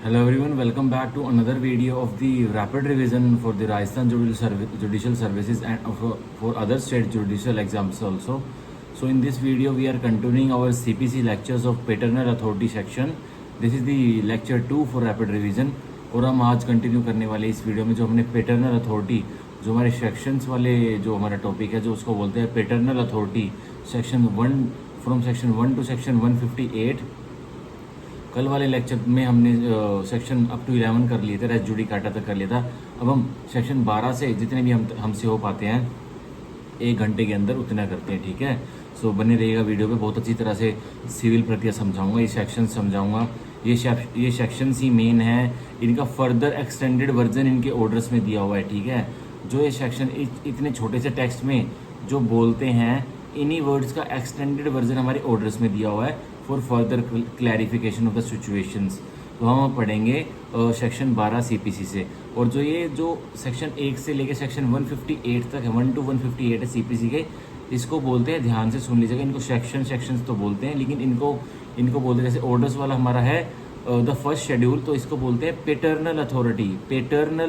Hello everyone, welcome back to another video of the rapid revision for the Rajasthan Judicial Services and for other state judicial exams also. So in this video we are continuing our CPC lectures of paternal authority section. This is the lecture 2 for rapid revision और हम आज continue करने वाले इस video में जो हमने paternal authority जो हमारे सेक्शंस वाले जो हमारा टॉपिक है जो उसको बोलते हैं paternal authority section 1 from section 1 to section 158। कल वाले लेक्चर में हमने सेक्शन अप टू 11 कर लिए थे, रेस्ट जुडिकाटा तक कर लिया था। अब हम सेक्शन 12 से जितने भी हमसे हो पाते हैं 1 घंटे के अंदर उतना करते हैं, ठीक है। सो बने रहिएगा वीडियो पे, बहुत अच्छी तरह से सिविल प्रक्रिया समझाऊंगा, ये सेक्शन समझाऊंगा। ये सेक्शंस ही मेन है, इनका फर्दर एक्सटेंडेड वर्जन इनके ऑर्डर्स में दिया हुआ है, ठीक है। जो ये सेक्शन इतने छोटे से टेक्स्ट में जो बोलते हैं इन्हीं वर्ड्स का एक्सटेंडेड वर्जन हमारे ऑर्डर्स में दिया हुआ है for further clarification of the situations. तो हम पढ़ेंगे सेक्शन 12 सीपीसी से। और जो सेक्शन 1 से लेके सेक्शन 158 तक है, 1 to 158 है सीपीसी के, इसको बोलते हैं, ध्यान से सुन लीजिएगा, इनको सेक्शंस तो बोलते हैं लेकिन इनको बोलते हैं, जैसे ऑर्डर्स वाला हमारा है द फर्स्ट शेड्यूल, तो इसको बोलते हैं पेटर्नल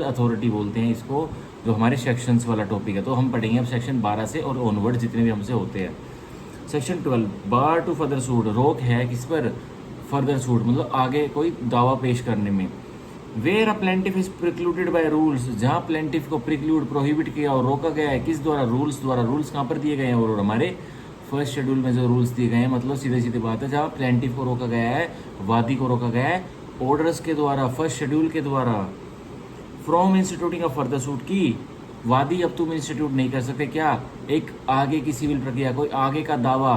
अथॉरिटी बोलते हैं इसको, जो हमारे सेक्शंस वाला टॉपिक है। तो हम पढ़ेंगे अब सेक्शन 12 से और ऑनवर्ड जितने भी हमसे होते हैं। Section 12 bar to further suit, रोक है किस पर? फर्दर सूट मतलब आगे कोई दावा पेश करने में। Where a plaintiff is precluded by rules, जहाँ प्लेंटिफ को प्रिक्लूड प्रोहिबिट किया और रोका गया है, किस द्वारा? रूल्स द्वारा। रूल्स कहाँ पर दिए गए हैं? और हमारे फर्स्ट शेड्यूल में जो रूल्स दिए गए हैं, मतलब सीधी बात है, जहाँ प्लेंटिफ को रोका गया है, वादी को रोका गया है ऑर्डर्स के द्वारा, फर्स्ट शेड्यूल के द्वारा। From instituting of further suit की वादी अब तुम इंस्टीट्यूट नहीं कर सकते क्या? एक आगे की सिविल प्रक्रिया, कोई आगे का दावा,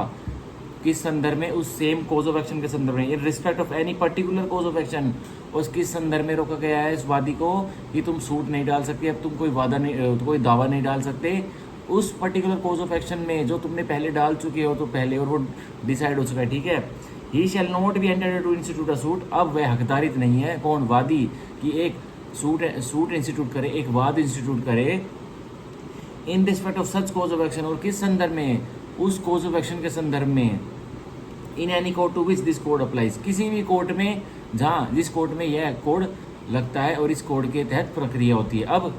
किस संदर्भ में? उस सेम कोज ऑफ एक्शन के संदर्भ में, in respect of any particular cause of action. उस किस संदर्भ में रोका गया है इस वादी को कि तुम सूट नहीं डाल सकते, अब तुम कोई दावा नहीं डाल सकते उस पर्टिकुलर कोज ऑफ एक्शन में जो तुमने पहले डाल चुके हो, तो पहले और वो डिसाइड हो चुका है, ठीक है। He shall not be entered to institute a suit, अब वह हकदारित नहीं है, कौन? वादी, कि एक सूट इंस्टीट्यूट करे, एक वाद इंस्टीट्यूट करे in respect of such cause of action, और किस संदर्भ में? उस कोज ऑफ एक्शन के संदर्भ में। In any court to which this code applies, किसी भी कोर्ट में जहाँ जिस कोर्ट में यह कोड लगता है और इस कोड के तहत प्रक्रिया होती है। अब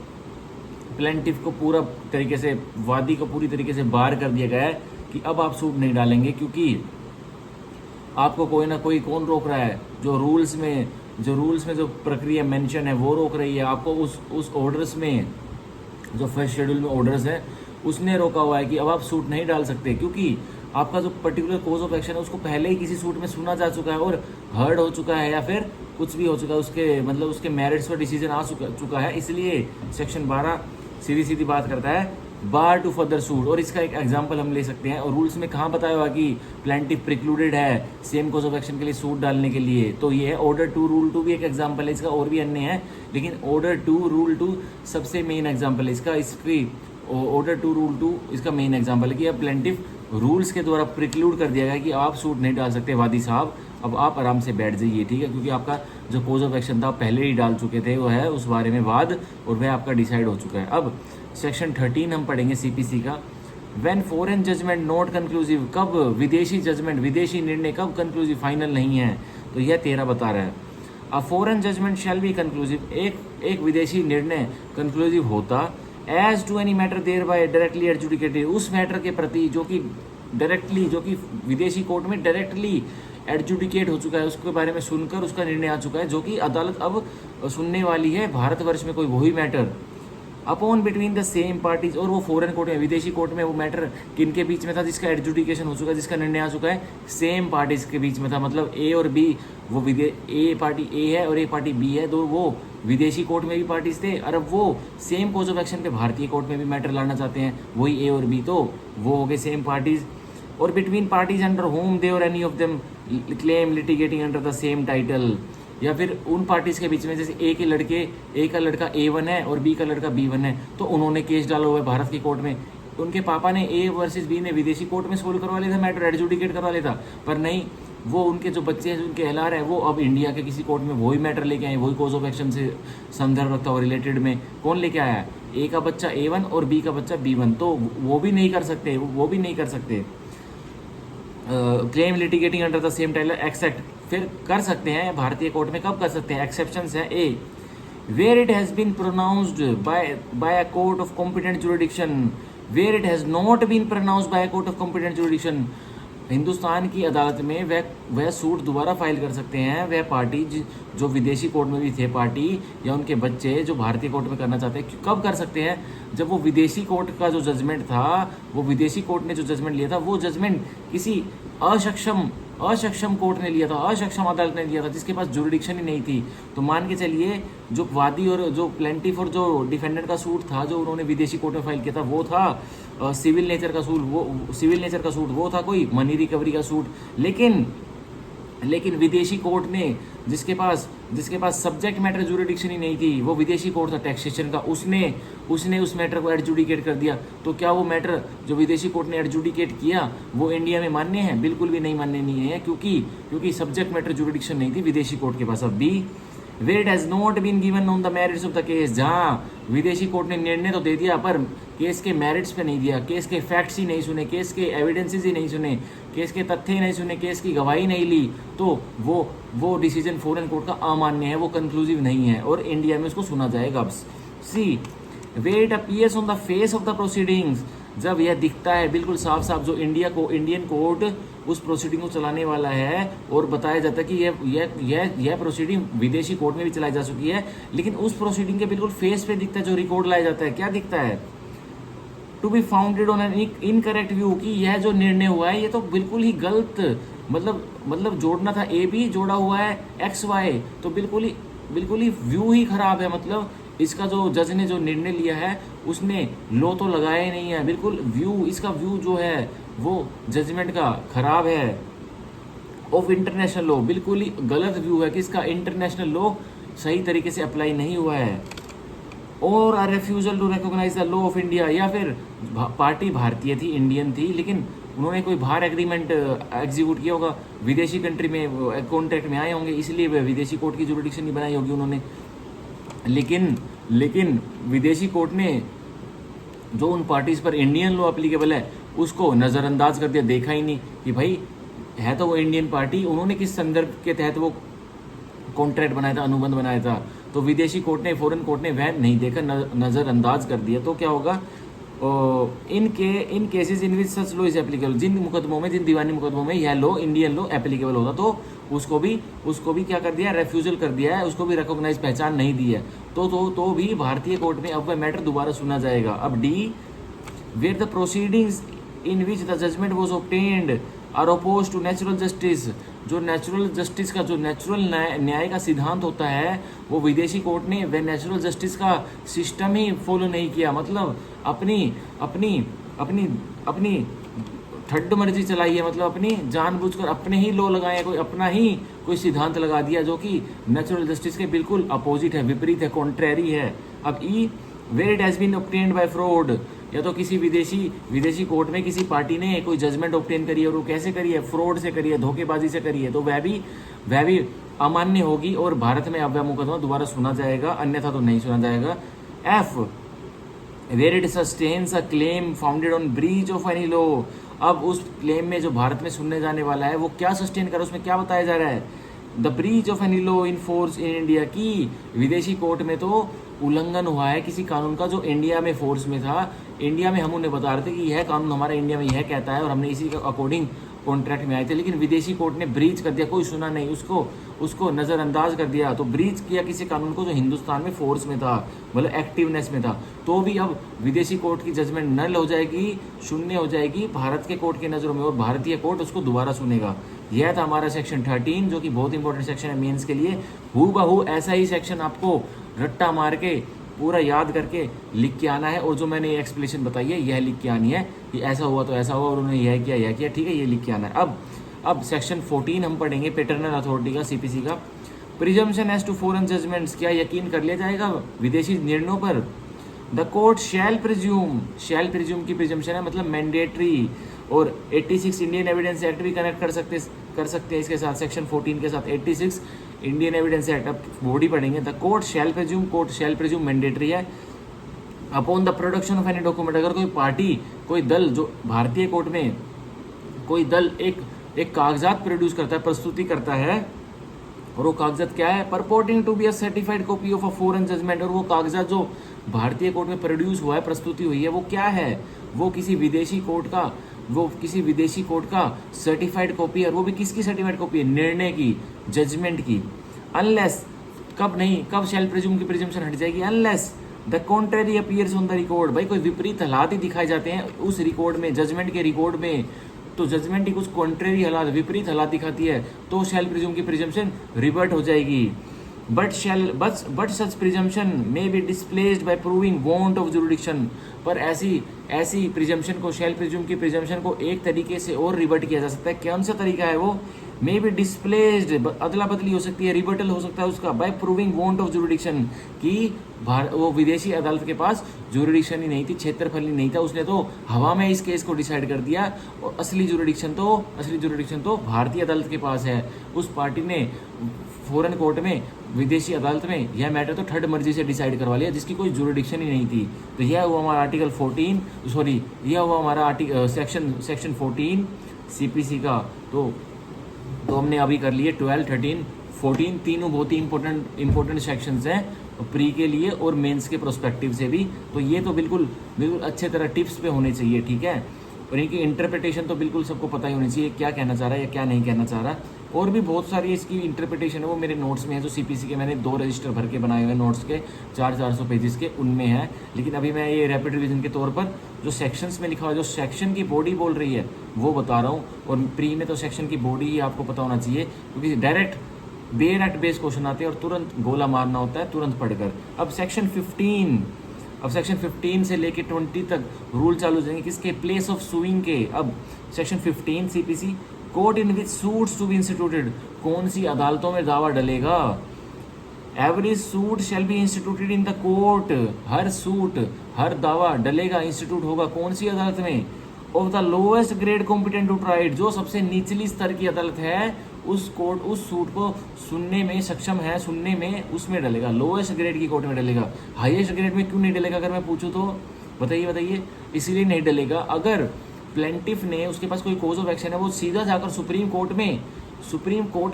प्लेंटिफ को पूरा तरीके से, वादी को पूरी तरीके से बार कर दिया गया है कि अब आप सूट नहीं डालेंगे, क्योंकि आपको कोई ना कोई कौन रोक रहा है? जो रूल्स में जो प्रक्रिया मेंशन है वो रोक रही है आपको। उस ऑर्डर्स में, जो फर्स्ट शेड्यूल में ऑर्डर्स है, उसने रोका हुआ है कि अब आप सूट नहीं डाल सकते, क्योंकि आपका जो पर्टिकुलर कोज ऑफ एक्शन है उसको पहले ही किसी सूट में सुना जा चुका है और हर्ड हो चुका है, या फिर कुछ भी हो चुका है, उसके मतलब उसके मेरिट्स पर डिसीजन आ चुका है। इसलिए सेक्शन 12 सीधी बात करता है बार टू फर्दर सूट। और इसका एक एग्जांपल हम ले सकते हैं, और रूल्स में कहाँ बताया हुआ कि प्लेंटिफ प्रिक्लूडेड है सेम कोज ऑफ एक्शन के लिए सूट डालने के लिए, तो ये है ऑर्डर 2 रूल 2 भी एक एग्जांपल है इसका, और भी अन्य है, लेकिन ऑर्डर 2 रूल 2 सबसे मेन एग्जांपल है इसका। इसकी ऑर्डर 2 रूल 2 इसका मेन एग्जांपल है कि अब प्लेंटिफ रूल्स के द्वारा प्रिक्लूड कर दिया गया कि आप सूट नहीं डाल सकते वादी साहब, अब आप आराम से बैठ जाइए, ठीक है, क्योंकि आपका जो कोज ऑफ एक्शन था पहले ही डाल चुके थे, वो है उस बारे में वाद, और वह आपका डिसाइड हो चुका है। अब सेक्शन 13 हम पढ़ेंगे सीपीसी का। When foreign judgment not conclusive, कब विदेशी जजमेंट, विदेशी निर्णय कब कंक्लूसिव, फाइनल नहीं है, तो यह 13 बता रहा है। A foreign judgment shall be conclusive, एक विदेशी निर्णय कंक्लूसिव होता as to any matter thereby directly adjudicated, उस मैटर के प्रति जो कि विदेशी कोर्ट में डायरेक्टली एडजुडिकेट हो चुका है, उसके बारे में सुनकर उसका निर्णय आ चुका है, जो कि अदालत अब सुनने वाली है भारतवर्ष में कोई वही matter upon between the same parties. और वो फॉरेन कोर्ट में, विदेशी कोर्ट में वो मैटर किनके बीच में था? जिसका एडजुडिकेशन हो चुका है, जिसका निर्णय आ चुका है, सेम पार्टीज के बीच में था, मतलब ए और बी, वो ए पार्टी ए है और ए पार्टी बी है, तो वो विदेशी कोर्ट में भी पार्टीज थे, और अब वो सेम कोज ऑफ एक्शन पे भारतीय कोर्ट में भी मैटर लाना चाहते हैं, वही ए और बी, तो वो हो गए सेम पार्टीज। और between parties under whom they or any of them claim litigating under the same title, या फिर उन पार्टीज के बीच में, जैसे ए का लड़का A1 है और बी का लड़का B1 है, तो उन्होंने केस डाला हुआ है भारत की कोर्ट में, उनके पापा ने A वर्सेस B ने विदेशी कोर्ट में सोल्व करवा लिया था, मैटर एडजुडिकेट करवा लिया था, पर नहीं, वो उनके जो बच्चे हैं, उनके एलआर है, वो अब इंडिया के किसी कोर्ट में वही मैटर लेके आए, वही कोज ऑफ एक्शन से संदर्भ रखता हुआ रिलेटेड में कौन लेके आया है? ए का बच्चा A1 और बी का बच्चा B1, तो वो भी नहीं कर सकते, claim litigating under the same title except फिर कर सकते हैं भारतीय कोर्ट में, कब कर सकते हैं? एक्सेप्शंस है। ए, where it has been pronounced by a court of competent jurisdiction, where it has not been pronounced by a court of competent jurisdiction, Hindustan की अदालत में वह सूट दोबारा फाइल कर सकते हैं वह पार्टी जो विदेशी कोर्ट में भी थे पार्टी, या उनके बच्चे जो भारतीय कोर्ट में करना चाहते हैं। कब कर सकते हैं? जब वो विदेशी कोर्ट का जो जजमेंट था, वो विदेशी कोर्ट ने जो जजमेंट लिया था, वो जजमेंट किसी अक्षम कोर्ट ने लिया था, अक्षम अदालत ने लिया था, जिसके पास जुरिडिक्शन ही नहीं थी। तो मान के चलिए जो वादी और जो प्लेंटिफ और जो डिफेंडेंट का सूट था, जो उन्होंने विदेशी कोर्ट में फाइल किया था, वो था सिविल नेचर का सूट, वो था कोई मनी रिकवरी का सूट। लेकिन विदेशी कोर्ट ने जिसके पास सब्जेक्ट मैटर जुरिडिक्शन ही नहीं थी, वो विदेशी कोर्ट था टैक्सेशन का, उसने उस मैटर को एडजुडिकेट कर दिया। तो क्या वो मैटर जो विदेशी कोर्ट ने एडजुडिकेट किया वो इंडिया में मान्य है? बिल्कुल भी नहीं मान्य नहीं है, क्योंकि सब्जेक्ट मैटर जुरिडिक्शन नहीं थी विदेशी कोर्ट के पास। अब B, where it has not been given on the merits of the case, जहाँ विदेशी कोर्ट ने निर्णय तो दे दिया पर केस के मेरिट्स पे नहीं दिया, केस के फैक्ट्स ही नहीं सुने, केस के एविडेंसेस ही नहीं सुने, केस के तथ्य ही नहीं सुने, केस की गवाही नहीं ली, तो वो डिसीजन फॉरेन कोर्ट का अमान्य है, वो कंक्लूसिव नहीं है और इंडिया में उसको सुना जाएगा। अब सी, where it appears on the face of the proceedings, जब यह दिखता है बिल्कुल साफ साफ, जो इंडियन कोर्ट उस प्रोसीडिंग को चलाने वाला है और बताया जाता है कि यह प्रोसीडिंग विदेशी कोर्ट में भी चलाई जा चुकी है, लेकिन उस प्रोसीडिंग के बिल्कुल फेस पे दिखता है, जो रिकॉर्ड लाया जाता है, क्या दिखता है? To be founded on an incorrect view, कि यह जो निर्णय हुआ है ये तो बिल्कुल ही गलत, मतलब जोड़ना था ए बी, जोड़ा हुआ है एक्स वाई, तो बिल्कुल ही व्यू ही खराब है। मतलब इसका जो जज ने जो निर्णय लिया है उसने लो तो लगाया ही नहीं है, बिल्कुल इसका व्यू जो है वो जजमेंट का खराब है। ऑफ इंटरनेशनल लॉ, बिल्कुल ही गलत व्यू है कि इसका इंटरनेशनल लॉ सही तरीके से अप्लाई नहीं हुआ है। और a refusal to recognise the law of India, या फिर पार्टी भारतीय थी, इंडियन थी, लेकिन उन्होंने कोई बाहर एग्रीमेंट एग्जीक्यूट किया होगा, विदेशी कंट्री में कॉन्ट्रैक्ट में आए होंगे, इसलिए विदेशी कोर्ट की जुरिडिक्शन नहीं बनाई होगी उन्होंने। लेकिन विदेशी कोर्ट ने जो उन पार्टीज पर इंडियन लॉ अप्लीकेबल है उसको नज़रअंदाज कर दिया, देखा ही नहीं कि भाई है तो वो इंडियन पार्टी, उन्होंने किस संदर्भ के तहत वो कॉन्ट्रैक्ट बनाया था, अनुबंध बनाया था, तो विदेशी कोर्ट ने, फॉरेन कोर्ट ने वह नहीं देखा, नज़रअंदाज कर दिया। तो क्या होगा? In cases in which such law is applicable, जिन दीवानी मुकदमों में यह लॉ, इंडियन लॉ एप्लीकेबल होता, तो उसको भी क्या कर दिया? रेफ्यूजल कर दिया है, उसको भी रिकॉग्नाइज पहचान नहीं दी है, तो भी भारतीय कोर्ट में अब वह मैटर दोबारा सुना जाएगा। अब D, where the proceedings in which the judgment was obtained are oppose to natural justice, जो नेचुरल जस्टिस का, जो नेचुरल न्याय का सिद्धांत होता है, वो विदेशी कोर्ट ने वह नेचुरल जस्टिस का सिस्टम ही फॉलो नहीं किया, मतलब अपनी ठड्ड मर्जी चलाई है, मतलब अपनी जानबूझकर अपने ही लॉ लगाए, कोई सिद्धांत लगा दिया जो कि नेचुरल जस्टिस के बिल्कुल अपोजिट है, विपरीत है, कॉन्ट्रेरी है। अब E, where it has been obtained by fraud, या तो किसी विदेशी कोर्ट में किसी पार्टी ने कोई जजमेंट ऑब्टेन करी है और वो कैसे करी है? फ्रॉड से करी है, धोखेबाजी से करी है, तो वह भी अमान्य होगी और भारत में अब वह मुकदमा दोबारा सुना जाएगा, अन्यथा तो नहीं सुना जाएगा। F, where it sustains a claim founded on breach of any law, अब उस क्लेम में जो भारत में सुनने जाने वाला है वो क्या सस्टेन कर, उसमें क्या बताया जा रहा है? The breach of any law in force in India, की विदेशी कोर्ट में तो उल्लंघन हुआ है किसी कानून का जो इंडिया में फोर्स में था। इंडिया में हम उन्हें बता रहे थे कि यह कानून हमारा इंडिया में यह कहता है और हमने इसी के अकॉर्डिंग कॉन्ट्रैक्ट में आए थे, लेकिन विदेशी कोर्ट ने ब्रीच कर दिया, कोई सुना नहीं, उसको नज़रअंदाज कर दिया। तो ब्रीच किया किसी कानून को जो हिंदुस्तान में फोर्स में था, मतलब एक्टिवनेस में था, तो भी अब विदेशी कोर्ट की जजमेंट नल हो जाएगी, शून्य हो जाएगी भारत के कोर्ट की नज़रों में, और भारतीय कोर्ट उसको दोबारा सुनेगा। यह था हमारा सेक्शन 13, जो कि बहुत इंपॉर्टेंट सेक्शन है मेंस के लिए। हूबहू ऐसा ही सेक्शन आपको रट्टा मार के पूरा याद करके लिख के आना है, और जो मैंने ये एक्सप्लेनेशन बताई है यह लिख के आनी है कि ऐसा हुआ तो ऐसा हुआ और उन्होंने यह किया, ठीक है, ये लिख के आना है। अब सेक्शन 14 हम पढ़ेंगे, पैटर्नल अथॉरिटी का, सीपीसी का। Presumption as to foreign judgments, क्या यकीन कर लिया जाएगा विदेशी निर्णयों पर? द कोर्ट शैल प्रिज्यूम की प्रिजम्पशन है, मतलब मैंडेटरी, और 86 इंडियन एविडेंस एक्ट भी कनेक्ट कर सकते हैं इसके साथ, सेक्शन 14 के साथ 86 इंडियन एविडेंस एक्ट। अब बॉडी पढ़ेंगे, the court shall presume mandatory है upon the production of any document, अगर कोई पार्टी, कोई दल, जो भारतीय कोर्ट में कोई दल एक एक कागजात प्रोड्यूस करता है, प्रस्तुति करता है, और वो कागजात क्या है, purporting to be a certified copy of a foreign judgment. और वो कागजात जो भारतीय कोर्ट में प्रोड्यूस हुआ है, प्रस्तुति हुई है, वो क्या है, वो किसी विदेशी कोर्ट का सर्टिफाइड कॉपी है। और वो भी किसकी सर्टिफाइड कॉपी है, निर्णय की, जजमेंट की। अनलेस, कब शैल प्रिज्यूम की प्रिजम्पशन हट जाएगी, unless the contrary appears on the record. भाई कोई विपरीत हालात ही दिखाए जाते हैं उस रिकॉर्ड में, जजमेंट के रिकॉर्ड में, तो जजमेंट की कुछ कॉन्ट्रेरी हालात, विपरीत हालात दिखाती है, तो शैल प्रिज्यूम की प्रिजम्पशन रिवर्ट हो जाएगी। But such presumption may be displaced by proving want of jurisdiction. पर ऐसी प्रिजम्पशन को, शैल प्रिज्यूम की प्रिजम्पशन को एक तरीके से और रिवर्ट किया जा सकता है। कौन सा तरीका है वो, मे बी डिस्प्लेस्ड, अदला बदली हो सकती है, रिवर्टल हो सकता है उसका, by proving want of jurisdiction, कि वो विदेशी अदालत के पास जुरिडिक्शन ही नहीं थी, क्षेत्रफल ही नहीं था, उसने तो हवा में इस केस को डिसाइड कर दिया, और असली जुरिडिक्शन तो भारतीय अदालत के पास है। उस पार्टी ने फॉरेन कोर्ट में, विदेशी अदालत में यह मैटर तो थर्ड मर्जी से डिसाइड करवा लिया, जिसकी कोई जुरिडिक्शन ही नहीं थी। तो यह हुआ हमारा आर्टिकल 14, यह हुआ हमारा सेक्शन 14 सीपीसी का। तो हमने अभी कर लिए 12, 13, 14, तीनों बहुत ही इंपॉर्टेंट सेक्शंस हैं प्री के लिए और मेंस के प्रोस्पेक्टिव से भी। तो ये तो बिल्कुल अच्छे तरह टिप्स पे होने चाहिए, ठीक है। और इनकी इंटरप्रिटेशन तो बिल्कुल सबको पता ही होनी चाहिए, क्या कहना चाह रहा है या क्या नहीं कहना चाह रहा। और भी बहुत सारी इसकी इंटरप्रिटेशन है, वो मेरे नोट्स में है, जो सीपीसी के मैंने 2 रजिस्टर भर के बनाए हुए नोट्स के 400 पेजेस के, उनमें है। लेकिन अभी मैं ये रैपिड रिवीजन के तौर पर जो सेक्शंस में लिखा हुआ, जो सेक्शन की बॉडी बोल रही है, वो बता रहा हूँ। और प्री में तो सेक्शन की बॉडी ही आपको पता होना चाहिए, क्योंकि डायरेक्ट बेस क्वेश्चन आते हैं और तुरंत गोला मारना होता है, तुरंत पढ़कर। अब सेक्शन 15 से लेके 20 तक रूल चालू हो जाएंगे किसके, प्लेस ऑफ सुइंग के। अब section 15 CPC, court in which suits to be instituted, कौन सी अदालतों में दावा डलेगा। Every suit shall be instituted in the court, हर दावा डलेगा, इंस्टीट्यूट होगा कौन सी अदालत में, of the lowest grade competent to try it, जो सबसे निचली स्तर की अदालत है, उस सूट को सुनने में सक्षम है, सुनने में उसमें डलेगा, लोएस्ट ग्रेड की कोर्ट में डलेगा। हाईएस्ट ग्रेड में क्यों नहीं डलेगा, अगर मैं पूछूं तो बताइए। इसीलिए नहीं डलेगा, अगर प्लेंटिफ ने, उसके पास कोई कोज ऑफ एक्शन है, वो सीधा जाकर सुप्रीम कोर्ट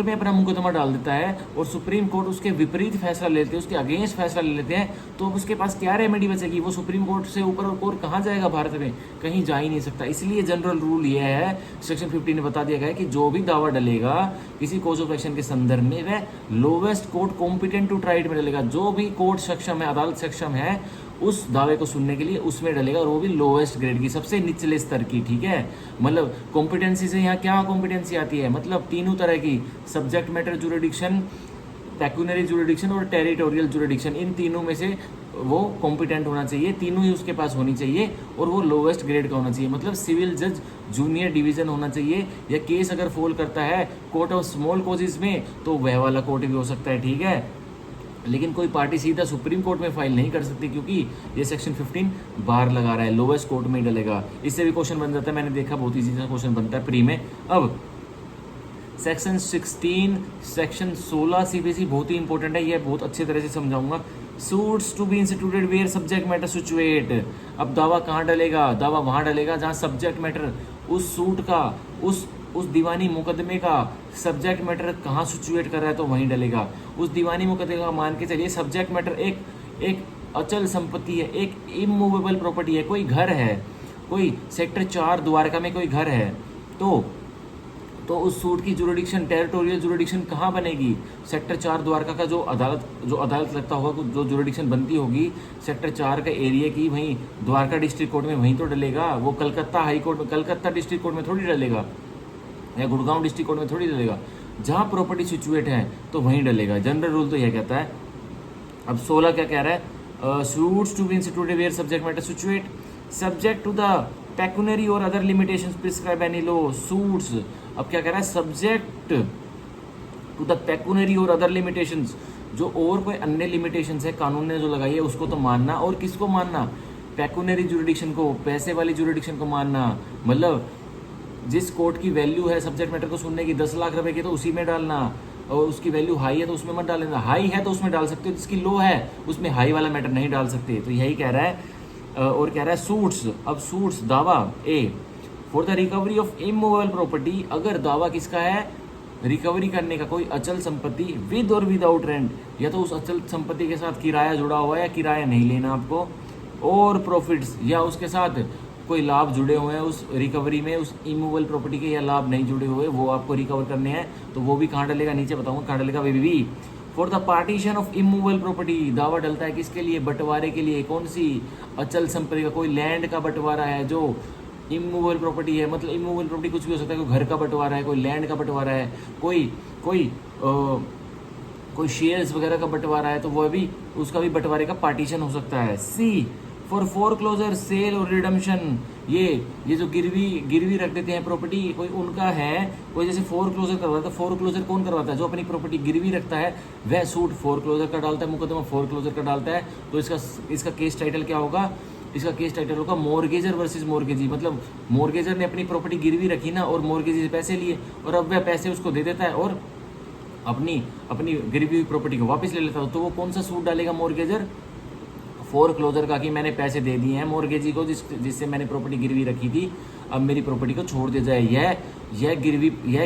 में अपना मुकदमा डाल देता है, और सुप्रीम कोर्ट उसके विपरीत फैसला लेते हैं, उसके अगेंस्ट फैसला ले लेते हैं, तो अब उसके पास क्या रेमेडी बचेगी, वो सुप्रीम कोर्ट से ऊपर और कहाँ जाएगा, भारत में कहीं जा ही नहीं सकता। इसलिए जनरल रूल ये है, सेक्शन 15 ने बता दिया गया है कि जो भी दावा डलेगा किसी कोज ऑफ एक्शन के संदर्भ में, वह lowest court competent to try it में डलेगा। जो भी कोर्ट सक्षम है, अदालत सक्षम है उस दावे को सुनने के लिए, उसमें डलेगा, और वो भी लोएस्ट ग्रेड की, सबसे निचले स्तर की, ठीक है। मतलब कॉम्पिटेंसी से यहाँ क्या कॉम्पिटेंसी आती है, मतलब तीनों तरह की, subject matter jurisdiction, pecuniary jurisdiction और टेरिटोरियल जुरिडिक्शन, इन तीनों में से वो कॉम्पिटेंट होना चाहिए, तीनों ही उसके पास होनी चाहिए, और वो लोवेस्ट ग्रेड का होना चाहिए। मतलब सिविल जज जूनियर डिवीजन होना चाहिए, या केस अगर फॉल करता है कोर्ट ऑफ स्मॉल कॉजेज में, तो वह वाला कोर्ट भी हो सकता है, ठीक है। लेकिन कोई पार्टी सीधा सुप्रीम कोर्ट में फाइल नहीं कर सकती, क्योंकि ये सेक्शन 15 बार लगा रहा है, लोवेस्ट कोर्ट में ही डलेगा। इससे भी क्वेश्चन बन जाता है, मैंने देखा बहुत इजी सा क्वेश्चन बनता है प्री में। अब सेक्शन 16 सीबीसी बहुत ही इंपॉर्टेंट है, ये बहुत अच्छे तरह से समझाऊंगा। Suits to be instituted where subject matter situate. अब दावा कहाँ डलेगा, दावा वहाँ डलेगा जहाँ सब्जेक्ट मैटर, उस सूट का, उस दीवानी मुकदमे का सब्जेक्ट मैटर कहाँ सिचुएट कर रहा है, तो वहीं डलेगा। उस दीवानी मुकदमे का मान के चलिए सब्जेक्ट मैटर एक अचल संपत्ति है, एक इमूवेबल प्रॉपर्टी है, कोई घर है, कोई सेक्टर 4 द्वारका में कोई घर है, तो उस सूट की जुरिडिक्शन, टेरिटोरियल जुरिडिक्शन कहाँ बनेगी, सेक्टर 4 द्वारका का जो अदालत लगता होगा, जो जुरिडिक्शन बनती होगी सेक्टर 4 का एरिया की, वहीं द्वारका डिस्ट्रिक्ट कोर्ट में वहीं तो डलेगा। वो कलकत्ता हाई कोर्ट में, कलकत्ता डिस्ट्रिक्ट कोर्ट में थोड़ी डलेगा, या गुड़गांव डिस्ट्रिक्ट कोर्ट में थोड़ी डलेगा। जहाँ प्रॉपर्टी सिचुएट है तो वहीं डलेगा। जनरल रूल तो यह कहता है। अब 16 क्या कह रहा है, suits to be instituted where subject matter situate subject to the pecuniary और other limitations prescribe any law suits. अब क्या कह रहा है, सब्जेक्ट टू द पेक्यूनरी और अदर लिमिटेशंस, जो और कोई अन्य लिमिटेशंस है कानून ने जो लगाई है उसको तो मानना, और किसको मानना, पेक्यूनरी जुरिडिक्शन को, पैसे वाली जुरिडिक्शन को मानना। मतलब जिस कोर्ट की वैल्यू है सब्जेक्ट मैटर को सुनने की 10 लाख रुपए की, तो उसी में डालना, और उसकी वैल्यू हाई है तो उसमें मत डालना, हाई है तो उसमें डाल सकते हो, जिसकी लो है उसमें हाई वाला मैटर नहीं डाल सकते। तो यही कह रहा है। और कह रहा है सूट्स, अब सूट्स दावा A for the recovery of immovable property, अगर दावा किसका है, रिकवरी करने का कोई अचल संपत्ति विद और विदाउट रेंट, या तो उस अचल संपत्ति के साथ किराया जुड़ा हुआ है या किराया नहीं लेना आपको, और प्रॉफिट्स या उसके साथ कोई लाभ जुड़े हुए हैं उस रिकवरी में, उस इमूवेबल प्रॉपर्टी के, या लाभ नहीं जुड़े हुए वो आपको रिकवर करने हैं, तो वो भी कहाँ डलेगा, नीचे बताऊंगा कहाँ डलेगा baby. For the partition of immovable property, दावा डलता है किसके लिए, बंटवारे के लिए, कौन सी, अचल संपत्ति का, कोई लैंड का बंटवारा है जो इमूवेबल प्रॉपर्टी है, मतलब इमूवेबल प्रॉपर्टी कुछ भी हो सकता है, कोई घर का बंटवारा है, कोई लैंड का बंटवारा है, कोई शेयर्स वगैरह का बंटवारा है, तो वह भी, उसका भी बंटवारे का पार्टीशन हो सकता है। सी फॉर फोरक्लोजर, सेल और रिडम्पशन, ये जो गिरवी रख देते हैं प्रॉपर्टी, कोई उनका है, कोई जैसे फोरक्लोजर करवाता है, फोरक्लोजर कौन करवाता है, जो अपनी प्रॉपर्टी गिरवी रखता है वह सूट फोरक्लोजर का डालता है, मुकदमा फोरक्लोजर का डालता है, तो इसका केस टाइटल क्या होगा, इसका केस टाइटल होगा मॉर्गेजर वर्सेस मॉर्गेजी, मतलब मॉर्गेजर ने अपनी प्रॉपर्टी गिरवी रखी ना, और मॉर्गेजी से पैसे लिए, और अब वह पैसे उसको दे देता है और अपनी गिरवी हुई प्रॉपर्टी को वापस ले लेता है, तो वो कौन सा सूट डालेगा, मॉर्गेजर, फोरक्लोजर का, कि मैंने पैसे दे दिए हैं मॉर्गेजी को जिससे मैंने प्रॉपर्टी गिरवी रखी थी, अब मेरी प्रॉपर्टी को छोड़ दिया जाए, यह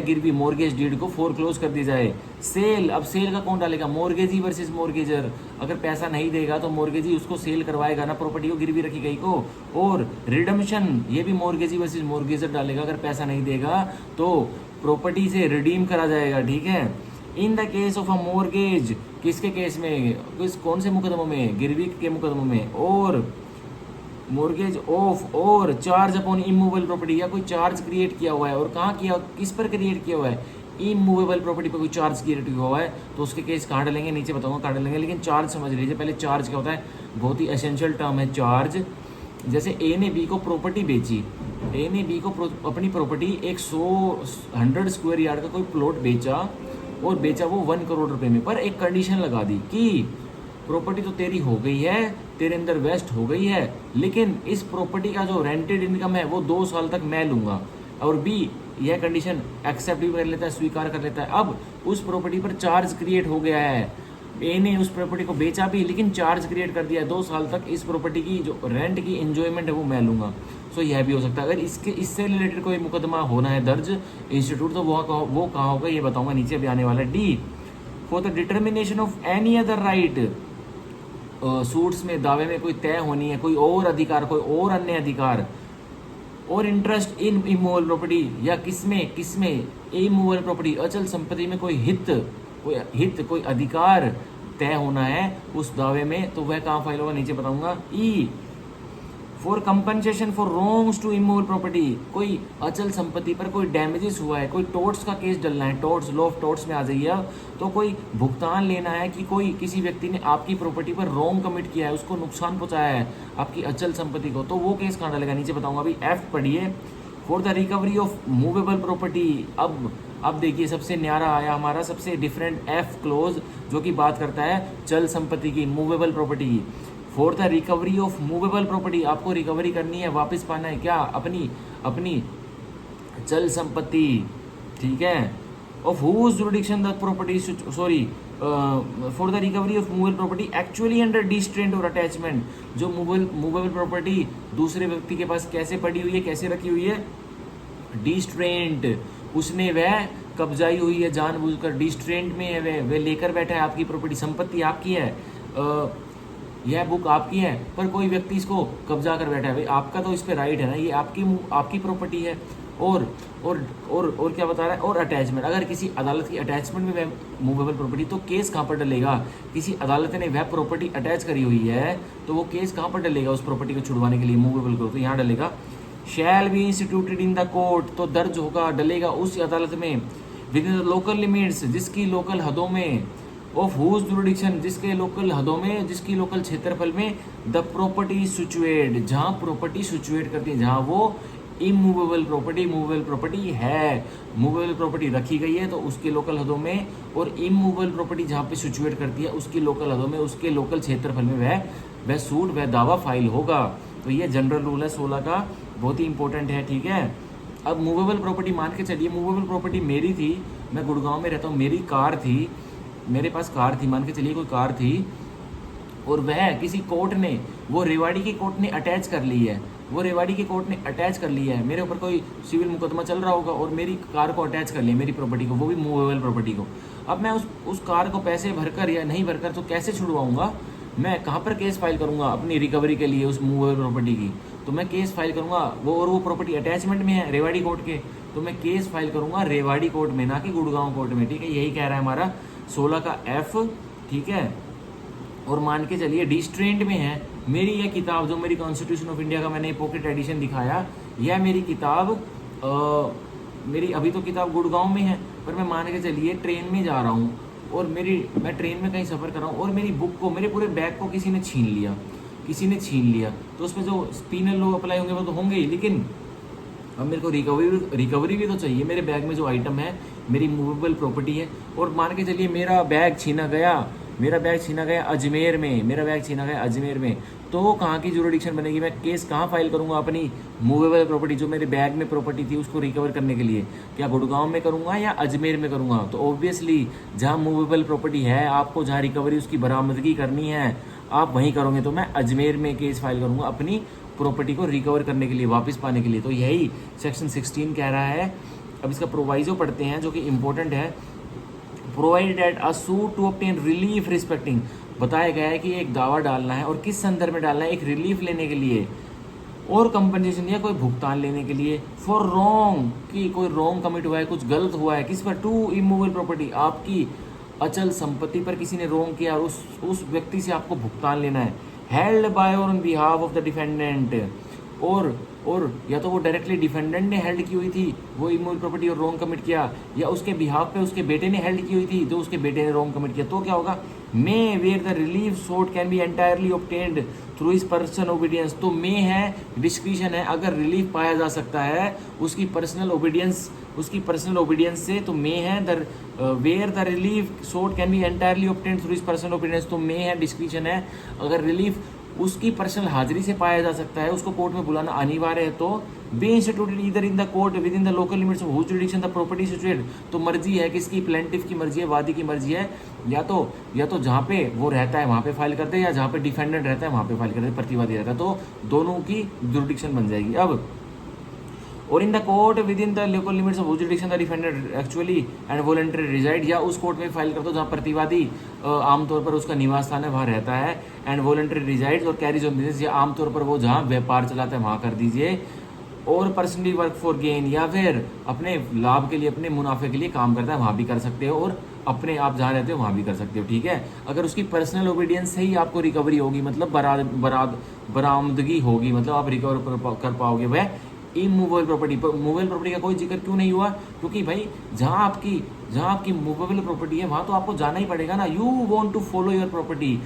गिरवी मॉर्गेज डीड को फोरक्लोज कर दी जाए। सेल, अब सेल का कौन डालेगा, मॉर्गेजी वर्सेस मॉर्गेजर, अगर पैसा नहीं देगा तो मॉर्गेजी उसको सेल करवाएगा ना प्रॉपर्टी को गिरवी रखी गई को। और रिडम्पशन, ये भी मॉर्गेजी वर्सेस मॉर्गेजर डालेगा, अगर पैसा नहीं देगा तो प्रॉपर्टी से रिडीम करा जाएगा, ठीक है। इन the case of a mortgage, किसके केस में, कौन से मुकदमों में, गिरवी के मुकदमों में, और मॉर्गेज ऑफ और चार्ज अपॉन इमूवेबल प्रॉपर्टी, या कोई चार्ज क्रिएट किया हुआ है, और कहाँ किया, किस पर क्रिएट किया हुआ है, इमूवेबल प्रॉपर्टी पर कोई चार्ज क्रिएट हुआ है, तो उसके केस कहाँ डालेंगे, नीचे बताऊंगा कहाँ डालेंगे, लेकिन चार्ज समझ लीजिए पहले। चार्ज क्या होता है, बहुत ही एसेंशियल टर्म है चार्ज। जैसे ए ने बी को प्रॉपर्टी बेची, ए ने बी को अपनी प्रॉपर्टी 100 स्क्वायर यार्ड का कोई प्लॉट बेचा, और बेचा वो 1 करोड़ रुपए में, पर एक कंडीशन लगा दी कि प्रॉपर्टी तो तेरी हो गई है, तेरे अंदर वेस्ट हो गई है, लेकिन इस प्रॉपर्टी का जो रेंटेड इनकम है वो 2 साल तक मैं लूँगा, और बी यह कंडीशन एक्सेप्ट भी कर लेता है, स्वीकार कर लेता है। अब उस प्रॉपर्टी पर चार्ज क्रिएट हो गया है, ए ने उस प्रॉपर्टी को बेचा भी, लेकिन चार्ज क्रिएट कर दिया है, 2 साल तक इस प्रॉपर्टी की जो रेंट की एंजॉयमेंट है वो मैं लूँगा। सो यह भी हो सकता है। अगर इससे रिलेटेड कोई मुकदमा होना है दर्ज इंस्टीट्यूट, तो वो कहाँ होगा ये बताऊंगा, नीचे भी आने वाला है। D for the determination of any other right, suits में, दावे में कोई तय होनी है, कोई और अधिकार, कोई और अन्य अधिकार, और इंटरेस्ट इन इमूवेबल प्रॉपर्टी, या किसमें इमूवेबल प्रॉपर्टी, अचल संपत्ति में कोई कोई अधिकार तय होना है उस दावे में, तो वह कहाँ फाइल होगा, नीचे बताऊंगा। E for compensation for wrongs to immovable property, कोई अचल संपत्ति पर कोई डैमेजेस हुआ है, कोई टोर्ट्स का केस डलना है, टोर्ट्स, लॉ ऑफ टोर्ट्स में आ जाइए, तो कोई भुगतान लेना है कि किसी व्यक्ति ने आपकी प्रॉपर्टी पर रॉन्ग कमिट किया है, उसको नुकसान पहुंचाया है आपकी अचल संपत्ति को, तो वो केस कहाँ डालेगा, नीचे बताऊंगा। अभी एफ पढ़िए, for the recovery of movable property. अब देखिए सबसे न्यारा आया हमारा, सबसे डिफरेंट एफ क्लोज, जो कि बात करता है चल संपत्ति की, मूवेबल प्रॉपर्टी की। For the recovery of movable property, आपको रिकवरी करनी है, वापस पाना है क्या, अपनी चल संपत्ति, ठीक है। Of whose jurisdiction the property, sorry, for the recovery of movable property actually under distraint और अटैचमेंट, जो मूवेबल प्रॉपर्टी दूसरे व्यक्ति के पास कैसे पड़ी हुई है, कैसे रखी हुई है, डिस्ट्रेंट, उसने वह कब्जाई हुई है, जानबूझकर डिस्ट्रेंट में है, वह लेकर बैठा है आपकी प्रॉपर्टी, संपत्ति आपकी है, यह बुक आपकी है, पर कोई व्यक्ति इसको कब्जा कर बैठा है, भाई आपका तो इस पे राइट है ना, ये आपकी प्रॉपर्टी है। और क्या बता रहा है, और अटैचमेंट, अगर किसी अदालत की अटैचमेंट में वह मूवेबल प्रॉपर्टी, तो केस कहाँ पर डलेगा, किसी अदालत ने वह प्रॉपर्टी अटैच करी हुई है, तो वो केस कहाँ पर डलेगा, उस प्रॉपर्टी को छुड़वाने के लिए मूवेबल को, तो यहाँ डलेगा shall be instituted in the court, तो दर्ज होगा, डलेगा उस अदालत में, within the local limits, जिसकी लोकल हदों में, ऑफ हुज जुरिडिक्शन, जिसके लोकल हदों में, जिसकी लोकल क्षेत्रफल में, द प्रॉपर्टी सिचुएट, जहाँ प्रॉपर्टी सिचुएट करती है, जहाँ वो इमूवेबल प्रॉपर्टी है, मूवेबल प्रॉपर्टी रखी गई है तो उसके लोकल हदों में, और इमूवेबल प्रॉपर्टी जहाँ पे सिचुएट करती है उसकी लोकल हदों में, उसके लोकल क्षेत्रफल में वह सूट, वह दावा फाइल होगा। तो ये जनरल रूल है 16 का, बहुत ही इंपॉर्टेंट है, ठीक है। अब मूवेबल प्रॉपर्टी मान के चलिए, मूवेबल प्रॉपर्टी मेरी थी, मैं गुड़गांव में रहता हूँ, मेरी कार थी, मेरे पास कार थी, मान के चलिए कोई कार थी, और वह किसी कोर्ट ने, वो रेवाड़ी की कोर्ट ने अटैच कर ली है, वो रेवाड़ी के कोर्ट ने अटैच कर लिया है, मेरे ऊपर कोई सिविल मुकदमा चल रहा होगा और मेरी कार को अटैच कर लिया, मेरी प्रॉपर्टी को, वो भी मूवेबल प्रॉपर्टी को। अब मैं उस कार को पैसे भरकर या नहीं भरकर तो कैसे छुड़वाऊंगा? मैं कहाँ पर केस फाइल करूंगा अपनी रिकवरी के लिए उस मूवेबल प्रॉपर्टी की? तो मैं केस फाइल करूंगा वो प्रॉपर्टी अटैचमेंट में है रेवाड़ी कोर्ट के, तो मैं केस फाइल करूंगा रेवाड़ी कोर्ट में, ना कि गुड़गांव कोर्ट में। ठीक है, यही कह रहा है हमारा 16 का F। ठीक है, और मान के चलिए डिस्ट्रेंट में है मेरी यह किताब, जो मेरी कॉन्स्टिट्यूशन ऑफ इंडिया का मैंने पॉकेट एडिशन दिखाया, यह मेरी किताब मेरी अभी तो किताब गुड़गांव में है, पर मैं मान के चलिए ट्रेन में जा रहा हूँ और मैं ट्रेन में कहीं सफ़र कर रहा हूँ और मेरी बुक को, मेरे पूरे बैग को किसी ने छीन लिया, तो उसमें जो पीनल लॉ अप्लाई होंगे वो तो होंगे ही, लेकिन अब मेरे को रिकवरी भी तो चाहिए। मेरे बैग में जो आइटम है मेरी मूवेबल प्रॉपर्टी है, और मान के चलिए मेरा बैग छीना गया अजमेर में, तो कहाँ की जुरिडिक्शन बनेगी? मैं केस कहाँ फाइल करूँगा अपनी मूवेबल प्रॉपर्टी, जो मेरे बैग में प्रॉपर्टी थी उसको रिकवर करने के लिए? क्या गुड़गांव में करूँगा या अजमेर में करूँगा? तो ऑब्वियसली जहाँ मूवेबल प्रॉपर्टी है, आपको जहाँ रिकवरी उसकी बरामदगी करनी है, आप वहीं करोगे। तो मैं अजमेर में केस फाइल करूँगा अपनी प्रॉपर्टी को रिकवर करने के लिए, वापस पाने के लिए। तो यही सेक्शन 16 कह रहा है। अब इसका प्रोवाइजो पढ़ते हैं जो कि इंपॉर्टेंट है। Provided that a suit to obtain relief respecting, बताया गया है कि एक दावा डालना है और किस संदर्भ में डालना है? एक रिलीफ लेने के लिए और कंपनसेशन या कोई भुगतान लेने के लिए। फॉर रॉन्ग, कि कोई रॉन्ग कमिट हुआ है, कुछ गलत हुआ है किस पर? टू इमूवेबल प्रॉपर्टी, आपकी अचल संपत्ति पर किसी ने रॉन्ग किया और उस व्यक्ति से आपको भुगतान लेना है। हेल्ड बाय और on behalf of the defendant, और या तो वो डायरेक्टली डिफेंडेंट ने हेल्ड की हुई थी वो इमूवेबल प्रॉपर्टी और रॉन्ग कमिट किया, या उसके बिहाफ पे उसके बेटे ने हेल्ड की हुई थी जो उसके बेटे ने रॉन्ग कमिट किया। तो क्या होगा? May where the relief sought can be entirely obtained through his personal obedience. तो मे है, डिस्क्रिशन है, अगर रिलीफ पाया जा सकता है उसकी पर्सनल ओबीडियंस से, तो मे है। The where the relief sought can be entirely obtained through his personal obedience, तो मे है, डिस्क्रिशन है। अगर रिलीफ उसकी पर्सनल हाजिरी से पाया जा सकता है, उसको कोर्ट में बुलाना अनिवार्य है, तो be instituted either in the court within the local limits of whose jurisdiction the property situated. तो मर्जी है किसकी? प्लेंटिफ की मर्जी है, वादी की मर्जी है, या तो जहाँ पे वो रहता है वहाँ पे फाइल करते हैं, या जहाँ पे डिफेंडेंट रहता है वहाँ पे फाइल करते हैं, प्रतिवादी रहता है, तो दोनों की जुरिडिक्शन बन जाएगी। अब or in the court within the local limits of jurisdiction the defendant actually and voluntary reside, या उस कोर्ट में फाइल कर दो जहाँ प्रतिवादी आमतौर पर उसका निवास स्थान है वहाँ रहता है, एंड वॉलंटरी रिजाइड्स और कैरीज ऑन बिजनेस, या आमतौर पर वो जहाँ व्यापार चलाता है वहाँ कर दीजिए, और पर्सनली वर्क फॉर गेन, या फिर अपने लाभ के लिए, अपने मुनाफे के लिए काम करता है वहाँ भी कर सकते हो, और अपने आप जहाँ रहते हो वहाँ भी कर सकते हो। ठीक है, अगर उसकी पर्सनल ओबीडियंस से ही आपको रिकवरी होगी, मतलब बरामदगी होगी, मतलब आप रिकवर कर पाओगे वह इमूवेबल प्रॉपर्टी। मूवेबल प्रॉपर्टी का कोई जिक्र क्यों नहीं हुआ? क्योंकि भाई जहाँ आपकी मूवेबल प्रॉपर्टी है वहाँ तो आपको जाना ही पड़ेगा ना। You want to follow your property,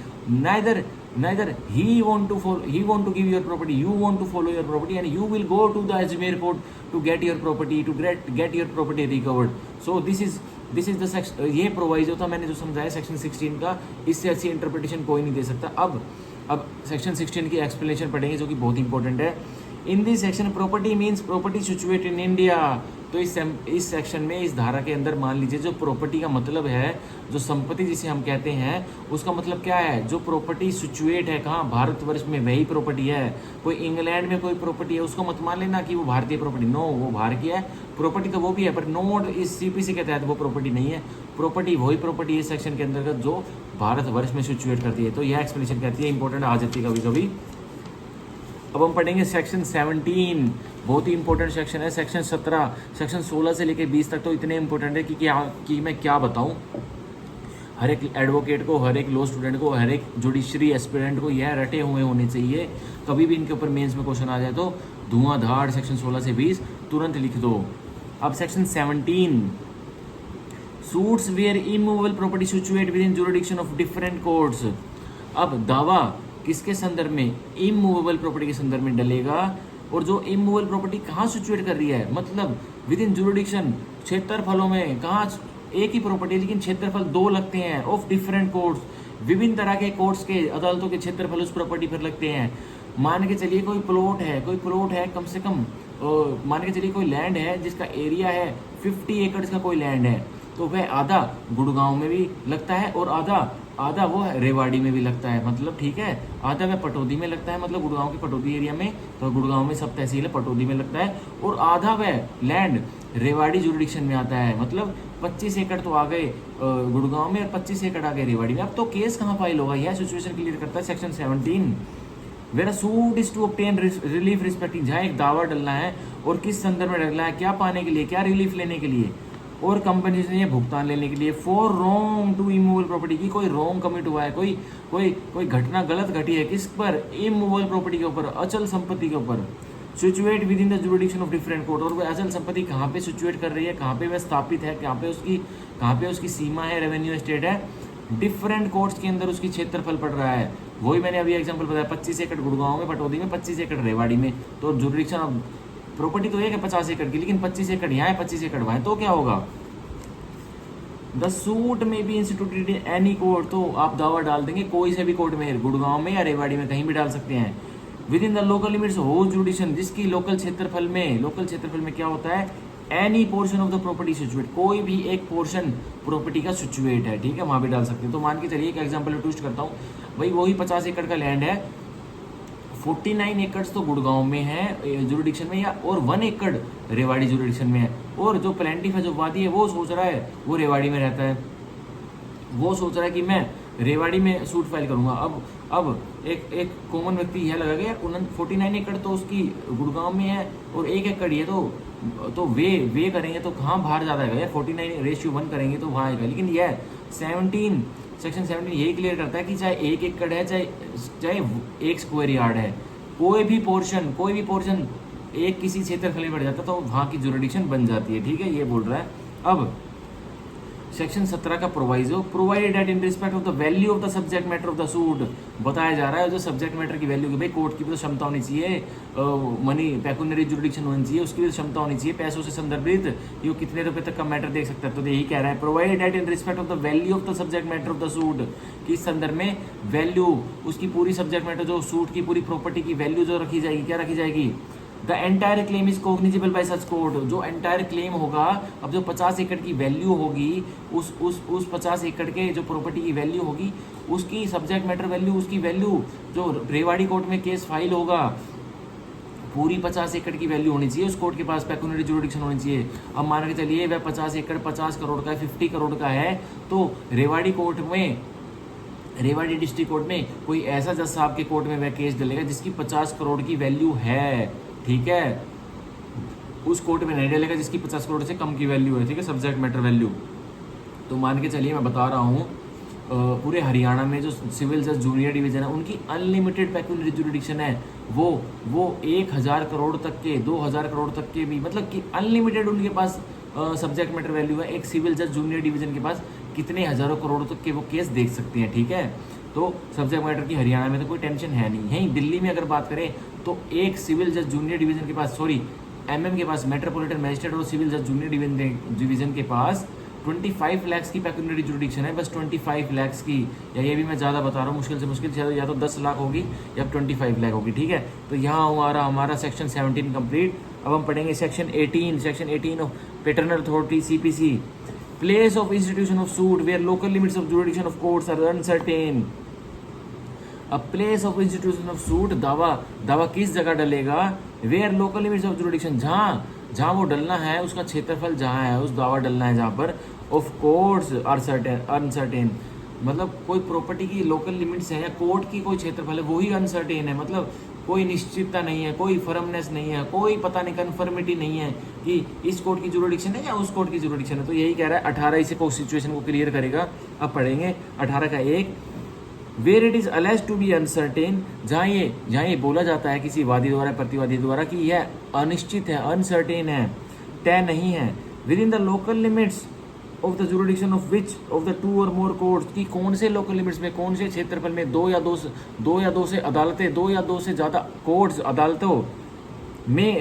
neither he want to give your property, you want to follow your property, and you will go to the Ajmer court to get your property recovered. So this is the section, ये proviso था मैंने जो समझाया section 16 का, इससे अच्छी interpretation कोई नहीं दे सकता। अब सेक्शन 16 की एक्सप्लेनेशन पढ़ेंगे जो कि बहुत इंपॉर्टेंट है। In this section property means property situate in India. तो इस सेक्शन में, इस धारा के अंदर मान लीजिए जो प्रॉपर्टी का मतलब है, जो संपत्ति जिसे हम कहते हैं, उसका मतलब क्या है? जो प्रॉपर्टी सिचुएट है कहाँ? भारतवर्ष में, वही प्रॉपर्टी है। कोई इंग्लैंड में कोई प्रॉपर्टी है उसको मत मान लेना कि वो भारतीय प्रॉपर्टी, नो, वो बाहर की है प्रॉपर्टी, तो वो भी है पर नोट इस सीपीसी के तहत वो प्रॉपर्टी नहीं है। प्रॉपर्टी वही प्रॉपर्टी इस सेक्शन के अंतर्गत जो भारतवर्ष में सिचुएट करती है। तो यह एक्सप्लेनेशन कहती है, इंपॉर्टेंट आ जाती है कभी कभी। अब हम पढ़ेंगे सेक्शन 17, बहुत ही इंपॉर्टेंट सेक्शन है। सेक्शन 17, सेक्शन 16 से लेकर 20 तक तो इतने इंपॉर्टेंट है कि मैं क्या बताऊं। हर एक एडवोकेट को, हर एक लॉ स्टूडेंट को, हर एक जुडिशरी एस्पिरेंट को यह रटे हुए होने चाहिए। कभी भी इनके ऊपर मेंस में क्वेश्चन आ जाए तो धुआंधार सेक्शन 16 से 20 तुरंत लिख दो। अब section 17, suits where immovable property situate within jurisdiction of different courts. अब दावा किसके संदर्भ में? इमूवेबल प्रॉपर्टी के संदर्भ में डलेगा। और जो इमूवेबल प्रॉपर्टी कहाँ सिचुएट कर रही है, मतलब विद इन जुरिडिक्शन, क्षेत्रफलों में, कहाँ एक ही प्रॉपर्टी है लेकिन क्षेत्रफल 2 लगते हैं, ऑफ डिफरेंट कोर्ट्स, विभिन्न तरह के कोर्ट्स के, अदालतों के क्षेत्रफल उस प्रॉपर्टी पर लगते हैं। मान के चलिए कोई प्लॉट है कम से कम, मान के चलिए कोई लैंड है जिसका एरिया है 50 एकड़ का कोई लैंड है, तो वह आधा गुड़गांव में भी लगता है और आधा आधा वो रेवाड़ी में भी लगता है, मतलब ठीक है, आधा वह पटौदी में लगता है, मतलब गुड़गांव के पटौदी एरिया में, तो गुड़गांव में सब तहसील है, पटौदी में लगता है, और आधा वह लैंड रेवाड़ी जुरिडिक्शन में आता है, मतलब 25 एकड़ तो आ गए गुड़गांव में और 25 एकड़ आ गए रेवाड़ी में। अब तो केस कहाँ फाइल होगा, यह सिचुएशन क्लियर करता है section 17 where suit is to obtain relief respecting, जहाँ एक दावा डलना है और किस संदर्भ में डलना है, क्या पाने के लिए, क्या रिलीफ लेने के लिए, और कंपनसेशन या भुगतान लेने के लिए, for wrong to immovable property, की कोई रॉन्ग कमिट हुआ है, कोई घटना गलत घटी है, किस पर, इमूवेबल प्रॉपर्टी के ऊपर, अचल संपत्ति के ऊपर, situate within the jurisdiction of different court, और वह अचल संपत्ति कहाँ पे सिचुएट कर रही है, कहाँ पे वह स्थापित है, कहाँ पे उसकी सीमा है, रेवेन्यू स्टेट है, डिफरेंट कोर्ट्स के अंदर उसकी क्षेत्रफल पड़ रहा है। वही मैंने अभी एग्जांपल बताया, 25 एकड़ गुड़गांव में, पटौदी में, 25 एकड़ रेवाड़ी में, तो जुरिडिक्शन ऑफ प्रॉपर्टी तो एक है 50 एकड़ की, लेकिन 25 एकड़ यहाँ है, 25 एकड़ वहाँ है, तो क्या होगा, द सूट में भी इंस्टीट्यूटेड इन एनी कोर्ट, तो आप दावा डाल देंगे कोई से भी कोर्ट में, गुड़गांव में या रेवाड़ी में, कहीं भी डाल सकते हैं, within the local limits whose jurisdiction, जिसकी लोकल क्षेत्रफल में क्या होता है, any portion of the property situate, कोई भी एक पोर्शन प्रॉपर्टी का सिचुएट है, ठीक है, वहां भी डाल सकते हैं। तो मान के चलिए एक एग्जांपल ट्विस्ट करता हूँ, भाई वही 50 एकड़ का लैंड है, 49 एकड़ तो गुड़गांव में है जुरिडिक्शन में, या और 1 एकड़ रेवाड़ी जुरिडिक्शन में है, और जो प्लेंटिफ है, जो वादी है, वो सोच रहा है, वो रेवाड़ी में रहता है, वो सोच रहा है कि मैं रेवाड़ी में सूट फाइल करूंगा। अब एक कॉमन व्यक्ति यह लगा गया 49 एकड़ तो उसकी गुड़गांव में है और 1 एकड़ ये तो वे करेंगे तो कहाँ बाहर ज़्यादा आएगा यार, 49:1 करेंगे तो वहाँ आएगा। लेकिन यह सेक्शन 17 यही क्लियर करता है कि चाहे 1 एकड़ है, चाहे 1 स्क्वायर यार्ड है, कोई भी पोर्शन एक किसी क्षेत्रफल में बढ़ जाता है तो वहाँ की जुरिडिक्शन बन जाती है, ठीक है, ये बोल रहा है। अब सेक्शन 17 का proviso, provided that in respect of the value of the subject matter of the suit, बताया जा रहा है जो सब्जेक्ट मैटर की वैल्यू की, भाई कोर्ट की भी तो क्षमता होनी चाहिए, मनी पेक्यूनरी जुरिडिक्शन होनी चाहिए, उसकी भी तो क्षमता होनी चाहिए, पैसों से संदर्भित ये कितने रुपए तक का मैटर देख सकता है, तो यही कह रहा है, provided that in respect of the value of the subject matter of the suit, कि इस संदर्भ में वैल्यू, उसकी पूरी सब्जेक्ट मैटर, जो सूट की पूरी प्रॉपर्टी की वैल्यू जो रखी जाएगी, क्या रखी जाएगी, the entire claim is cognizable bye such court, जो एंटायर क्लेम होगा, अब जो 50 एकड़ की वैल्यू होगी, उस 50 एकड़ के जो प्रॉपर्टी की वैल्यू होगी, उसकी सब्जेक्ट मैटर वैल्यू, उसकी वैल्यू जो रेवाड़ी कोर्ट में केस फाइल होगा, पूरी 50 एकड़ की वैल्यू होनी चाहिए उस कोर्ट के पास, पेक्यूनरी जुरिडिक्शन होनी चाहिए। अब मान के चलिए वह 50 एकड़ 50 करोड़ का, 50 करोड़ का है, तो रेवाड़ी डिस्ट्रिक्ट कोर्ट में कोई ऐसा जज साहब के कोर्ट में वह केस डलेगा जिसकी 50 करोड़ की वैल्यू है, ठीक है, उस कोर्ट में नहीं डलेगा जिसकी 50 करोड़ से कम की वैल्यू है, ठीक है, सब्जेक्ट मैटर वैल्यू। तो मान के चलिए मैं बता रहा हूँ पूरे हरियाणा में जो सिविल जज जूनियर डिवीजन है उनकी अनलिमिटेड पेक्यूनरी जुरिडिक्शन है, वो 1000 करोड़ तक के, 2000 करोड़ तक के भी, मतलब कि अनलिमिटेड उनके पास सब्जेक्ट मैटर वैल्यू है। एक सिविल जज जूनियर डिवीजन के पास कितने हजारों करोड़ तक के वो केस देख सकते हैं, ठीक है। तो सब्जेक्ट मैटर की हरियाणा में तो कोई टेंशन है नहीं। यहीं दिल्ली में अगर बात करें तो एक सिविल जज जूनियर डिवीजन के पास, एमएम के पास, मेट्रोपॉलिटन मजिस्ट्रेट और सिविल जज जूनियर डिवीजन के पास 25 लाख की पेक्यूनरी जुरिडिक्शन है, बस 25 लाख की, या ये भी मैं ज़्यादा बता रहा हूँ, मुश्किल से मुश्किल या तो 10 लाख होगी या 25 लाख होगी, ठीक है। तो यहाँ हमारा सेक्शन 17 कंप्लीट। अब हम पढ़ेंगे section 18 of paternal authority CPC, place of institution of suit where local limits of jurisdiction of courts are uncertain. अब place of institution of suit, दावा किस जगह डलेगा, where local limits of jurisdiction, जहाँ वो डलना है, उसका क्षेत्रफल जहाँ है, उस दावा डलना है जहाँ पर, ऑफ कोर्ट्स आर अनसर्टेन, मतलब कोई प्रॉपर्टी की लोकल लिमिट्स है या कोर्ट की कोई क्षेत्रफल है, वही अनसर्टेन है, मतलब कोई निश्चितता नहीं है, कोई फर्मनेस नहीं है, कोई पता नहीं, कन्फर्मिटी नहीं है कि इस कोर्ट की जुरिडिक्शन है या उस कोर्ट की जुरिडिक्शन है। तो यही कह रहा है 18 इसे को सिचुएशन को क्लियर करेगा। अब पढ़ेंगे 18 का 1, where it is alleged to be uncertain, जहाँ ये बोला जाता है किसी वादी द्वारा, प्रतिवादी द्वारा कि यह अनिश्चित है, अनसर्टेन है, तय नहीं है, with in the local limits of the jurisdiction of which of the 2 और मोर कोर्ट्स, की कौन से लोकल लिमिट्स में, कौन से क्षेत्रफल में, दो या दो से अदालतें, 2 या 2 से ज़्यादा कोर्ट्स, अदालतों में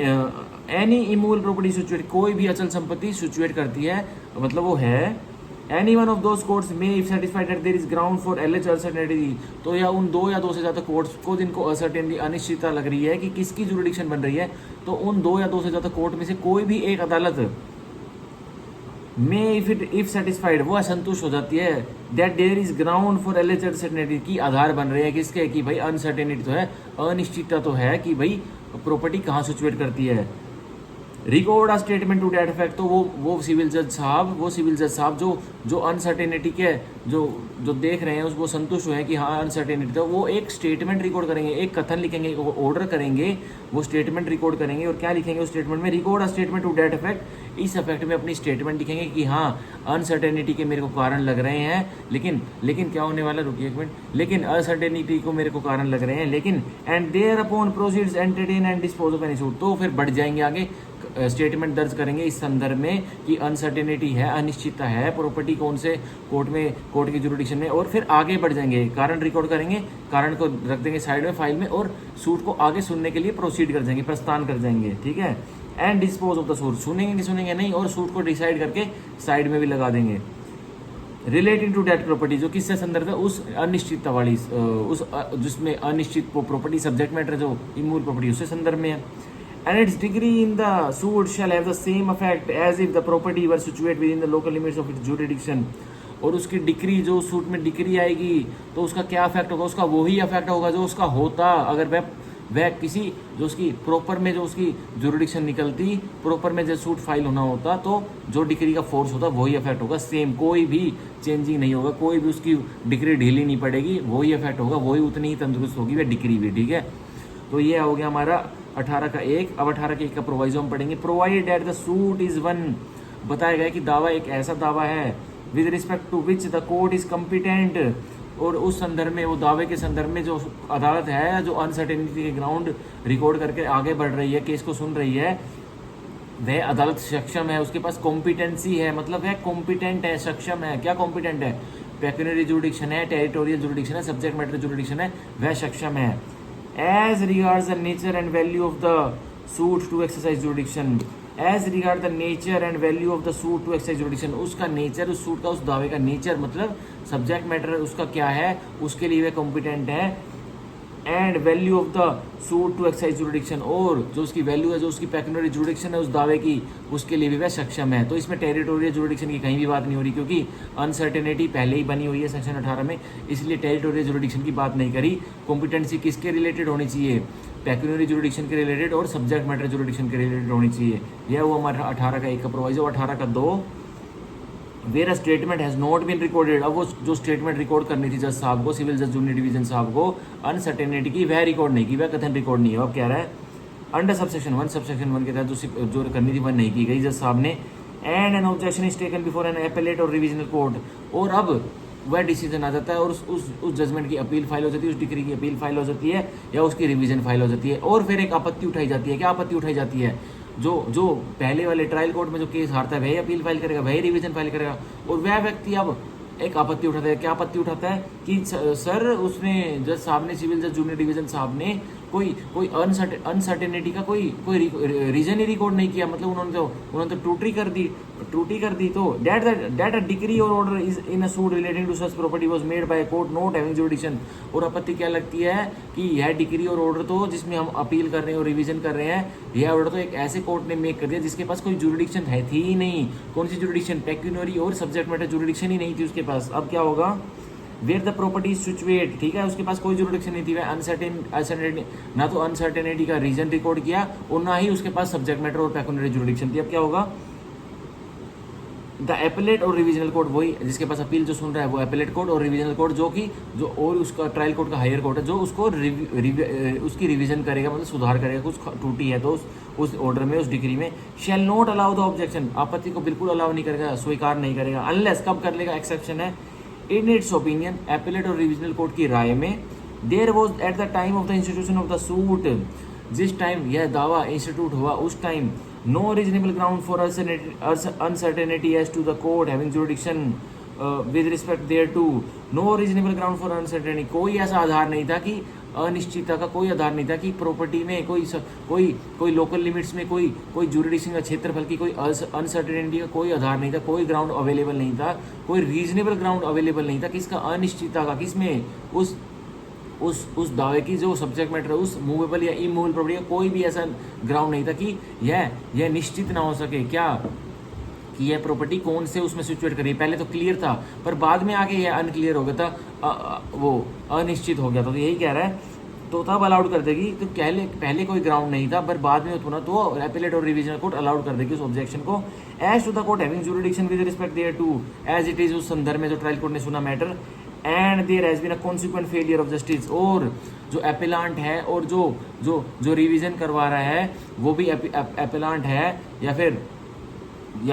एनी इमूवेबल प्रॉपर्टी सिचुएट, कोई भी अचल संपत्ति सिचुएट करती है, मतलब वो है any one of those courts में if satisfied that there is ground for allege uncertainty, तो या उन 2 या 2 से ज़्यादा कोर्ट्स को जिनको अनसर्टेनिटी, अनिश्चितता लग रही है कि किसकी जुरिडिक्शन बन रही है, तो उन 2 या 2 से ज़्यादा कोर्ट में से कोई भी एक अदालत मे इफ सेटिस्फाइड, वो असंतुष्ट हो जाती है, that there is ground for allege uncertainty, की आधार बन रहे हैं किसके, कि भाई अनसर्टेनिटी तो है, अनिश्चितता तो है कि भाई प्रॉपर्टी कहाँ सिचुएट करती है। Record a statement to that effect, तो वो सिविल जज साहब जो अनसर्टेनिटी के जो देख रहे हैं वो संतुष्ट हुए हैं कि हाँ अनसर्टेनिटी, तो वो एक स्टेटमेंट रिकॉर्ड करेंगे, एक कथन लिखेंगे, ऑर्डर करेंगे, वो स्टेटमेंट रिकॉर्ड करेंगे। और क्या लिखेंगे उस स्टेटमेंट में, record a statement to that effect, इस इफेक्ट में अपनी स्टेटमेंट लिखेंगे कि हाँ अनसर्टेनिटी के मेरे को कारण लग रहे हैं, लेकिन क्या होने वाला, रुकिए एक मिनट, लेकिन अनसर्टेनिटी को मेरे को कारण लग रहे हैं, लेकिन and thereupon proceeds entertain and dispose of any suit, तो फिर बढ़ जाएंगे आगे, स्टेटमेंट दर्ज करेंगे इस संदर्भ में कि अनसर्टेनिटी है, अनिश्चितता है, प्रॉपर्टी कौन से कोर्ट की जुरिडिक्शन में, और फिर आगे बढ़ जाएंगे, कारण रिकॉर्ड करेंगे, कारण को रख देंगे साइड में फाइल में, और सूट को आगे सुनने के लिए प्रोसीड कर जाएंगे, प्रस्थान कर जाएंगे, ठीक है। And dispose of the suit, सुनेंगे नहीं, और सूट को डिसाइड करके साइड में भी लगा देंगे। रिलेटिंग टू डेट प्रॉपर्टी, जो किससे संदर्भ है, उस अनिश्चितता वाली, जिसमें अनिश्चित प्रोपर्टी सब्जेक्ट मैटर जो इमूवेबल प्रॉपर्टी उससे संदर्भ में है। And its degree in the suit shall have the same effect as if the property were situated within the local limits of its jurisdiction, और उसकी डिक्री, जो सूट में decree आएगी तो उसका क्या इफेक्ट होगा, उसका वही इफेक्ट होगा जो उसका होता अगर वह किसी जो उसकी प्रॉपर में जो उसकी जुरिडिक्शन निकलती, प्रॉपर में जो सूट फाइल होना होता, तो जो डिक्री का फोर्स होता वही इफेक्ट होगा, सेम, कोई भी चेंजिंग नहीं होगा, कोई भी उसकी डिक्री ढीली नहीं पड़ेगी, वही इफेक्ट होगा, वही उतनी ही तंदुरुस्त होगी वह डिक्री भी, ठीक है। तो ये हो गया हमारा 18 का 1। अब 18 के 1 का प्रोवाइजो हम पढ़ेंगे। Provided that the suit is one, बताया गया कि दावा एक ऐसा दावा है with respect to which the court is competent, और उस संदर्भ में, वो दावे के संदर्भ में जो अदालत है जो अनसर्टेनिटी के ग्राउंड रिकॉर्ड करके आगे बढ़ रही है, केस को सुन रही है, वह अदालत सक्षम है, उसके पास कॉम्पिटेंसी है, मतलब वह कॉम्पिटेंट है, सक्षम है। क्या कॉम्पिटेंट है, पेक्यूनियरी जुरिडिक्शन है, टेरिटोरियल जुरिडिक्शन है, सब्जेक्ट मैटर जुरिडिक्शन है, वह सक्षम है। As regards the nature and value of the suit to exercise jurisdiction, as regard the nature and value of the suit to exercise jurisdiction, उसका nature, उस suit का, उस दावे का नेचर मतलब सब्जेक्ट मैटर उसका क्या है, उसके लिए वह कॉम्पिटेंट है। And value of the suit to excise jurisdiction, और जो उसकी वैल्यू है, जो उसकी पेक्यूनियरी जुरिडिक्शन है उस दावे की, उसके लिए भी वह सक्षम है। तो इसमें टेरिटोरियल जुरिडिक्शन की कहीं भी बात नहीं हो रही, क्योंकि अनसर्टेनिटी पहले ही बनी हुई है सेक्शन 18 में, इसलिए टेरिटोरियल जुरिडिक्शन की बात नहीं करी। कॉम्पिटेंसी किसके रिलेटेड होनी चाहिए, पेक्यूनियरी जुरिडिक्शन के रिलेटेड और सब्जेक्ट मैटर जुरिडिक्शन के रिलेटेड होनी चाहिए। यह वो हमारा 18 का 1 का प्रोवाइजो। 18 का 2, where statement has not been recorded, अब वो जो स्टेटमेंट रिकॉर्ड करनी थी जज साहब को, सिविल जज जूनियर डिवीजन साहब को, अनसर्टेनिटी की, वह रिकॉर्ड नहीं की, वह कथन रिकॉर्ड नहीं है। अब कह रहा है अंडर सबसेक्शन 1 के तहत जो करनी थी वह नहीं की गई जज साहब ने। And N objection is taken before N appellate or revisional court, और अब वह डिसीजन आ जाता है और उस जजमेंट की अपील फाइल हो जाती है, उस डिक्री की अपील फाइल हो जाती है, या उसकी रिवीजन फाइल हो जाती है, और फिर एक आपत्ति उठाई जाती है। क्या आपत्ति उठाई जाती है, जो पहले वाले ट्रायल कोर्ट में जो केस हारता है वही अपील फाइल करेगा, वही रिवीजन फाइल करेगा, और वह व्यक्ति अब एक आपत्ति उठाता है। क्या आपत्ति उठाता है कि सर उसने, जज साहब ने, सिविल जज जूनियर डिवीजन साहब ने कोई अनसर्टेनिटी का कोई रीजन ही रिकॉर्ड नहीं किया, मतलब उन्होंने तो टूटी कर दी। तो that a decree or order is in a suit relating to such property was made by court not having jurisdiction, और आपत्ति क्या लगती है कि यह डिक्री और ऑर्डर तो जिसमें हम अपील कर रहे हैं और रिवीजन कर रहे हैं, यह ऑर्डर तो एक ऐसे कोर्ट ने मेक कर दिया जिसके पास कोई जुरिडिक्शन है थी ही नहीं। कौन सी जुरिडिक्शन, पेक्यूनियरी और सब्जेक्ट मैटर जुरिडिक्शन ही नहीं थी उसके पास। अब क्या होगा, वेयर द प्रॉपर्टी सिचुएट, ठीक है, उसके पास कोई जुरिडिक्शन नहीं थी, वह अनसर्टेनिटी, ना तो अनसर्टेनिटी का रीजन रिकॉर्ड किया और ना ही उसके पास सब्जेक्ट मैटर और पेक्यूनियरी जुरिडिक्शन थी। अब क्या होगा, the appellate or revisional court, वही जिसके पास अपील जो सुन रहा है वो एपेलेट कोर्ट, और रिविजनल कोर्ट जो और उसका ट्रायल कोर्ट का हायर कोर्ट है, जो उसको उसकी रिवीजन करेगा, मतलब सुधार करेगा, कुछ टूटी है तो उस ऑर्डर में, उस डिग्री में। Shall not allow the objection, आपत्ति को बिल्कुल अलाउ नहीं करेगा, स्वीकार नहीं करेगा, अनलेस, कब कर लेगा, एक्सेप्शन है, in its opinion, appellate or revisional court की राय में, there was at the time of the institution of the suit, जिस टाइम यह दावा इंस्टीट्यूट हुआ उस time, no reasonable ground for uncertainty as to the court having jurisdiction with respect thereto, no reasonable ground for uncertainty, कोई ऐसा आधार नहीं था कि अनिश्चितता का कोई आधार नहीं था कि प्रॉपर्टी में कोई लोकल लिमिट्स में कोई जुरिडिक्शन का क्षेत्रफल की कोई अनसर्टेनिटी का कोई आधार नहीं था, कोई ग्राउंड अवेलेबल नहीं था, कोई रीजनेबल ग्राउंड अवेलेबल नहीं था किसका, अनिश्चितता का, किसमें, उस दावे की जो सब्जेक्ट मैटर, उस मूवेबल या इमूवेबल प्रॉपर्टी का कोई भी ऐसा ग्राउंड नहीं था कि यह निश्चित ना हो सके, क्या कि यह प्रॉपर्टी कौन से उसमें सिचुएट करी। पहले तो क्लियर था पर बाद में आके यह अनक्लियर हो गया था, वो अनिश्चित हो गया था। तो यही कह रहा है तो तब अलाउड कर देगी। तो पहले कोई ग्राउंड नहीं था पर बाद में उत्पन्न तो एपेलेट और रिवीजन कोर्ट अलाउड कर देगी उस ऑब्जेक्शन को। As to the court having jurisdiction with respect thereto as it is, उस संदर्भ में जो ट्रायल कोर्ट ने सुना matter, and there has been a consequent failure of justice, और जो एपेलांट है और जो रिवीजन करवा रहा है वो भी एपेलांट है या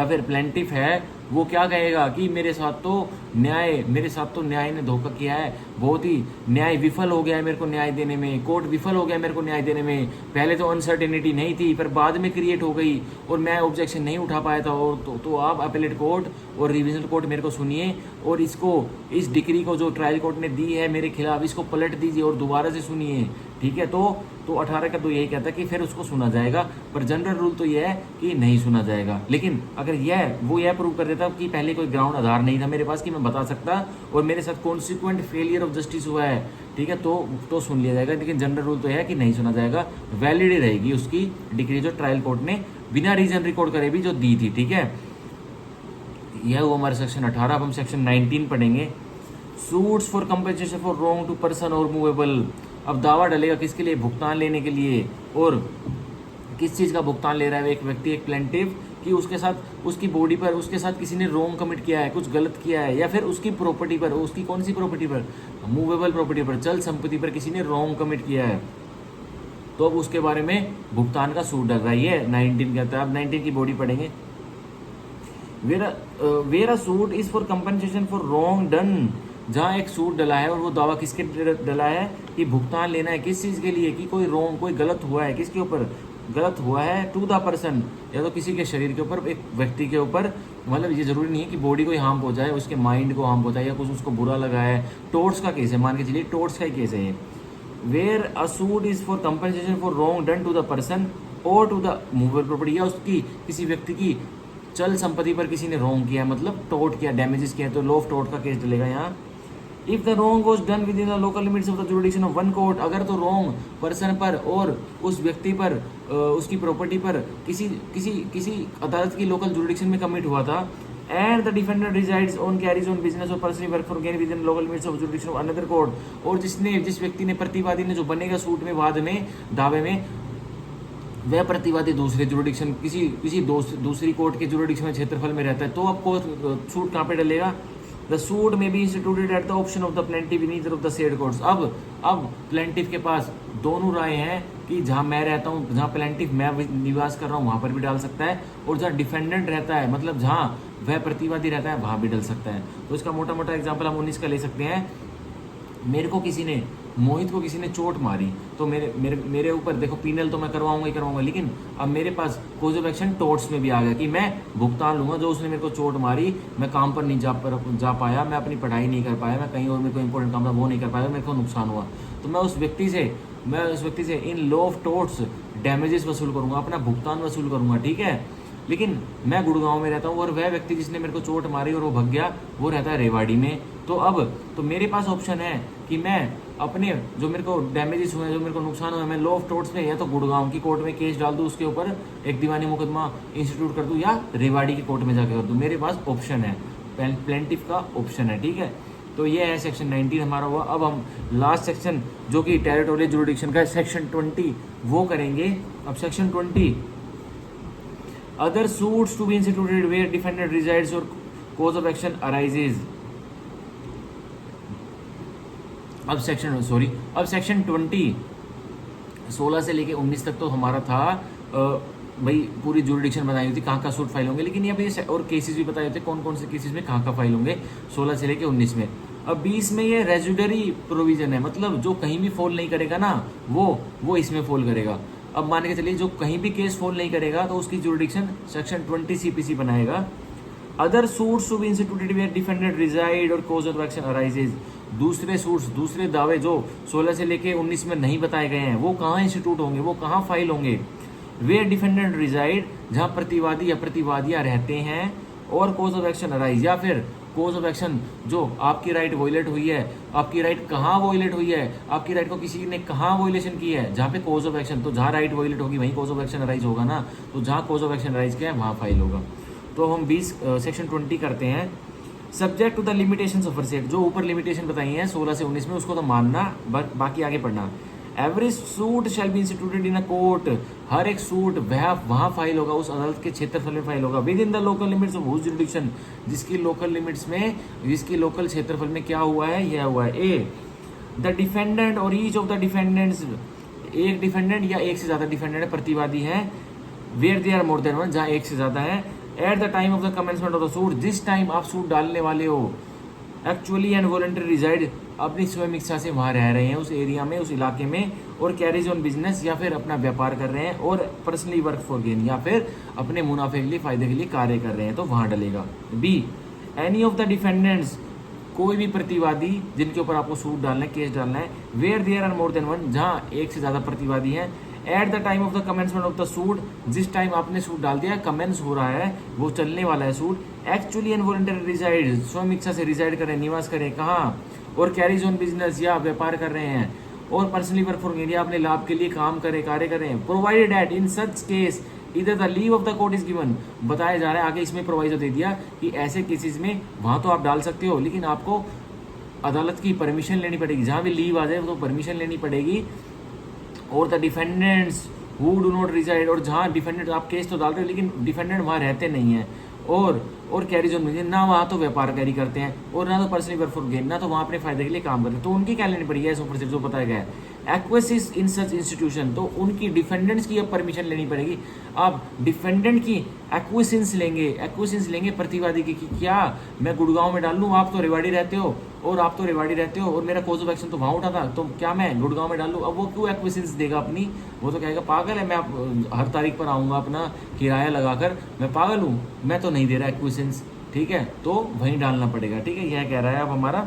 फिर प्लेंटिफ है, वो क्या कहेगा कि मेरे साथ तो न्याय ने धोखा किया है, बहुत ही न्याय विफल हो गया है मेरे को न्याय देने में, कोर्ट विफल हो गया मेरे को न्याय देने में। पहले तो अनसर्टेनिटी नहीं थी पर बाद में क्रिएट हो गई और मैं ऑब्जेक्शन नहीं उठा पाया था। और तो आप अपीलेट कोर्ट और रिवीजन कोर्ट मेरे को सुनिए और इस डिक्री को जो ट्रायल कोर्ट ने दी है मेरे खिलाफ, इसको पलट दीजिए और दोबारा से सुनिए, ठीक है। तो 18 का तो यही कहता है कि फिर उसको सुना जाएगा, पर जनरल रूल तो यह है कि नहीं सुना जाएगा। लेकिन अगर वो यह प्रूव कर देता कि पहले कोई ग्राउंड आधार नहीं था मेरे पास कि मैं बता सकता और मेरे साथ कॉन्सिक्वेंट फेलियर ऑफ जस्टिस हुआ है, ठीक है, तो सुन लिया जाएगा। लेकिन जनरल रूल तो यह है कि नहीं सुना जाएगा, वैलिड ही रहेगी उसकी डिग्री जो ट्रायल कोर्ट ने बिना रीजन रिकॉर्ड करे भी जो दी थी, ठीक है। यह हुआ हमारा सेक्शन 18। अब हम सेक्शन 19 पढ़ेंगे। Suits for compensation for wrong to person or movable. अब दावा डलेगा किसके लिए? भुगतान लेने के लिए। और किस चीज़ का भुगतान ले रहा है एक व्यक्ति, एक प्लेंटिव, कि उसके साथ उसकी बॉडी पर उसके साथ किसी ने रॉन्ग कमिट किया है, कुछ गलत किया है, या फिर उसकी प्रॉपर्टी पर, उसकी कौन सी प्रॉपर्टी पर? मूवेबल प्रॉपर्टी पर, चल संपत्ति पर किसी ने रॉन्ग कमिट किया है, तो अब उसके बारे में भुगतान का सूट डल रहा है। 19 कहता है। अब 19 की बॉडी पढ़ेंगे। Where a suit is for compensation for wrong done. जहाँ एक सूट डला है और वो दावा किसके डला है कि भुगतान लेना है किस चीज़ के लिए, कि कोई गलत हुआ है, किसके ऊपर गलत हुआ है? टू द पर्सन, या तो किसी के शरीर के ऊपर, एक व्यक्ति के ऊपर। मतलब ये जरूरी नहीं है कि बॉडी को ही हार्म पहुंचाए, उसके माइंड को हार्म पहुंचाए या कुछ उसको बुरा लगा है। टोर्ट्स का केस है, मान के चलिए टोर्ट्स का ही केस है ये। Where a suit is for compensation for wrong done to the person or to the movable property, या उसकी किसी व्यक्ति की चल संपत्ति पर किसी ने रॉन्ग किया, मतलब टोर्ट किया, डैमेजेस किया, तो लॉ ऑफ टोर्ट का केस डलेगा यहाँ। If the wrong was done with in the local limits of the jurisdiction of one court, अगर तो रॉन्ग पर्सन पर और उस व्यक्ति पर, उसकी प्रॉपर्टी पर किसी अदालत की लोकल जुरिडिक्शन में कमिट हुआ था, and the defendant resides on carries on business और personally work for gain within local limits of jurisdiction of another court, और जिस व्यक्ति ने, प्रतिवादी ने, जो बनेगा सूट में, वाद में, दावे में, वह प्रतिवादी दूसरे जुरिडिक्शन, किसी दूसरी कोर्ट के जुरिडिक्शन में, क्षेत्रफल में रहता है, तो आपको सूट कहाँ पे डलेगा? द सूट में be instituted at the option of the plaintiff in either of the said courts. अब प्लेंटिफ के पास दोनों राय हैं कि जहाँ मैं रहता हूँ, जहाँ प्लेंटिफ मैं निवास कर रहा हूँ वहाँ पर भी डाल सकता है, और जहाँ डिफेंडेंट रहता है, मतलब जहाँ वह प्रतिवादी रहता है, वहाँ भी डल सकता है। तो इसका मोटा मोटा एग्जाम्पल हम 19 का ले सकते हैं। मोहित को किसी ने चोट मारी, तो मेरे ऊपर देखो पीनल तो मैं करवाऊंगा ही करवाऊंगा, लेकिन अब मेरे पास कोज ऑफ एक्शन टोर्ट्स में भी आ गया कि मैं भुगतान लूंगा। जो उसने मेरे को चोट मारी, मैं काम पर नहीं जा पाया, मैं अपनी पढ़ाई नहीं कर पाया, मैं कहीं और मेरे को इंपॉर्टेंट काम था वो नहीं कर पाया, मेरे को नुकसान हुआ, तो मैं उस व्यक्ति से इन लॉ ऑफ टोर्ट्स डैमेजेस वसूल करूंगा, अपना भुगतान वसूल करूंगा, ठीक है। लेकिन मैं गुड़गांव में रहता हूँ और वह व्यक्ति जिसने मेरे को चोट मारी और वो भग गया, वो रहता है रेवाड़ी में। तो मेरे पास ऑप्शन है कि मैं अपने जो मेरे को डैमेजेस हुए, जो मेरे को नुकसान हुआ, मैं लॉ ऑफ टोर्ट्स में या तो गुड़गांव की कोर्ट में केस डाल दूँ, उसके ऊपर एक दीवानी मुकदमा इंस्टीट्यूट कर दूँ, या रेवाड़ी की कोर्ट में जाकर कर दूँ। मेरे पास ऑप्शन है, प्लेंटिफ का ऑप्शन है, ठीक है। तो ये है सेक्शन 19 हमारा हुआ। अब हम लास्ट सेक्शन जो कि टेरिटोरियल जुरिडिक्शन का सेक्शन 20 वो करेंगे। अब section 20, other suits to be instituted where defendant resides or cause of action arises. अब सेक्शन 20 16 से लेके 19 तक तो हमारा था भाई पूरी जुरिडिक्शन बताई होती कहाँ सूट फाइल होंगे, लेकिन यहाँ पे और केसेस भी बताए होते कौन कौन से केसेस में कहाँ फाइल होंगे 16 से लेके 19 में। अब 20 में ये रेजुडरी प्रोविजन है, मतलब जो कहीं भी फॉल नहीं करेगा ना वो इसमें फॉल करेगा। अब मान के चलिए जो कहीं भी केस फॉल नहीं करेगा तो उसकी जुरिडिक्शन सेक्शन 20 CPC बनाएगा। Other suits to be instituted where defendant reside or cause of action arises. दूसरे सूट्स, दूसरे दावे जो 16 से लेके 19 में नहीं बताए गए हैं, वो कहाँ इंस्टीट्यूट होंगे, वो कहाँ फाइल होंगे? वेयर डिफेंडेंट रिजाइड, जहाँ प्रतिवादी या प्रतिवादियाँ रहते हैं, और कोज ऑफ एक्शन अराइज, या फिर कोज ऑफ एक्शन जो आपकी राइट वॉयलेट हुई है, आपकी राइट कहाँ वॉयलेट हुई है, आपकी राइट को किसी ने कहाँ वॉयलेशन की है, जहाँ पे कोज ऑफ एक्शन, तो जहाँ राइट वॉयलेट होगी वहीं कोज ऑफ एक्शन अराइज होगा ना, तो जहाँ कोज ऑफ एक्शन अराइज किया है वहाँ फाइल होगा। तो हम 20 सेक्शन 20 करते हैं। Subject to the limitations of set, जो ऊपर लिमिटेशन बताई हैं 16 से 19 में, उसको तो मानना, बाकी आगे पढ़ना। Every suit shall be instituted in a court, हर एक सूट वहाँ फाइल होगा, उस अदालत के क्षेत्रफल में फाइल होगा। Within the local limits of whose jurisdiction, जिसकी लोकल लिमिट्स में, जिसकी लोकल क्षेत्रफल में क्या हुआ है, यह हुआ है। A the defendant or each of the defendants, एक डिफेंडेंट या एक से ज़्यादा डिफेंडेंट प्रतिवादी हैं, where they are more than one, जहाँ एक से ज़्यादा है। At the time of the commencement of the suit, जिस टाइम आप सूट डालने वाले हो, एक्चुअली एंड वॉलंटरी रिजाइड, अपनी स्वयं इच्छा से वहाँ रह रहे हैं उस एरिया में, उस इलाके में, और कैरीज ऑन बिजनेस, या फिर अपना व्यापार कर रहे हैं, और पर्सनली वर्क फॉर गेन, या फिर अपने मुनाफे के लिए, फायदे के लिए कार्य कर रहे हैं, तो वहाँ डलेगा। Be any of the defendants, कोई भी प्रतिवादी जिनके ऊपर आपको सूट डालना है, केस डालना है, where there are more than one, जहाँ एक से ज़्यादा प्रतिवादी हैं। At the time of the commencement of the suit, जिस टाइम आपने सूट डाल दिया, कमेंस हो रहा है, वो चलने वाला है suit. Actually and voluntary reside, स्वयं इच्छा से रिजाइड करें, निवास करें, कहाँ, और कैरीज ऑन बिजनेस, या व्यापार कर रहे हैं, और पर्सनली वर्क फॉर गेन, या अपने लाभ के लिए काम करें, कार्य करें। Provided that in such case either the leave of the court is given, बताया जा रहा है आगे, इसमें प्रोवाइजो दे दिया कि ऐसे केसेस में वहाँ तो आप डाल सकते हो, लेकिन आपको अदालत की परमिशन लेनी पड़ेगी, जहाँ भी लीव आ जाए तो परमिशन लेनी पड़ेगी। Or the defendants who do not reside, और जहाँ डिफेंडेंट, आप केस तो डाल रहे हो लेकिन डिफेंडेंट वहाँ रहते नहीं हैं, और कैरीज ऑन बिजनेस, ना वहाँ तो व्यापार कैरी करते हैं, और ना तो पर्सनली वर्क फॉर गेन, ना तो वहाँ अपने फायदे के लिए काम करते हैं, तो उनकी क्या लेनी पड़ेगी, ऐसे ऊपर से जो बताया गया है। एक्वेसिस इन सच इंस्टीट्यूशन, तो उनकी डिफेंडेंट्स की अब परमिशन लेनी पड़ेगी। आप डिफेंडेंट की एक्वेसेंस लेंगे प्रतिवादी की, कि क्या मैं गुड़गांव में डाल लूँ, आप तो रेवाड़ी रहते हो, और मेरा कोज ऑफ एक्शन तो वहाँ उठा था, तो क्या मैं गुड़गांव में डाल लूँ। अब वो क्यों एक्वेसेंस देगा अपनी, वो तो कहेगा पागल है, मैं हर तारीख पर आऊँगा अपना किराया लगाकर, मैं पागल हूँ, मैं तो नहीं दे रहा एक्वेसेंस, ठीक है, तो वहीं डालना पड़ेगा, ठीक है। यह कह रहा है अब हमारा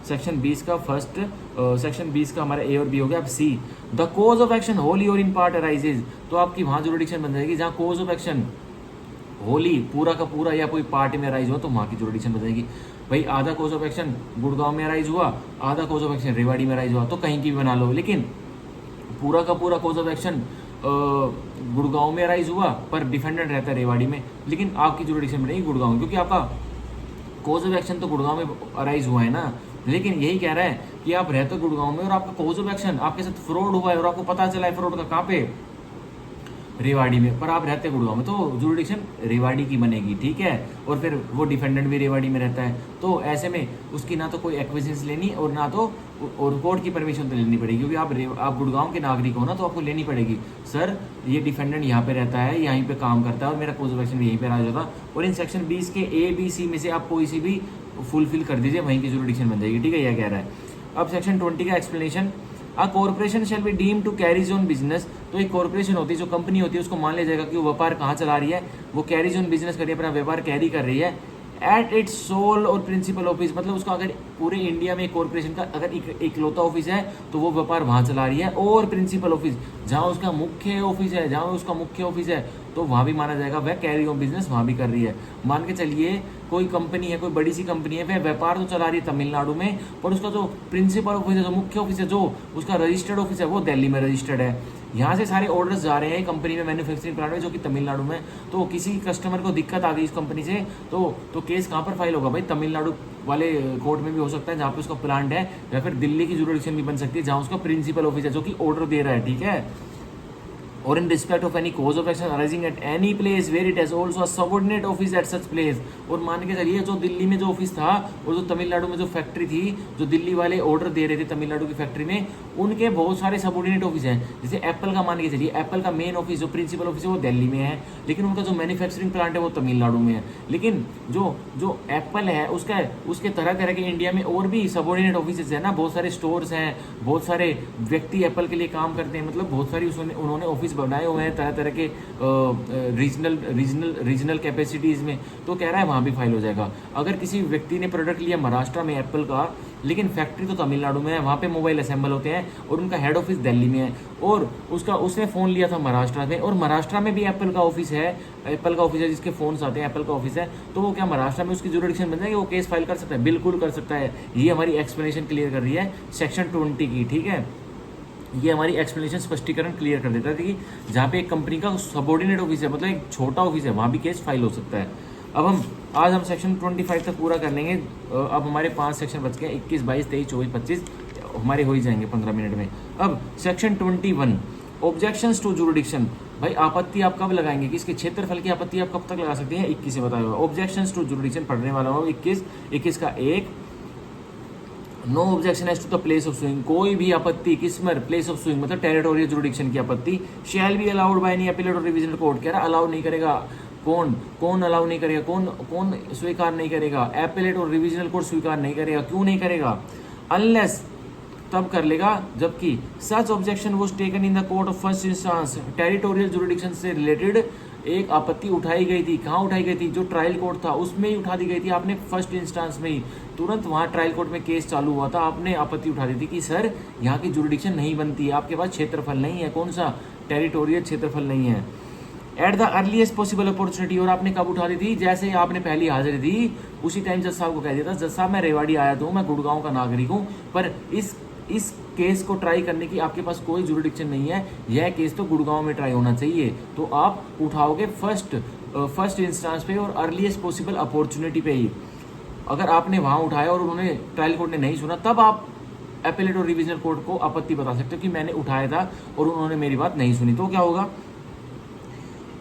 सेक्शन 20 का फर्स्ट, सेक्शन 20 का हमारा ए और बी हो गया। अब C, the cause of action wholly or in part arises, तो आपकी वहाँ जुरिडिक्शन बन जाएगी जहाँ कोज ऑफ एक्शन होली, पूरा का पूरा या कोई पार्ट में अराइज हुआ, तो वहाँ की जुरिडिक्शन बन जाएगी। भाई आधा कोज ऑफ एक्शन गुड़गांव में अराइज हुआ, आधा कोज ऑफ एक्शन रेवाड़ी में अराइज हुआ, तो कहीं की भी बना लो, लेकिन पूरा का पूरा कोज ऑफ एक्शन गुड़गांव में अराइज हुआ, पर डिफेंडेंट रहता है रेवाड़ी में, लेकिन आपकी जुरिडिक्शन बनेगी गुड़गांव, क्योंकि आपका कोज ऑफ एक्शन तो गुड़गांव में अराइज हुआ है ना। लेकिन यही कह रहा है कि आप रहते हो गुड़गांव में, और आपका कोज ऑफ एक्शन, आपके साथ फ्रॉड हुआ है और आपको पता चला है फ्रॉड का, कहाँ पे, रेवाड़ी में, पर आप रहते हैं गुड़गांव में, तो जुरिडिक्शन रेवाड़ी की बनेगी, ठीक है। और फिर वो डिफेंडेंट भी रेवाड़ी में रहता है, तो ऐसे में उसकी ना तो कोई एक्विजिशंस लेनी, और ना तो और कोर्ट की परमिशन तो लेनी पड़ेगी, क्योंकि आप गुड़गांव के नागरिक हो ना, तो आपको लेनी पड़ेगी। सर ये डिफेंडेंट यहाँ पे रहता है, यहीं पे काम करता है, और मेरा कोज ऑफ एक्शन यहीं पे आ जाता, और इन सेक्शन 20 के ए बी सी में से आप कोई सी भी फुलफिल कर दीजिए, वहीं की जुरिडिक्शन बन जाएगी, ठीक है, यह कह रहा है। अब सेक्शन 20 का explanation, a corporation shall be deem to carries on business, तो एक कॉर्पोरेशन होती है, जो कंपनी होती है, उसको मान लिया जाएगा कि वो व्यापार कहाँ चला रही है, वो कैरीज ऑन बिजनेस कर रही है, अपना व्यापार कैरी कर रही है। एट इट्स सोल और प्रिंसिपल ऑफिस, मतलब उसका अगर पूरे इंडिया में कॉर्पोरेशन का अगर इकलौता ऑफिस है, तो वो व्यापार वहाँ चला रही है, और प्रिंसिपल ऑफिस जहाँ उसका मुख्य ऑफिस है, तो वहाँ भी माना जाएगा वह कैरी ऑन बिजनेस वहाँ भी कर रही है। मान के चलिए कोई कंपनी है, कोई बड़ी सी कंपनी है, वह व्यापार तो चला रही है तमिलनाडु में, पर उसका जो प्रिंसिपल ऑफिस है, जो मुख्य ऑफिस है, जो उसका रजिस्टर्ड ऑफिस है, वो दिल्ली में रजिस्टर्ड है। यहाँ से सारे ऑर्डर्स जा रहे हैं कंपनी में, मैन्युफैक्चरिंग प्लांट में, जो कि तमिलनाडु में। तो किसी कस्टमर को दिक्कत आ गई इस कंपनी से, तो केस कहाँ पर फाइल होगा भाई, तमिलनाडु वाले कोर्ट में भी हो सकता है, जहाँ पे उसका प्लांट है, या फिर दिल्ली की जुरिडिक्शन भी बन सकती है, जहाँ उसका प्रिंसिपल ऑफिस है, जो कि ऑर्डर दे रहा है, ठीक है। Or in respect of any cause of action arising at any place where it has also a subordinate office at such place, और मान के चलिए जो दिल्ली में जो ऑफिस था, और जो तमिलनाडु में जो फैक्ट्री थी, जो दिल्ली वाले ऑर्डर दे रहे थे तमिलनाडु की फैक्ट्री में, उनके बहुत सारे सबऑर्डिनेट ऑफिस हैं। जैसे एप्पल का मान के चलिए, एप्पल का मेन ऑफिस, जो प्रिंसिपल ऑफिस है, वो दिल्ली में है, लेकिन उनका जो मैन्युफैक्चरिंग प्लांट है वो तमिलनाडु में है। लेकिन जो एप्पल है, उसके तरह तरह के इंडिया में और भी सबऑर्डिनेट ऑफिस है ना, बहुत सारे स्टोर्स हैं, बहुत सारे व्यक्ति एप्पल के लिए काम करते हैं, मतलब बहुत सारी उन्होंने ऑफिस बनाए हुए हैं तरह तरह के रीजनल कैपेसिटीज़ में। तो कह रहा है वहाँ भी फाइल हो जाएगा। अगर किसी व्यक्ति ने प्रोडक्ट लिया महाराष्ट्र में एप्पल का, लेकिन फैक्ट्री तो तमिलनाडु में है, वहाँ पे मोबाइल असेंबल होते हैं, और उनका हेड ऑफिस दिल्ली में है, और उसने फ़ोन लिया था महाराष्ट्र में, और महाराष्ट्र में भी एप्पल का ऑफिस है, जिसके फ़ोन्स आते हैं एप्पल का ऑफिस है, तो वो क्या महाराष्ट्र में उसकी जुरिडिक्शन बन जाएगी, वो केस फाइल कर सकता है, बिल्कुल कर सकता है। ये हमारी एक्सप्लेनेशन क्लियर कर रही है सेक्शन 20 की, ठीक है। ये हमारी एक्सप्लेनेशन स्पष्टीकरण क्लियर कर देता है कि जहाँ पे एक कंपनी का सबऑर्डिनेट ऑफिस है, मतलब एक छोटा ऑफिस है, वहाँ भी केस फाइल हो सकता है। अब हम आज हम सेक्शन 25 तक पूरा कर लेंगे। अब हमारे 5 सेक्शन बच गए, 21, 22, 23, 24, 25 हमारे हो ही जाएंगे 15 मिनट में। अब सेक्शन 21 ऑब्जेक्शंस टू जुरिडिक्शन। भाई आपत्ति आप कब लगाएंगे, कि इसके क्षेत्रफल की आपत्ति आप कब तक लगा सकते हैं, 21 से बताया हुआ। ऑब्जेक्शंस टू जुरिडिक्शन पढ़ने वाला हो 21 का 1, no objection as to the place of suing. कोई भी आपत्ति किसमें, प्लेस ऑफ सुइंग मतलब टेरिटोरियल जुरिडिक्शन की आपत्ति shall be allowed by any appellate or revision court. कह रहा अलाउ नहीं करेगा, कौन अलाउ नहीं करेगा, कौन स्वीकार नहीं करेगा, एपेलेट और रिविजनल कोर्ट स्वीकार नहीं करेगा। क्यों नहीं करेगा, अनलेस तब कर लेगा जबकि such objection was taken in the court of first instance. Territorial jurisdiction से रिलेटेड एक आपत्ति उठाई गई थी, कहाँ उठाई गई थी, जो ट्रायल कोर्ट था उसमें ही उठा दी गई थी। आपने फर्स्ट इंस्टेंस में ही तुरंत वहाँ ट्रायल कोर्ट में केस चालू हुआ था, आपने आपत्ति उठा दी थी कि सर यहाँ की जुरिडिक्शन नहीं बनती है, आपके पास क्षेत्रफल नहीं है, कौन सा टेरिटोरियल क्षेत्रफल नहीं है। At the earliest possible opportunity, और आपने कब उठा दी थी, जैसे ही आपने पहली हाजिरी दी उसी टाइम जज साहब को कह दिया था, जज साहब मैं रेवाड़ी आया तो मैं गुड़गांव का नागरिक हूँ, पर इस केस को ट्राई करने की आपके पास कोई जुरिडिक्शन नहीं है, यह केस तो गुड़गांव में ट्राई होना चाहिए। तो आप उठाओगे फर्स्ट इंस्टेंस पे और अर्लीस्ट पॉसिबल अपॉर्चुनिटी पे ही। अगर आपने वहाँ उठाया और उन्होंने ट्रायल कोर्ट ने नहीं सुना, तब आप एपेलेट और रिविजनल कोर्ट को आपत्ति बता सकते हो कि मैंने उठाया था और उन्होंने मेरी बात नहीं सुनी। तो क्या होगा,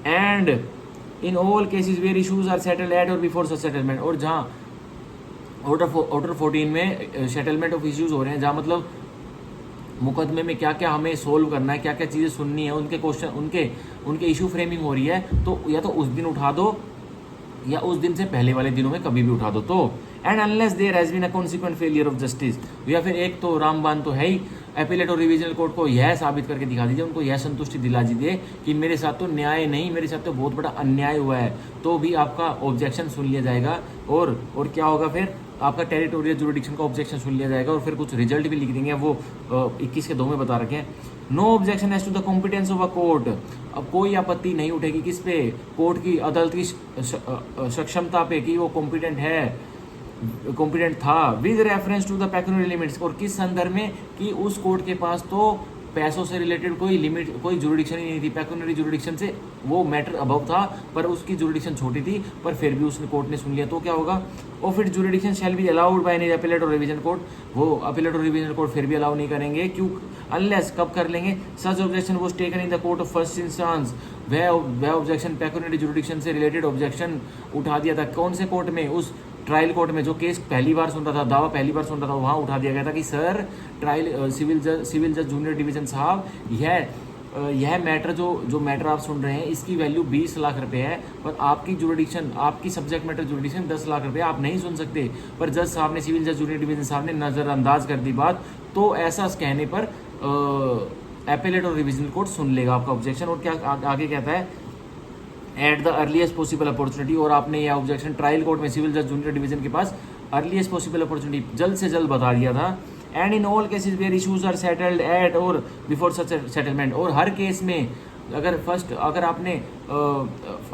and in all cases where issues are settled at or before such settlement. और जहाँ ऑर्डर 14 में सेटलमेंट ऑफ इश्यूज हो रहे हैं, जहाँ मतलब मुकदमे में क्या क्या हमें सोल्व करना है, क्या क्या चीज़ें सुननी है, उनके क्वेश्चन उनके इशू फ्रेमिंग हो रही है, तो या तो उस दिन उठा दो या उस दिन से पहले वाले दिनों में कभी भी उठा दो। तो and unless there has been a consequent failure of justice, या फिर एक तो रामबान तो है ही, एपिलेट और रिविजनल कोर्ट को यह साबित करके दिखा दीजिए, उनको यह संतुष्टि दिला दीजिए कि मेरे साथ तो न्याय नहीं, मेरे साथ तो बहुत बड़ा अन्याय हुआ है, तो भी आपका ऑब्जेक्शन सुन लिया जाएगा। और क्या होगा फिर, आपका टेरिटोरियल जुरिडिक्शन का ऑब्जेक्शन सुन लिया जाएगा और फिर कुछ रिजल्ट भी लिख देंगे, वो 21 के 2 में बता रखे हैं। No objection as to the competence of a court. अब कोई आपत्ति नहीं उठेगी किस पे, कोर्ट की अदालत की सक्षमता पे कि वो कॉम्पिटेंट है, कॉम्पिटेंट था, with reference to the pecuniary limits. और किस संदर्भ में, कि उस कोर्ट के पास तो पैसों से रिलेटेड कोई लिमिट, कोई जुरिडिक्शन ही नहीं थी, पेक्यूनियरी जुरिडिक्शन से वो मैटर अबव था, पर उसकी जुरिडिक्शन छोटी थी, पर फिर भी उसने कोर्ट ने सुन लिया। तो क्या होगा, of it jurisdiction shell be allowed by any appellate or revision court. वो अपीलेट और रिविजन कोर्ट फिर भी अलाउ नहीं करेंगे, क्यों, अनलेस कब कर लेंगे, such objection was taken in the court of first instance. वह ऑब्जेक्शन पेक्यूनियरी जुरिडिक्शन से रिलेटेड ऑब्जेक्शन उठा दिया था कौन से कोर्ट में, उस ट्रायल कोर्ट में, जो केस पहली बार सुन रहा था, दावा पहली बार सुन रहा था, वहाँ उठा दिया गया था कि सर ट्रायल सिविल जज जूनियर डिवीजन साहब, यह मैटर जो मैटर आप सुन रहे हैं इसकी वैल्यू 20 लाख रुपए है, पर आपकी जुरिडिक्शन, आपकी सब्जेक्ट मैटर जुरिडिक्शन 10 लाख रुपए, आप नहीं सुन सकते। पर जज साहब ने, सिविल जज जूनियर डिवीजन साहब ने नज़रअंदाज कर दी बात, तो ऐसा कहने पर एपेलेट और रिविजनल कोर्ट सुन लेगा आपका ऑब्जेक्शन। और क्या आगे कहता है, at the earliest possible opportunity. और आपने यह ऑब्जेक्शन ट्रायल कोर्ट में सिविल जज जूनियर डिवीजन के पास अर्लीस्ट पॉसिबल अपॉर्चुनिटी जल्द से जल्द बता दिया था। And in all cases where issues are settled at or before such settlement. और हर केस में अगर आपने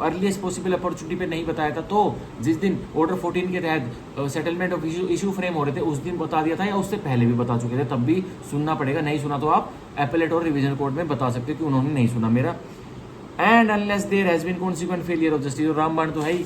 अर्लीस्ट पॉसिबल अपॉर्चुनिटी पे नहीं बताया था, तो जिस दिन ऑर्डर 14 के तहत सेटलमेंट ऑफ इशू फ्रेम हो रहे थे उस दिन बता दिया था, या उससे पहले भी बता चुके थे, तब भी सुनना पड़ेगा। नहीं सुना तो आप एपेलेट और रिविजन कोर्ट में बता सकते हो कि उन्होंने नहीं सुना मेरा। And unless there has been consequent failure of justice. और रामबाण तो है ही,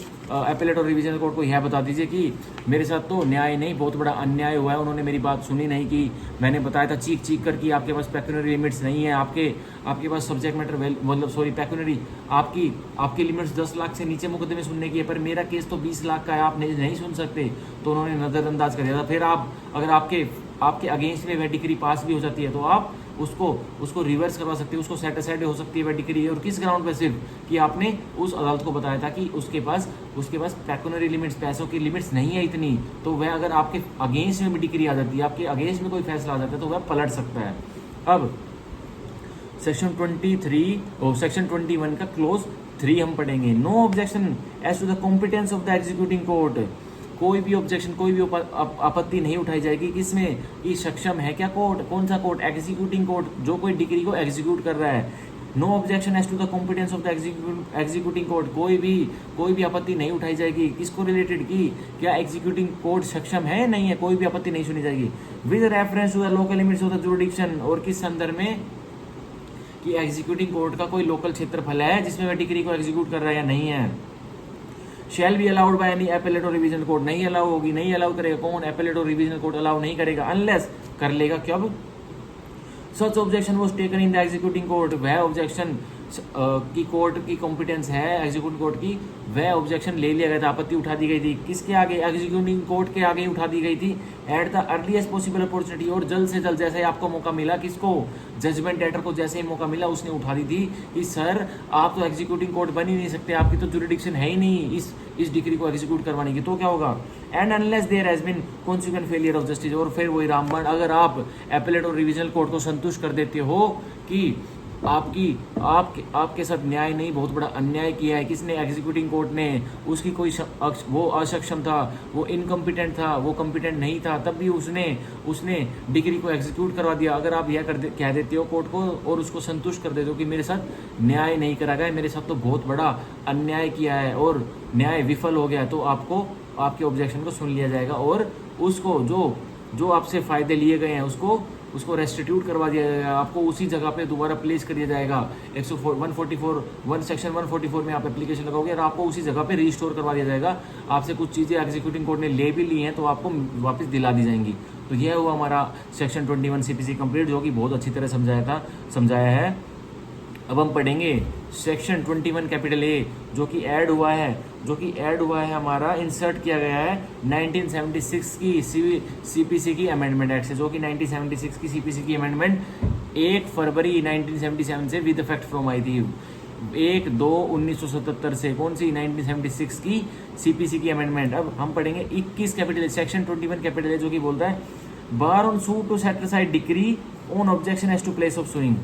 एपेलेट और रिविजनल कोर्ट को यह बता दीजिए कि मेरे साथ तो न्याय नहीं, बहुत बड़ा अन्याय हुआ है, उन्होंने मेरी बात सुनी नहीं, कि मैंने बताया था चीख कर कि आपके पास पेक्यूनियरी लिमिट्स नहीं है, आपके पास सब्जेक्ट मैटर मतलब सॉरी पेक्यूनियरी आपकी लिमिट्स 10 लाख से नीचे मुकदमे सुनने की है, पर मेरा केस तो 20 लाख का है, आप नहीं सुन सकते, तो उन्होंने नज़रअंदाज कर दिया था। फिर आप अगर आपके अगेंस्ट में वह डिग्री पास भी हो जाती है, तो आप उसको रिवर्स करवा सकते हैं, उसको सेट असाइड हो सकती है वह डिग्री। और किस ग्राउंड पे, सिर्फ कि आपने उस अदालत को बताया था कि उसके पास पेक्यूनियरी लिमिट्स, पैसों की लिमिट्स नहीं है इतनी, तो वह अगर आपके अगेंस्ट में भी डिग्री आ जाती है, आपके अगेंस्ट में कोई फैसला आ जाता है, तो वह पलट सकता है। अब सेक्शन 21 का क्लोज 3 हम पढ़ेंगे। No objection as to the competence of the executing court. कोई भी ऑब्जेक्शन, कोई भी आपत्ति नहीं उठाई जाएगी किसमें, कि सक्षम है क्या कोर्ट, कौन सा कोर्ट, एग्जीक्यूटिंग कोर्ट, जो कोई डिग्री को एग्जीक्यूट कर रहा है। No objection as to the competence of the executing court. कोई भी आपत्ति नहीं उठाई जाएगी किसको रिलेटेड, की क्या एग्जीक्यूटिंग कोर्ट सक्षम है नहीं है, कोई भी आपत्ति नहीं सुनी जाएगी। With reference to the local limits of the jurisdiction. और किस संदर्भ में, कि एग्जीक्यूटिंग कोर्ट का कोई लोकल क्षेत्रफल है जिसमें वह डिग्री को एग्जीक्यूट कर रहा है या नहीं है। Shall be allowed by any appellate और रिवीजन कोर्ट, नहीं अलाउ होगी, नहीं अलाउ करेगा कौन, एपेलेट और रिवीजन कोर्ट अलाउ नहीं करेगा, अनलेस कर लेगा कब, such objection was taken in the executing court, वह ऑब्जेक्शन की कोर्ट की कॉम्पिटेंस है एग्जीक्यूटिव कोर्ट की, वह ऑब्जेक्शन ले लिया गया था, आपत्ति उठा दी गई थी, किसके आगे, एग्जीक्यूटिव कोर्ट के आगे उठा दी गई थी, at the earliest possible opportunity, और जल्द से जल्द जैसे ही आपको मौका मिला, किसको, जजमेंट राइटर को जैसे ही मौका मिला उसने उठा दी थी कि सर आप तो एग्जीक्यूटिव कोर्ट बन ही नहीं सकते, आपकी तो जुरिडिक्शन है ही नहीं इस डिग्री को एग्जीक्यूट करवाने की, तो क्या होगा, and unless there has been consequent failure of justice, और फिर वही रामबाण, अगर आप एपेलेट और रिविजनल कोर्ट को संतुष्ट कर देते हो कि आपके साथ न्याय नहीं, बहुत बड़ा अन्याय किया है, किसने, एग्जीक्यूटिव कोर्ट ने, उसकी कोई वो असक्षम था, वो इनकम्पिटेंट था, वो कम्पिटेंट नहीं था, तब भी उसने डिग्री को एग्जीक्यूट करवा दिया, अगर आप यह कह देते हो कोर्ट को और उसको संतुष्ट कर देते हो कि मेरे साथ न्याय नहीं करा गया, मेरे साथ तो बहुत बड़ा अन्याय किया है और न्याय विफल हो गया, तो आपके ऑब्जेक्शन को सुन लिया जाएगा और उसको जो आपसे फ़ायदे लिए गए हैं उसको रेस्टिट्यूट करवा दिया जाएगा, आपको उसी जगह पे दोबारा प्लेस कर दिया जाएगा। 144 सेक्शन 144 में आप एप्लीकेशन लगाओगे और आपको उसी जगह पे रिस्टोर करवा दिया जाएगा, आपसे कुछ चीज़ें एग्जीक्यूटिव कोर्ट ने ले भी ली हैं तो आपको वापस दिला दी जाएंगी। तो यह हुआ हमारा सेक्शन 21 CPC कंप्लीट, जो कि बहुत अच्छी तरह समझाया है। अब हम पढ़ेंगे सेक्शन 21 कैपिटल ए, जो कि ऐड हुआ है हमारा, इंसर्ट किया गया है 1976 की CPC की अमेंडमेंट एक्ट से, जो कि 1976 की CPC की अमेंडमेंट 1 फरवरी 1977 से विद इफेक्ट फ्रॉम आई थी, 1/2/1977 से, कौन सी, 1976 की CPC की अमेंडमेंट। अब हम पढ़ेंगे 21 कैपिटल सेक्शन 21 कैपिटल, जो कि बोलता है bar on suit to set aside decree on objection as to place of suing,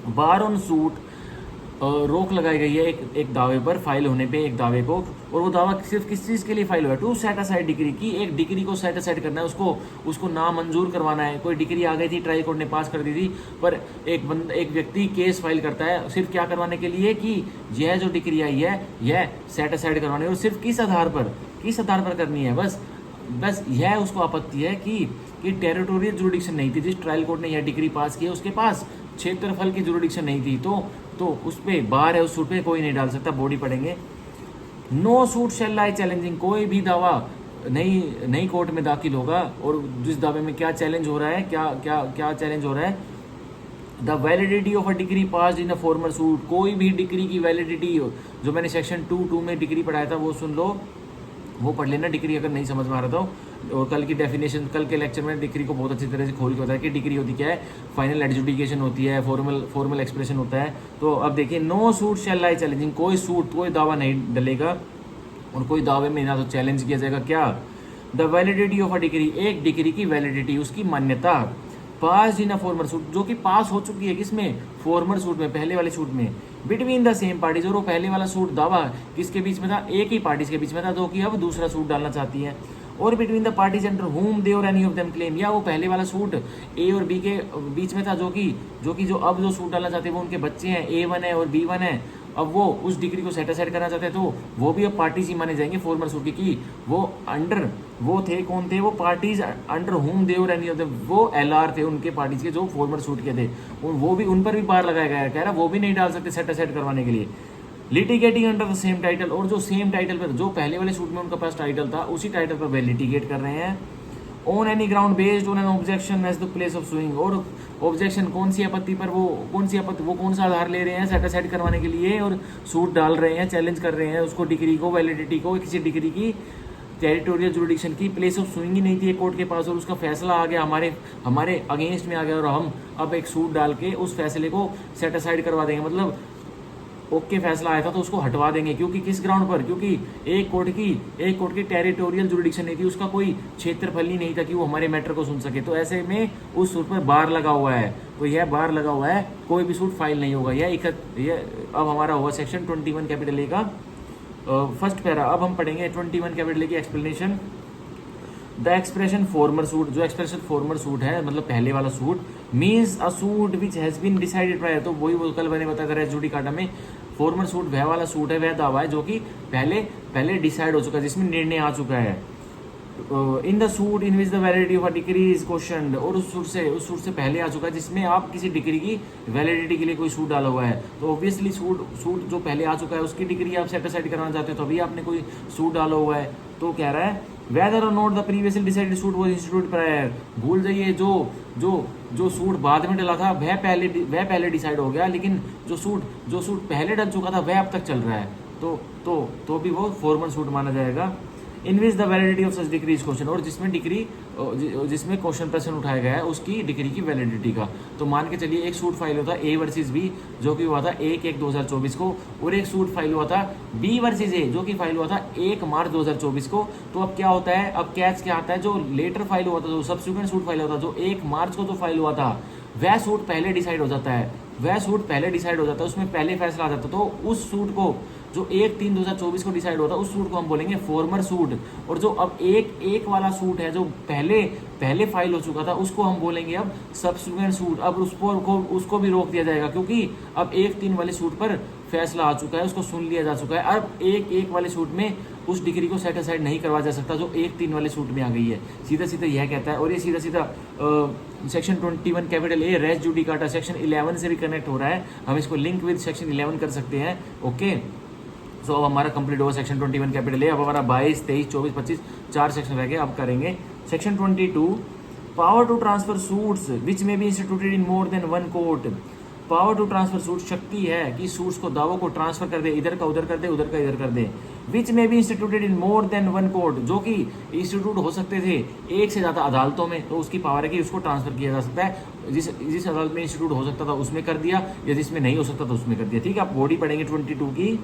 bar on suit रोक लगाई गई है एक दावे पर, फाइल होने पे एक दावे को, और वो दावा सिर्फ किस चीज़ के लिए फाइल हुआ है, टू सेट असाइड डिग्री की, एक डिग्री को सेट असाइड करना है, उसको नामंजूर करवाना है। कोई डिग्री आ गई थी, ट्रायल कोर्ट ने पास कर दी थी, पर एक व्यक्ति केस फाइल करता है सिर्फ क्या करवाने के लिए कि यह जो डिग्री आई है यह सेट असाइड करवानी है, और सिर्फ किस आधार पर करनी है, बस यह उसको आपत्ति है कि टेरिटोरियल जुरिडिक्शन नहीं थी, जिस ट्रायल कोर्ट ने यह डिग्री पास की है उसके पास क्षेत्रफल की जुरिडिक्शन नहीं थी, तो उस पर बार है, उस सूट पे कोई नहीं डाल सकता। बॉडी पढ़ेंगे, नो सूट शैल लाई चैलेंजिंग, कोई भी दावा नई कोर्ट में दाखिल होगा और जिस दावे में क्या चैलेंज हो रहा है, क्या चैलेंज हो रहा है, the validity of a degree pass in a former suit, कोई भी डिग्री की वैलिडिटी, जो मैंने सेक्शन 2 में डिग्री पढ़ाया था वो सुन लो, वो पढ़ लेना डिग्री अगर नहीं समझ में आ रहा था, और कल की डेफिनेशन, कल के लेक्चर में डिग्री को बहुत अच्छी तरह से खोल के बताया कि डिग्री होती क्या है, फाइनल एडजुडिकेशन होती है, फॉर्मल एक्सप्रेशन होता है। तो अब देखिए, नो सूट शैल लाई चैलेंजिंग, कोई दावा नहीं डलेगा और कोई दावे में ना तो चैलेंज किया जाएगा, क्या, the validity of a degree, एक डिग्री की वैलिडिटी, उसकी मान्यता, पास इन अ फॉर्मर सूट, जो कि पास हो चुकी है, किसमें, फॉर्मर सूट में, पहले वाले सूट में, बिटवीन द सेम पार्टीज, और वो पहले वाला सूट दावा किसके बीच में था, एक ही पार्टीज के बीच में था, जो कि अब दूसरा सूट डालना चाहती है, और between the parties under whom they or any of them claim, या वो पहले वाला सूट ए और बी के बीच में था, जो अब जो सूट डालना चाहते हैं वो उनके बच्चे हैं, A1 है और B1 है, अब वो उस डिग्री को सेटिस्फाइड करना चाहते हैं, तो वो भी अब पार्टीज ही माने जाएंगे फॉर्मर सूट की वो थे, कौन थे, वो parties under whom they or any of them, वो LR थे उनके पार्टीज के जो फॉर्मर सूट के थे, वो भी, उन पर भी बार लगाया गया, कह रहा वो भी नहीं डाल सकते सेटिस्फाइड करवाने के लिए। Litigating under the same title, और जो सेम टाइटल पर, जो पहले वाले सूट में उनका पास टाइटल था, उसी टाइटल पर वे लिटिगेट कर रहे हैं। On any ground based on an objection as the place of suing, और ऑब्जेक्शन कौन सी आपत्ति पर, वो कौन सा आधार ले रहे हैं सेटिस्फाइड करवाने के लिए, और सूट डाल रहे हैं, चैलेंज कर रहे हैं उसको, डिग्री को, वैलिडिटी को, किसी डिग्री की, टेरिटोरियल जुरिडिक्शन की, प्लेस ऑफ सुइंग ही नहीं थी कोर्ट के पास, और उसका फैसला आ गया हमारे अगेंस्ट में आ गया, और हम अब एक सूट डाल के उस फैसले को सेटिस्फाइड करवा देंगे, मतलब ओके फैसला आया था तो उसको हटवा देंगे, क्योंकि किस ग्राउंड पर, क्योंकि एक कोर्ट की टेरिटोरियल जुरिडिक्शन नहीं थी, उसका कोई क्षेत्रफल ही नहीं था कि वो हमारे मैटर को सुन सके, तो ऐसे में उस सूट पर बार लगा हुआ है, तो यह बार लगा हुआ है, कोई भी सूट फाइल नहीं होगा। यह अब हमारा हुआ सेक्शन 21 कैपिटल ए का फर्स्ट पैरा। अब हम पढ़ेंगे 21 कैपिटल ए की explanation. The expression former suit, जो एक्सप्रेशन फॉर्मर सूट है, मतलब पहले वाला suit, means a suit which has been decided prior, तो वही वो कल मैंने बताया था रेस जुडिकाटा में, फॉर्मर सूट वह वाला सूट है, वह दावा है जो कि पहले डिसाइड हो चुका है, जिसमें निर्णय आ चुका है। In the suit in which the validity of a degree is question, और उस सूट से पहले आ चुका है जिसमें आप किसी डिग्री की वैलिडिटी के लिए कोई सूट डाला हुआ है। तो ऑब्वियसली सूट जो पहले आ चुका है उसकी डिग्री आप सेटिस्फाइड कराना चाहते हो, तो अभी आपने कोई सूट डाला हुआ है। तो कह रहा है वेदर और not the previously decided suit was institute prior, भूल जाइए जो सूट बाद में डला था वह पहले डिसाइड हो गया, लेकिन जो सूट पहले डल चुका था वह अब तक चल रहा है, तो भी वो फॉर्मल सूट माना जाएगा। In which the validity of such decree is question, और जिसमें क्वेश्चन प्रश्न उठाया गया है उसकी डिग्री की वैलिडिटी का। तो मान के चलिए एक सूट फाइल होता ए वर्सेस बी जो कि हुआ था 1/1/2024 को, और एक सूट फाइल हुआ था बी वर्सेस ए जो कि फाइल हुआ था 1 मार्च 2024 को। तो अब क्या होता है, अब कैच क्या आता है, जो लेटर फाइल हुआ था, जो सब्सिक्वेंट सूट फाइल हुआ था, जो 1 मार्च को जो फाइल हुआ था वह सूट पहले डिसाइड हो जाता है, उसमें पहले फैसला आ जाता है। तो उस सूट को जो 1/3/2024 को डिसाइड होता है उस सूट को हम बोलेंगे फॉर्मर सूट, और जो अब एक वाला सूट है जो पहले फाइल हो चुका था उसको हम बोलेंगे अब सब्सिक्वेंट सूट। अब उसको भी रोक दिया जाएगा क्योंकि अब 1/3 वाले सूट पर फैसला आ चुका है, उसको सुन लिया जा चुका है। अब 1/1 वाले सूट में उस डिग्री को सेट असाइड नहीं करवा जा सकता जो 1/3 वाले सूट में आ गई है। सीधा यह कहता है, और ये सीधा section 21 capital A res judicata section 11 से भी कनेक्ट हो रहा है, हम इसको लिंक विद सेक्शन 11 कर सकते हैं। ओके, सो अब हमारा कंप्लीट हुआ सेक्शन 21 कैपिटल ए। अब हमारा 22, 23, 24, 25 4 सेक्शन रह गए, अब करेंगे section 22 power to transfer suits which may be instituted in more than one court. Power to transfer suit शक्ति है कि सूट्स को दावों को ट्रांसफर कर दे, इधर का उधर कर दे, उधर का इधर कर दे। विच may be instituted in more than one court, जो कि इंस्टीट्यूट हो सकते थे एक से ज़्यादा अदालतों में, तो उसकी पावर है कि उसको ट्रांसफर किया जा सकता है। जिस अदालत में इंस्टीट्यूट हो सकता था उसमें कर दिया, या जिसमें नहीं हो सकता था उसमें कर दिया। ठीक है, आप बॉडी पढ़ेंगे 22 की।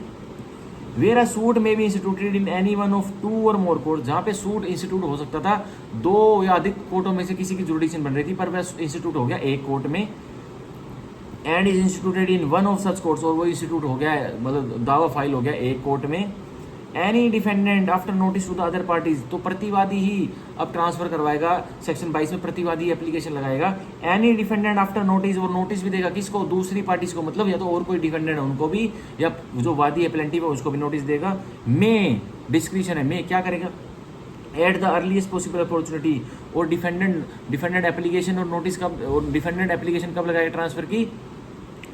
वेयर अ सूट में be instituted in any one of 2 और मोर कोर्ट, जहाँ पे सूट इंस्टीट्यूट हो सकता था 2 या अधिक कोर्टों में से किसी की जुडिक्शन बन रही थी, पर वह इंस्टीट्यूट हो गया एक कोर्ट में। And is instituted in one of such courts, और वो इंस्टीट्यूट हो गया, मतलब दावा फाइल हो गया एक कोर्ट में। Any defendant after notice to the other parties, तो प्रतिवादी ही अब ट्रांसफर करवाएगा। सेक्शन 22 में प्रतिवादी एप्लीकेशन लगाएगा। एनी डिफेंडेंट आफ्टर नोटिस, और नोटिस भी देगा किसको, दूसरी पार्टीज को, मतलब या तो और कोई डिफेंडेंट है उनको भी, या जो वादी है प्लेंटिफ है उसको भी नोटिस देगा। मे डिस्क्रिप्शन है, मे क्या करेगा, at the earliest possible opportunity, और डिफेंडेंट एप्लीकेशन और नोटिस कब, और डिफेंडेंट एप्लीकेशन कब लगाएगा ट्रांसफर की,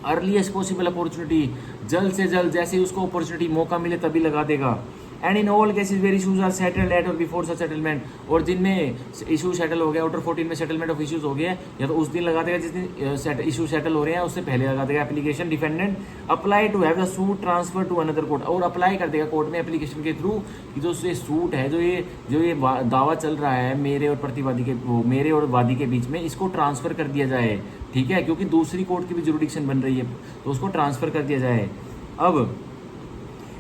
अर्लीस्ट पॉसिबल अपॉर्चुनिटी, जल्द से जल्द, जैसे ही उसको अपॉर्चुनिटी मौका मिले तभी लगा देगा। And in all cases where issues are settled at or before such settlement, और जिनमें इशू सेटल हो गया, आउटर 14 में सेटलमेंट ऑफ इशूज हो गया, या तो उस दिन लगा देगा जिस दिन इशू सेटल हो रहे हैं उससे पहले लगा देगा application. Defendant apply to have the suit transfer to another court, और अप्लाई कर देगा कोर्ट में एप्लीकेशन के थ्रू कि जो ये सूट है, जो ये दावा चल रहा है मेरे और प्रतिवादी के, मेरे और वादी के बीच में, इसको ट्रांसफर कर दिया जाए। ठीक है, क्योंकि दूसरी कोर्ट की भी जुरिडिक्शन बन रही है तो उसको ट्रांसफर कर दिया जाए। अब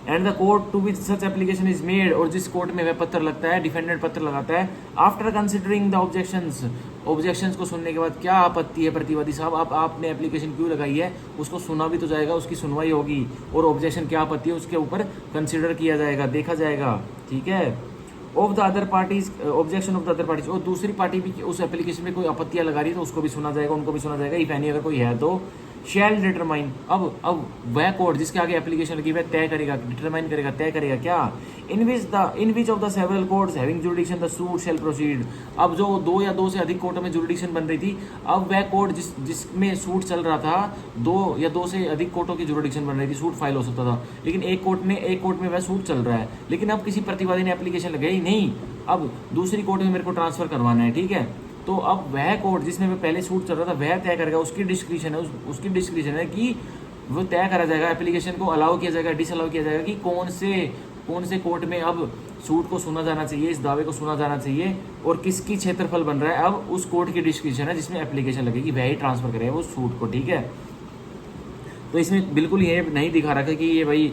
and the court to which such application is made, और जिस कोर्ट में वह पत्र लगता है, डिफेंडेंट पत्र लगाता है, आफ्टर कंसिडरिंग द ऑब्जेक्शंस को सुनने के बाद, क्या आपत्ति है प्रतिवादी साहब, आपने एप्लीकेशन क्यों लगाई है, उसको सुना भी तो जाएगा, उसकी सुनवाई होगी, और ऑब्जेक्शन क्या आपत्ति है उसके ऊपर कंसिडर किया जाएगा, देखा जाएगा। ठीक है, of the other parties, objection of the other parties, और दूसरी पार्टी भी उस एप्लीकेशन में कोई आपत्तियां लगा रही है तो उसको भी सुना जाएगा, उनको भी सुना जाएगा, इफ एनी अगर कोई है तो। शैल डिटरमाइन, अब वह कोर्ट जिसके आगे एप्लीकेशन लगी वह तय करेगा, डिटरमाइन करेगा, तय करेगा क्या, in which of the several courts having jurisdiction the suit shall proceed. अब जो 2 या 2 से अधिक कोर्टों में जुरिडिक्शन बन रही थी, अब वह कोर्ट जिसमें सूट चल रहा था, 2 या 2 से अधिक कोर्टों की जुरिडिक्शन बन रही थी, सूट फाइल हो सकता था, लेकिन एक कोर्ट में वह सूट चल रहा है, लेकिन अब किसी प्रतिवादी ने एप्लीकेशन लगाई नहीं, अब दूसरी कोर्ट में मेरे को ट्रांसफर करवाना है। ठीक है, तो अब वह कोर्ट जिसमें पहले सूट चल रहा था वह तय करेगा, उसकी डिस्क्रिप्शन है, उसकी डिस्क्रिप्शन है कि वो तय करा जाएगा, एप्लीकेशन को अलाउ किया जाएगा, डिसअलाउ किया जाएगा कि कौन से कोर्ट में अब सूट को सुना जाना चाहिए, इस दावे को सुना जाना चाहिए, और किसकी क्षेत्रफल बन रहा है, अब उस कोर्ट की डिस्क्रिप्शन है जिसमें एप्लीकेशन लगेगी, वह ही ट्रांसफर करेगा वो सूट को। ठीक है, तो इसमें बिल्कुल ये नहीं दिखा रखा कि ये भाई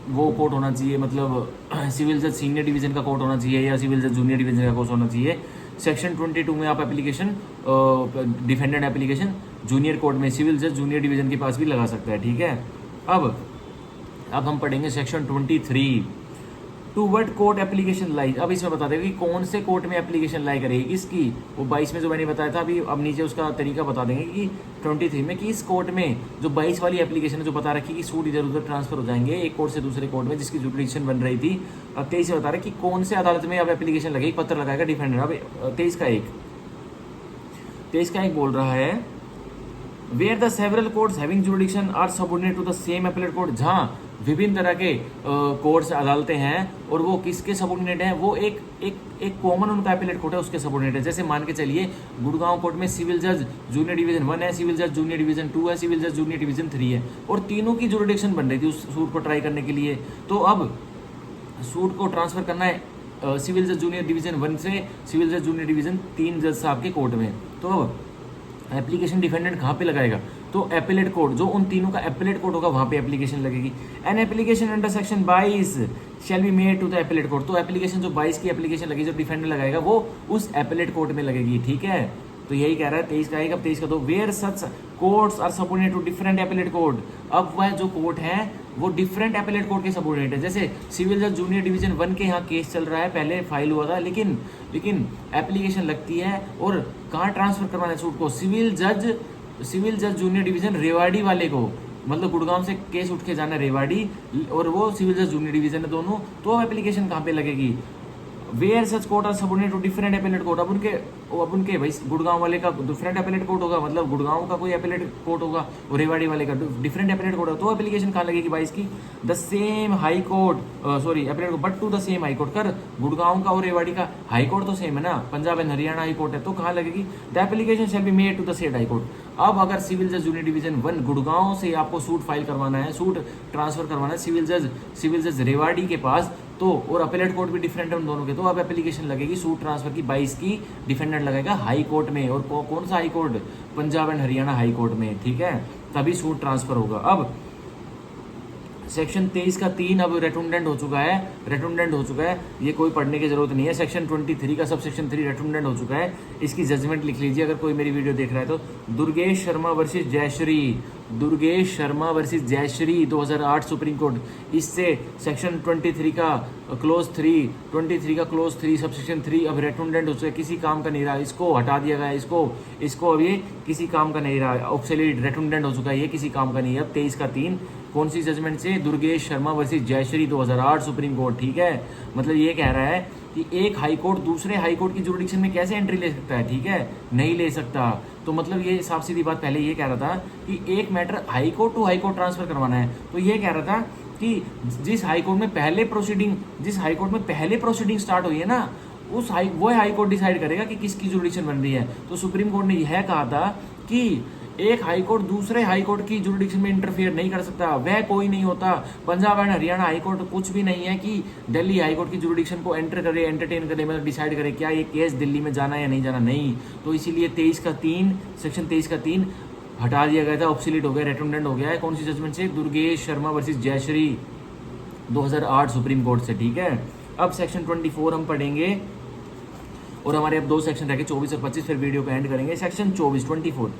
वो कोर्ट होना चाहिए, मतलब सिविल जज सीनियर डिवीजन का कोर्ट होना चाहिए या सिविल जज जूनियर डिवीजन का कोर्ट होना चाहिए। सेक्शन 22 में आप application, defendant application junior court में, सिविल जज जूनियर डिवीजन के पास भी लगा सकता है। ठीक है, अब हम पढ़ेंगे section 23 to what court application lie, अब इसमें बता देगा कि कौन से कोर्ट में एप्लीकेशन लाई करेगी, किसकी, वो 22 में जो मैंने बताया था अभी, अब नीचे उसका तरीका बता देंगे कि 23 में कि इस कोर्ट में जो 22 वाली एप्लीकेशन है जो बता रखी कि सूट इधर उधर ट्रांसफर हो जाएंगे एक कोर्ट से दूसरे कोर्ट में जिसकी जुडिक्शन बन रही थी। अब 23 में बता रहे कि कौन से अदालत में अब एप्लीकेशन लगेगी, पत्र लगाएगा डिफेंडर। अब 23 का एक बोल रहा है where the several courts having jurisdiction are subordinate to the same appellate court, जहाँ विभिन्न तरह के कोर्ट्स अदालतें हैं और वो किसके सबऑर्डिनेट हैं, वो एक कॉमन उनका एपेलेट कोर्ट है उसके सबऑर्डिनेट है। जैसे मान के चलिए गुड़गांव कोर्ट में सिविल जज जूनियर डिवीजन 1 है, सिविल जज जूनियर डिवीजन 2 है, सिविल जज जूनियर डिवीजन 3 है, और तीनों की जुडिक्शन बन रही थी उस सूट को ट्राई करने के लिए। तो अब सूट को ट्रांसफर करना है सिविल जज जूनियर डिवीजन 1 से सिविल जज जूनियर डिवीजन 3 जज साहब के कोर्ट में। तो अब एप्लीकेशन डिफेंडेंट कहाँ पे लगाएगा, तो एपेलेट कोर्ट, जो उन तीनों का एपेलेट कोर्ट होगा वहाँ पे एप्लीकेशन लगेगी। An application under section 22 shall be made to the appellate court, तो एप्लीकेशन जो 22 की एप्लीकेशन लगेगी जो डिफेंडेंट लगाएगा वो उस एपेलेट कोर्ट में लगेगी। ठीक है, तो यही कह रहा है 23 का एक। अब 23 का दो, where such courts are subordinate to different appellate court, अब वह जो कोर्ट है वो डिफरेंट एपेलेट कोर्ट के सबऑर्डिनेट है। जैसे सिविल जज जूनियर डिवीजन 1 के यहाँ केस चल रहा है, पहले फाइल हुआ था, लेकिन एप्लीकेशन लगती है और कहाँ ट्रांसफर करवाना है सूट को, सिविल जज जूनियर डिवीजन रेवाड़ी वाले को, मतलब गुड़गांव से केस उठ के जाना है रेवाड़ी और वो सिविल जज जूनियर डिवीजन है दोनों, तो एप्लीकेशन कहाँ पे लगेगी, where such court are subordinate to different appellate court, अब उनके भाई गुड़गांव वाले का डिफरेंट एपेलेट कोर्ट होगा, मतलब गुड़गांव का कोई एपेलेट कोर्ट होगा और रेवाड़ी वाले का डिफरेंट एपेलेट कोर्ट होगा, तो एप्लीकेशन कहाँ लगेगी 22 की, the same high court appellate court but to the same high court, कर गुड़गांव का और रेवाड़ी का हाई कोर्ट तो सेम है ना, Punjab and Haryana high court है, तो कहाँ लगेगी, the application shall be made to the said high court. अब अगर सिविल जज जूनियर डिवीजन 1 गुड़गांव से आपको सूट फाइल करवाना है, सूट ट्रांसफर करवाना है सिविल जज रेवाड़ी के पास, तो और अपेलेट कोर्ट भी डिफरेंट है उन दोनों के, तो अब एप्लीकेशन लगेगी सूट ट्रांसफर की 22 की, डिफेंडेंट लगेगा हाई कोर्ट में, और कौन सा high court, Punjab and Haryana high court में। ठीक है, तभी सूट ट्रांसफर होगा। अब सेक्शन 23 का 3 अब रेटुंडेंट हो चुका है, ये कोई पढ़ने की जरूरत नहीं है। सेक्शन 23 का सब सेक्शन 3 रेटुंडेंट हो चुका है, इसकी जजमेंट लिख लीजिए अगर कोई मेरी वीडियो देख रहा है तो। Durgesh Sharma versus Jayshree 2008 supreme court, इससे सेक्शन 23 का क्लोज 3 सब सेक्शन 3 अब रेटुंडेंट हो चुका है, किसी काम का नहीं रहा, इसको हटा दिया गया, इसको अब ये किसी काम का नहीं रहा, ऑब्सोलीट रेटुंडेंट हो चुका है, ये किसी काम का नहीं है। अब 23 का 3 कौन सी जजमेंट से, Durgesh Sharma versus Jayshree 2008 supreme court. ठीक है, मतलब ये कह रहा है कि एक हाई कोर्ट दूसरे हाई कोर्ट की जुरिडिक्शन में कैसे एंट्री ले सकता है, ठीक है, नहीं ले सकता। तो मतलब ये साफ सीधी बात, पहले ये कह रहा था कि एक matter high court to high court transfer करवाना है, तो ये कह रहा था कि जिस हाई कोर्ट में पहले प्रोसीडिंग स्टार्ट हुई है ना, वो हाई कोर्ट डिसाइड करेगा कि किसकी जुरिडिक्शन बन रही है। तो सुप्रीम कोर्ट ने यह कहा था कि एक हाई कोर्ट दूसरे हाई कोर्ट की जुरिडिक्शन में इंटरफेयर नहीं कर सकता, वह कोई नहीं होता। Punjab and Haryana high court कुछ भी नहीं है कि दिल्ली हाई कोर्ट की जुरिडिक्शन को एंटरटेन करे, मतलब डिसाइड करे क्या ये केस दिल्ली में जाना या नहीं जाना, नहीं। तो इसीलिए 23 का 3 सेक्शन 23 का 3 हटा दिया गया था, ऑब्सोलीट हो गया, रेटुंडेंट हो गया है। कौन सी जजमेंट से, Durgesh Sharma versus Jayshree 2008 supreme court से। ठीक है, अब सेक्शन 24 हम पढ़ेंगे और हमारे अब 2 सेक्शन रह गए 24 और 25, फिर वीडियो को एंड करेंगे। Section 24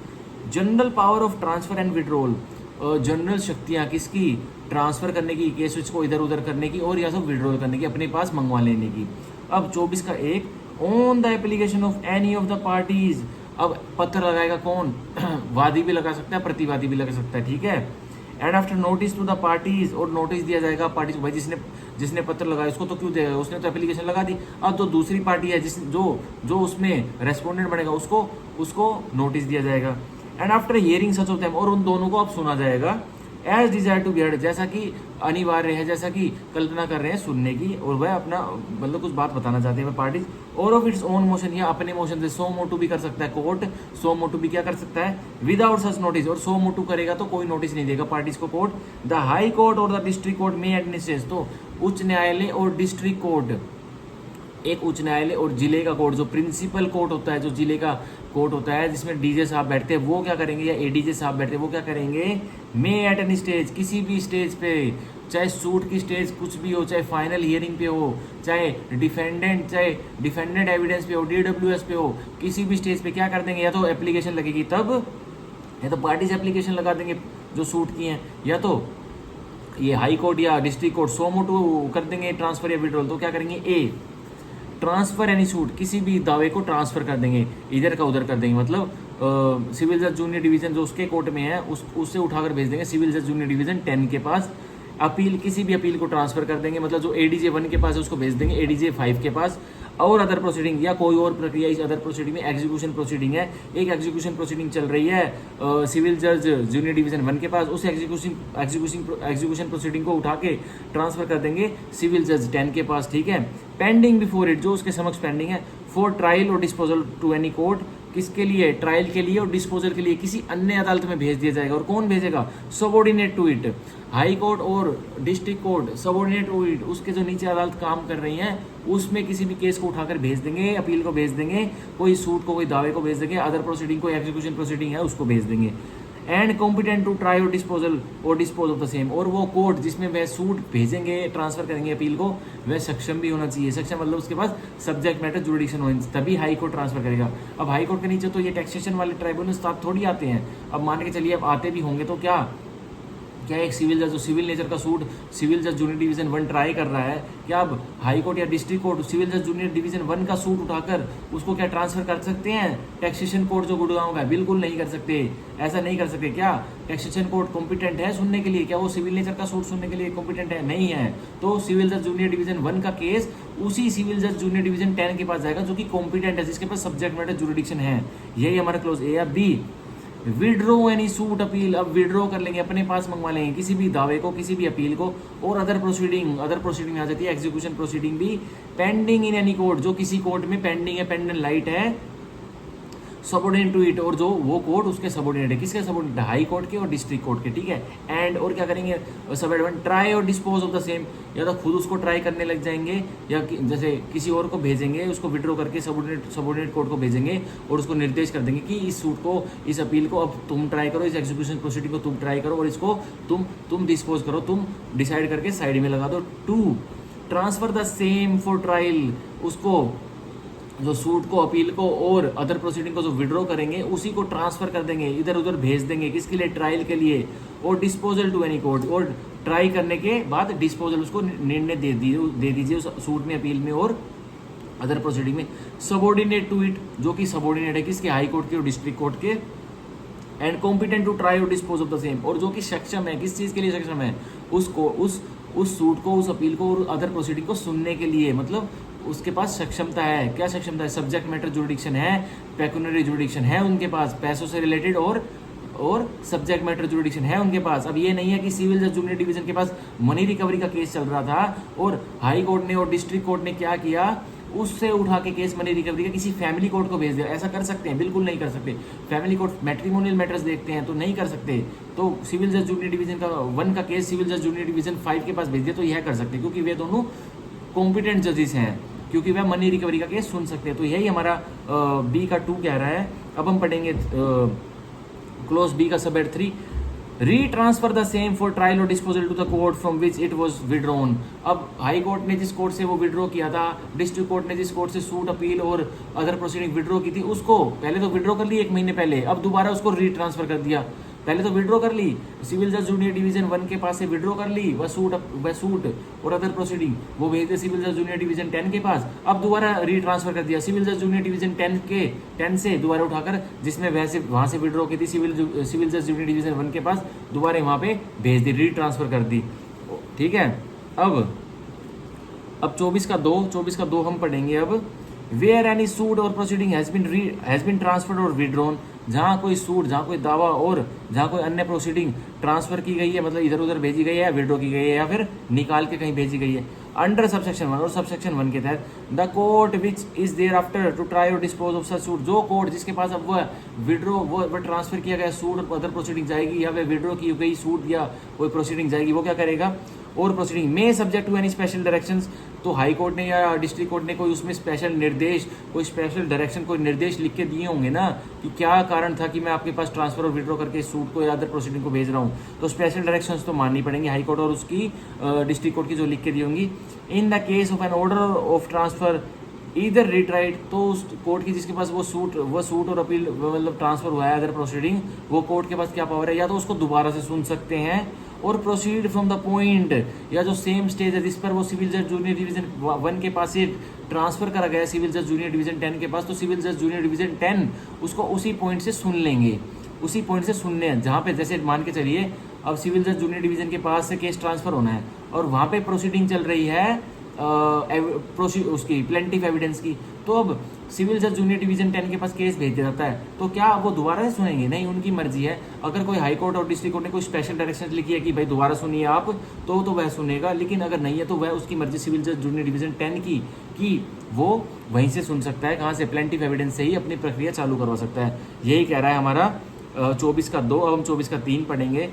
general power of transfer and withdrawal, general शक्तियाँ किसकी, ट्रांसफर करने की, केस को इधर उधर करने की और या सब विड्रॉल करने की, अपने पास मंगवा लेने की। अब 24 का 1 on the application of any of the parties, अब पत्र लगाएगा कौन, वादी भी लगा सकता है, प्रतिवादी भी लगा सकता है। ठीक है, and after notice to the parties, और नोटिस दिया जाएगा पार्टीज, भाई जिसने पत्र लगाया उसको तो क्यों देगा, उसने तो एप्लीकेशन लगा दी। अब तो दूसरी पार्टी है जो उसमें रेस्पोंडेंट बनेगा उसको नोटिस दिया जाएगा। And after hearing such of them, और उन दोनों को अब सुना जाएगा, as desire to be heard, जैसा कि अनिवार्य है, जैसा कि कल्पना कर रहे हैं सुनने की, और वह अपना मतलब कुछ बात बताना चाहते हैं पार्टीज, और ऑफ इट्स ओन मोशन, या अपने मोशन से सो मोटू भी कर सकता है कोर्ट, सो मोटू भी क्या कर सकता है, विदाउट सच नोटिस, और सो मोटू करेगा तो कोई नोटिस नहीं देगा पार्टीज को कोर्ट। द हाई कोर्ट और द डिस्ट्रिक्ट कोर्ट में एडमिनिस्ट्रेट, तो उच्च न्यायालय और डिस्ट्रिक्ट कोर्ट, एक उच्च न्यायालय और जिले का कोर्ट, जो प्रिंसिपल कोर्ट होता है, जो जिले का कोर्ट होता है जिसमें डीजे साहब बैठते हैं, वो क्या करेंगे, या एडीजे साहब बैठते हैं, वो क्या करेंगे, मे एट एनी स्टेज, किसी भी स्टेज पे, चाहे सूट की स्टेज कुछ भी हो, चाहे फाइनल हियरिंग पे हो, चाहे डिफेंडेंट एविडेंस पे हो, DWS पे हो, किसी भी स्टेज पे क्या कर देंगे, या तो एप्लीकेशन लगेगी तब, या तो पार्टीज एप्लीकेशन लगा देंगे जो सूट की हैं, या तो ये हाई कोर्ट या डिस्ट्रिक्ट कोर्ट सो मोटो कर देंगे ट्रांसफर या विड्रॉल, तो क्या करेंगे, ए ट्रांसफर एनी सूट, किसी भी दावे को ट्रांसफर कर देंगे, इधर का उधर कर देंगे, मतलब सिविल जज जूनियर डिवीजन जो उसके कोर्ट में है उससे उठाकर भेज देंगे सिविल जज जूनियर डिवीजन 10 के पास। अपील, किसी भी अपील को ट्रांसफर कर देंगे, मतलब जो एडीजे 1 के पास है उसको भेज देंगे एडीजे 5 के पास। और अदर प्रोसीडिंग या कोई और प्रक्रिया, इस अदर प्रोसीडिंग में एग्जीक्यूशन प्रोसीडिंग है, एक एग्जीक्यूशन प्रोसीडिंग चल रही है सिविल जज जूनियर डिवीजन 1 के पास, उस एग्जीक्यूशन प्रोसीडिंग को उठा के ट्रांसफर कर देंगे सिविल जज 10 के पास, ठीक है। पेंडिंग बिफोर इट, जो उसके समक्ष पेंडिंग है, for trial or disposal to any court, किसके लिए, ट्रायल के लिए और डिस्पोजल के लिए किसी अन्य अदालत में भेज दिया जाएगा। और कौन भेजेगा, subordinate to it, high court और district court subordinate to it, उसके जो नीचे अदालत काम कर रही हैं उसमें किसी भी केस को उठाकर भेज देंगे, अपील को भेज देंगे, कोई सूट को, कोई दावे को भेज देंगे, अदर प्रोसीडिंग, कोई एग्जीक्यूशन प्रोसीडिंग है उसको भेज देंगे। एंड कॉम्पिटेंट टू ट्राई और डिस्पोजल और डिस्पोज ऑफ द सेम, और वो कोर्ट जिसमें वह सूट भेजेंगे, ट्रांसफर करेंगे अपील को, वह सक्षम भी होना चाहिए। सक्षम मतलब उसके पास सब्जेक्ट मैटर जुडिक्शन हो, तभी हाई कोर्ट ट्रांसफर करेगा। अब हाई कोर्ट के नीचे तो ये टैक्सेशन वाले ट्राइब्यूनल स्टाफ थोड़ी आते हैं, अब मान के चलिए अब आते भी होंगे तो क्या एक सिविल जज जो सिविल नेचर का सूट सिविल जज जूनियर डिवीजन 1 ट्राई कर रहा है, क्या अब हाई कोर्ट या डिस्ट्रिक्ट कोर्ट सिविल जज जूनियर डिवीजन 1 का सूट उठाकर उसको क्या ट्रांसफर कर सकते हैं टैक्सेशन कोर्ट जो गुड़गांव का है? बिल्कुल नहीं कर सकते, ऐसा नहीं कर सकते। क्या टैक्सेशन कोर्ट कॉम्पिटेंट है सुनने के लिए? क्या वो सिविल नेचर का सूट सुनने के लिए कॉम्पिटेंट है? नहीं है। तो सिविल जज जूनियर डिवीजन 1 का केस उसी सिविल जज जूनियर डिवीजन 10 के पास जाएगा जो कि कॉम्पिटेंट है, जिसके पास सब्जेक्ट मैटर जुरिडिक्शन है। यही हमारा क्लोज ए या B. Withdraw any suit appeal, अब विड्रॉ कर लेंगे, अपने पास मंगवा लेंगे किसी भी दावे को, किसी भी अपील को। और अदर प्रोसीडिंग में आ जाती है एग्जीक्यूशन प्रोसीडिंग भी। पेंडिंग इन एनी कोर्ट, जो किसी कोर्ट में पेंडिंग है, पेंडेंट लाइट है, सबॉर्डिनेट टू इट, और जो वो कोर्ट उसके सबॉर्डिनेट है, किसके सबॉर्डिनेट, हाई कोर्ट के और डिस्ट्रिक्ट कोर्ट के, ठीक है। एंड और क्या करेंगे, सब advance try or dispose of the same, या तो खुद उसको ट्राई करने लग जाएंगे या जैसे किसी और को भेजेंगे, उसको विड्रॉ करके सबॉर्डिनेट कोर्ट को भेजेंगे और उसको निर्देश कर देंगे कि इस सूट को, इस अपील को अब तुम ट्राई करो, इस एग्जीक्यूशन प्रोसीडिंग को तुम ट्राई करो और इसको तुम डिस्पोज करो, तुम डिसाइड करके साइड में लगा दो। 2 transfer the same for trial, उसको जो सूट को, अपील को और अदर प्रोसीडिंग को जो विड्रॉ करेंगे उसी को ट्रांसफर कर देंगे, इधर उधर भेज देंगे, किसके लिए, ट्रायल के लिए। और डिस्पोजल टू एनी कोर्ट, और ट्राई करने के बाद डिस्पोजल, उसको निर्णय दे दीजिए उस सूट में, अपील में और अदर प्रोसीडिंग में। सबॉर्डिनेट टू इट, जो कि सबॉर्डिनेट है किसके, हाई कोर्ट के और डिस्ट्रिक्ट कोर्ट के। And competent to try or dispose of the same, और जो कि सक्षम है, किस चीज़ के लिए सक्षम है, उसको उस सूट को, उस अपील को और अदर प्रोसीडिंग को सुनने के लिए, मतलब उसके पास सक्षमता है। क्या सक्षमता है, सब्जेक्ट मैटर जुरिडिक्शन है, पेक्यूनरी जुरिडिक्शन है उनके पास, पैसों से रिलेटेड और सब्जेक्ट मैटर जुरिडिक्शन है उनके पास। अब ये नहीं है कि सिविल जज जूनियर डिवीजन के पास मनी रिकवरी का केस चल रहा था और हाई कोर्ट ने और डिस्ट्रिक्ट कोर्ट ने क्या किया, उससे उठा के केस मनी रिकवरी का किसी फैमिली कोर्ट को भेज दिया। ऐसा कर सकते हैं? बिल्कुल नहीं कर सकते। फैमिली कोर्ट मैट्रिमोनियल मैटर्स देखते हैं तो नहीं कर सकते। तो सिविल जज जूनियर डिवीजन का 1 का केस सिविल जज जूनियर डिवीजन 5 के पास भेज दिया तो यह कर सकते, क्योंकि वे दोनों कॉम्पिटेंट जजेस हैं, क्योंकि वह मनी रिकवरी का केस सुन सकते हैं। तो यही हमारा बी का 2 कह रहा है। अब हम पढ़ेंगे क्लोज बी का सब head 3, retransfer the same for trial or disposal to the court from which it was withdrawn. अब हाई कोर्ट ने जिस कोर्ट से वो विड्रॉ किया था, डिस्ट्रिक्ट कोर्ट ने जिस कोर्ट से suit, appeal or other proceeding withdraw की थी, उसको पहले तो विड्रॉ कर ली 1 महीने पहले, अब दोबारा उसको री ट्रांसफर कर दिया। पहले तो विड्रॉ कर ली, सिविल जज जूनियर डिवीजन 1 के पास से विड्रॉ कर ली, वह सूट और अदर प्रोसीडिंग वो भेज दे सिविल जज जूनियर डिवीजन 10 के पास। अब दोबारा री ट्रांसफर कर दिया सिविल जज जूनियर डिवीजन 10 से दोबारा उठाकर, जिसमें वैसे वहां से विड्रॉ की थी सिविल जज जूनियर डिवीजन 1 के पास, दोबारा वहां पे भेज दी, री ट्रांसफर कर दी। ठीक है। अब 24 का 2 हम पढ़ेंगे। अब वेयर एनी सूट और प्रोसीडिंग हैज बीन ट्रांसफर्ड और विड्रॉन, जहाँ कोई सूट, जहाँ कोई दावा और जहाँ कोई अन्य प्रोसीडिंग ट्रांसफर की गई है, मतलब इधर उधर भेजी गई है, विड्रॉ की गई है या फिर निकाल के कहीं भेजी गई है, अंडर सबसेक्शन 1 और सबसेक्शन 1 के तहत, the court which is thereafter to try or dispose of such suit, जो कोर्ट जिसके पास अब वह विड्रॉ वह ट्रांसफर किया गया सूट और अदर प्रोसीडिंग जाएगी या वह विड्रॉ की गई सूट या कोई प्रोसीडिंग जाएगी, वो क्या करेगा, और प्रोसीडिंग में subject to any special directions. तो हाई कोर्ट ने या डिस्ट्रिक्ट कोर्ट ने कोई उसमें स्पेशल निर्देश, कोई स्पेशल डायरेक्शन, कोई निर्देश लिख के दिए होंगे ना कि क्या कारण था कि मैं आपके पास ट्रांसफर और विड्रॉ करके सूट को या अदर प्रोसीडिंग को भेज रहा हूँ, तो स्पेशल डायरेक्शंस तो माननी पड़ेंगी हाई कोर्ट और उसकी डिस्ट्रिक्ट कोर्ट की जो लिख के दी होंगी। In the case of an order of transfer either retried, तो उस कोर्ट की जिसके पास वो सूट और अपील मतलब ट्रांसफर हुआ है अदर प्रोसीडिंग, वो कोर्ट के पास क्या पावर है, या तो उसको दोबारा से सुन सकते हैं और प्रोसीड फ्रॉम द पॉइंट या जो सेम स्टेज है जिस पर वो सिविल जज जूनियर डिवीजन 1 के पास से ट्रांसफर करा गया सिविल जज जूनियर डिवीजन 10 के पास, तो सिविल जज जूनियर डिवीजन 10 उसको उसी पॉइंट से सुन लेंगे, उसी पॉइंट से सुनने हैं जहाँ पे जैसे मान के चलिए अब सिविल जज जूनियर डिवीजन के पास से केस ट्रांसफर होना है और वहाँ पे प्रोसीडिंग चल रही है उसकी प्लेंटिफ एविडेंस की, तो अब सिविल जज जूनियर डिवीजन 10 के पास केस भेज दिया जाता है, तो क्या वो दोबारा से सुनेंगे? नहीं, उनकी मर्जी है। अगर कोई हाई कोर्ट और डिस्ट्रिक्ट कोर्ट ने कोई स्पेशल डायरेक्शन लिखी है कि भाई दोबारा सुनिए आप, तो वह सुनेगा, लेकिन अगर नहीं है तो वह उसकी मर्जी सिविल जज जूनियर डिवीजन 10 की कि वो वहीं से सुन सकता है, कहाँ से? प्लेंटिफ एविडेंस से ही अपनी प्रक्रिया चालू करवा सकता है। यही कह रहा है हमारा 24 का 2। अब हम 24 का 3 पढ़ेंगे।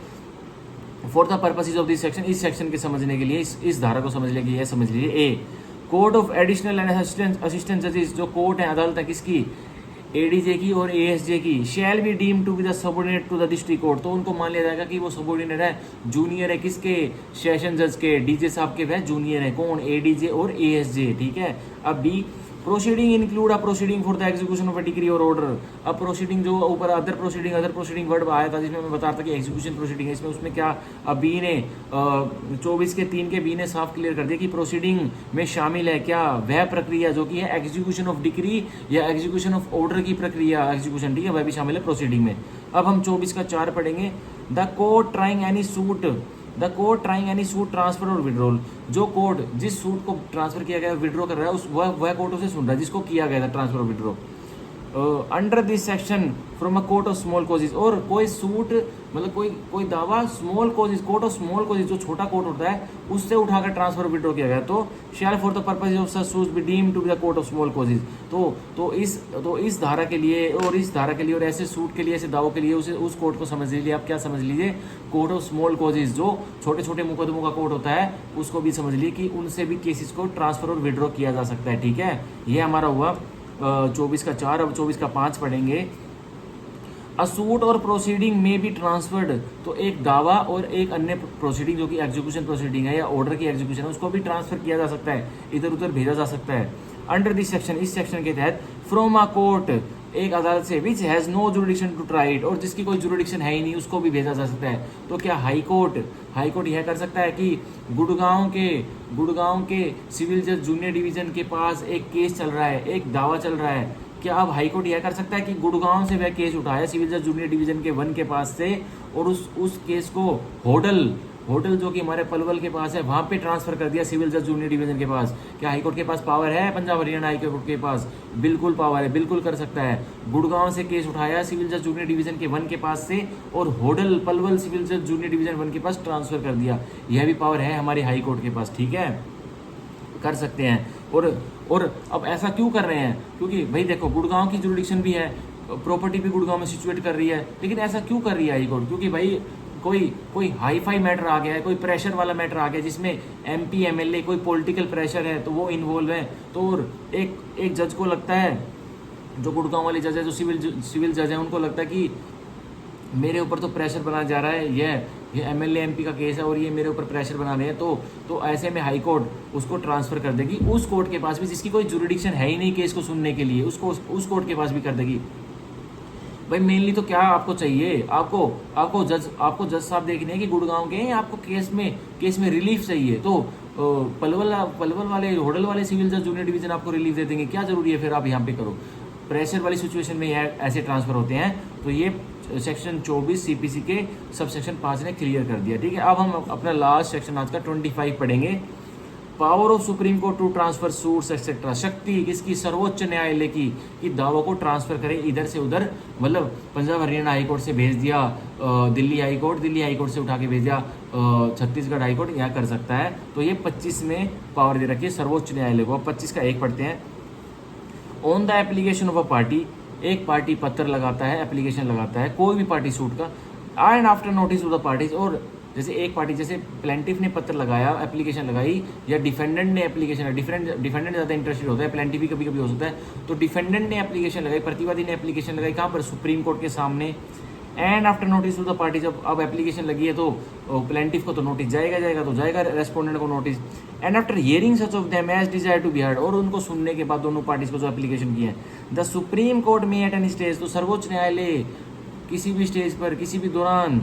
For the purposes of this section, इस सेक्शन के समझने के लिए, इस धारा को समझने के लिए समझ लीजिए। A, court of additional and assistant जजेस, जो कोर्ट है, अदालत है किसकी? एडीजे की और एएसजे की, shall be deem to be the subordinate to the district court, तो उनको मान लिया जाएगा कि वो सबऑर्डिनेट है, जूनियर है किसके? सेशन जज के, डीजे साहब के वह जूनियर है। कौन? एडीजे और एएसजे, ठीक है। अब B, proceeding include a proceeding for the execution of a decree or order. अब प्रोसीडिंग जो ऊपर अदर प्रोसीडिंग वर्ड आया था जिसमें मैं बता रहा था कि एग्जीक्यूशन प्रोसीडिंग है, इसमें उसमें क्या? अब बी ने 24 के 3 के बी ने साफ क्लियर कर दिया कि प्रोसीडिंग में शामिल है क्या? वह प्रक्रिया जो कि है एग्जीक्यूशन ऑफ डिग्री या एग्जीक्यूशन ऑफ ऑर्डर की प्रक्रिया, एग्जीक्यूशन, ठीक है, वह भी शामिल है प्रोसीडिंग में। अब हम 24 का 4 पढ़ेंगे। The court trying any suit, the court trying any suit transfer और विड्रॉल, जो कोर्ट जिस सूट को ट्रांसफर किया गया विड्रॉ कर रहा है उस वह कोर्ट उसे सुन रहा है जिसको किया गया था ट्रांसफर और withdraw under this section from a court of small causes. और कोई सूट मतलब कोई दावा small causes, court of small causes जो छोटा कोर्ट होता है उससे उठाकर ट्रांसफर विड्रॉ किया गया, तो shall for the purpose of such suit be deemed to be the court of small causes. तो इस धारा के लिए और इस धारा के लिए और ऐसे सूट के लिए, ऐसे दावों के लिए उस कोर्ट को समझ लीजिए। आप क्या समझ लीजिए? कोर्ट ऑफ स्मॉल कोजेज, जो छोटे छोटे मुकदमों का कोर्ट होता है उसको भी समझ लीजिए कि उनसे भी केसेस को ट्रांसफर और विड्रॉ किया जा सकता है, ठीक है। ये हमारा हुआ 24 का 4। अब 24 का 5 पढ़ेंगे। अ सूट और प्रोसीडिंग में बी ट्रांसफर्ड, तो एक दावा और एक अन्य प्रोसीडिंग जो कि एग्जीक्यूशन प्रोसीडिंग है या ऑर्डर की एग्जीक्यूशन है उसको भी ट्रांसफर किया जा सकता है, इधर उधर भेजा जा सकता है। अंडर दिस सेक्शन, इस सेक्शन के तहत, फ्रॉम अ कोर्ट, एक अदालत से, which has no jurisdiction to try it, और जिसकी कोई जुरिडिक्शन है ही नहीं उसको भी भेजा जा सकता है। तो क्या हाई कोर्ट यह कर सकता है कि गुड़गांव के सिविल जज जूनियर डिवीजन के पास एक केस चल रहा है, एक दावा चल रहा है, क्या अब हाई कोर्ट यह कर सकता है कि गुड़गांव से वह केस उठाया सिविल जज जूनियर डिवीजन के 1 के पास से और उस केस को होटल जो कि हमारे पलवल के पास है वहां पे ट्रांसफर कर दिया सिविल जज जूनियर डिवीजन के पास? क्या हाई कोर्ट के पास पावर है? पंजाब हरियाणा हाई कोर्ट के पास बिल्कुल पावर है, बिल्कुल कर सकता है। गुड़गांव से केस उठाया सिविल जज जूनियर डिवीजन के 1 के पास से और होटल पलवल सिविल जज जूनियर डिवीजन 1 के पास ट्रांसफर कर दिया, यह भी पावर है हमारे हाई कोर्ट के पास, ठीक है, कर सकते हैं। और अब ऐसा क्यों कर रहे हैं? क्योंकि भाई देखो गुड़गांव की जुरिडिक्शन भी है, प्रॉपर्टी भी गुड़गांव में सिचुएट कर रही है, लेकिन ऐसा क्यों कर रही है हाई कोर्ट? क्योंकि भाई कोई हाई फाई मैटर आ गया है, कोई प्रेशर वाला मैटर आ गया जिसमें एमपी एमएलए कोई पॉलिटिकल प्रेशर है तो वो इन्वॉल्व है, तो एक जज को लगता है, जो गुड़गांव वाले जज है, जो सिविल जज है, उनको लगता है कि मेरे ऊपर तो प्रेशर बना जा रहा है, ये एमएलए एमपी का केस है और ये मेरे ऊपर प्रेशर बना रहे हैं, तो ऐसे में हाई कोर्ट उसको ट्रांसफर कर देगी उस कोर्ट के पास भी जिसकी कोई जुरिडिक्शन है ही नहीं केस को सुनने के लिए, उसको उस कोर्ट के पास भी कर देगी। भाई मेनली तो क्या आपको चाहिए? आपको जज साहब देखने हैं कि गुड़गांव के हैं, आपको केस में रिलीफ चाहिए, तो पलवल वाले होटल वाले सिविल जज जूनियर डिवीजन आपको रिलीफ दे देंगे, क्या जरूरी है फिर आप यहाँ पे करो? प्रेशर वाली सिचुएशन में ऐसे ट्रांसफर होते हैं। तो ये सेक्शन 24 सीपीसी के सब सेक्शन 5 ने क्लियर कर दिया, ठीक है। अब हम अपना लास्ट सेक्शन आज का 25 पढ़ेंगे। Power of supreme court to transfer suits etcetera, शक्ति किसकी? सर्वोच्च न्यायालय की, कि दावों को ट्रांसफर करे इधर से उधर, मतलब पंजाब हरियाणा हाई कोर्ट से भेज दिया दिल्ली हाई कोर्ट से उठा के भेज दिया छत्तीसगढ़ हाई कोर्ट, यहाँ कर सकता है। तो ये 25 में पावर दे रखी है सर्वोच्च न्यायालय को। अब 25 का 1 पढ़ते हैं। On the application of a party, एक पार्टी पत्र लगाता है, एप्लीकेशन लगाता है, कोई भी पार्टी सूट का, and after notice to the parties, और जैसे एक पार्टी, जैसे प्लेंटिफ ने पत्र लगाया, एप्लीकेशन लगाई, या डिफेंडेंट ने एप्लीकेशन, डिफेंडेंट ज़्यादा इंटरेस्टेड होता है, प्लेंटिफ भी कभी कभी हो सकता है, तो डिफेंडेंट ने एप्लीकेशन लगाई, प्रतिवादी ने एप्लीकेशन लगाई, कहाँ पर? सुप्रीम कोर्ट के सामने। And after notice to the party, जब अब एप्लीकेशन लगी है तो प्लेंटिफ को तो नोटिस जाएगा रेस्पोंडेंट को notice. And after hearing such of them as desire to be heard, और उनको सुनने के बाद दोनों पार्टीज को जो एप्लीकेशन की है, द सुप्रीम कोर्ट में एट एन स्टेज, तो सर्वोच्च न्यायालय किसी भी स्टेज पर, किसी भी दौरान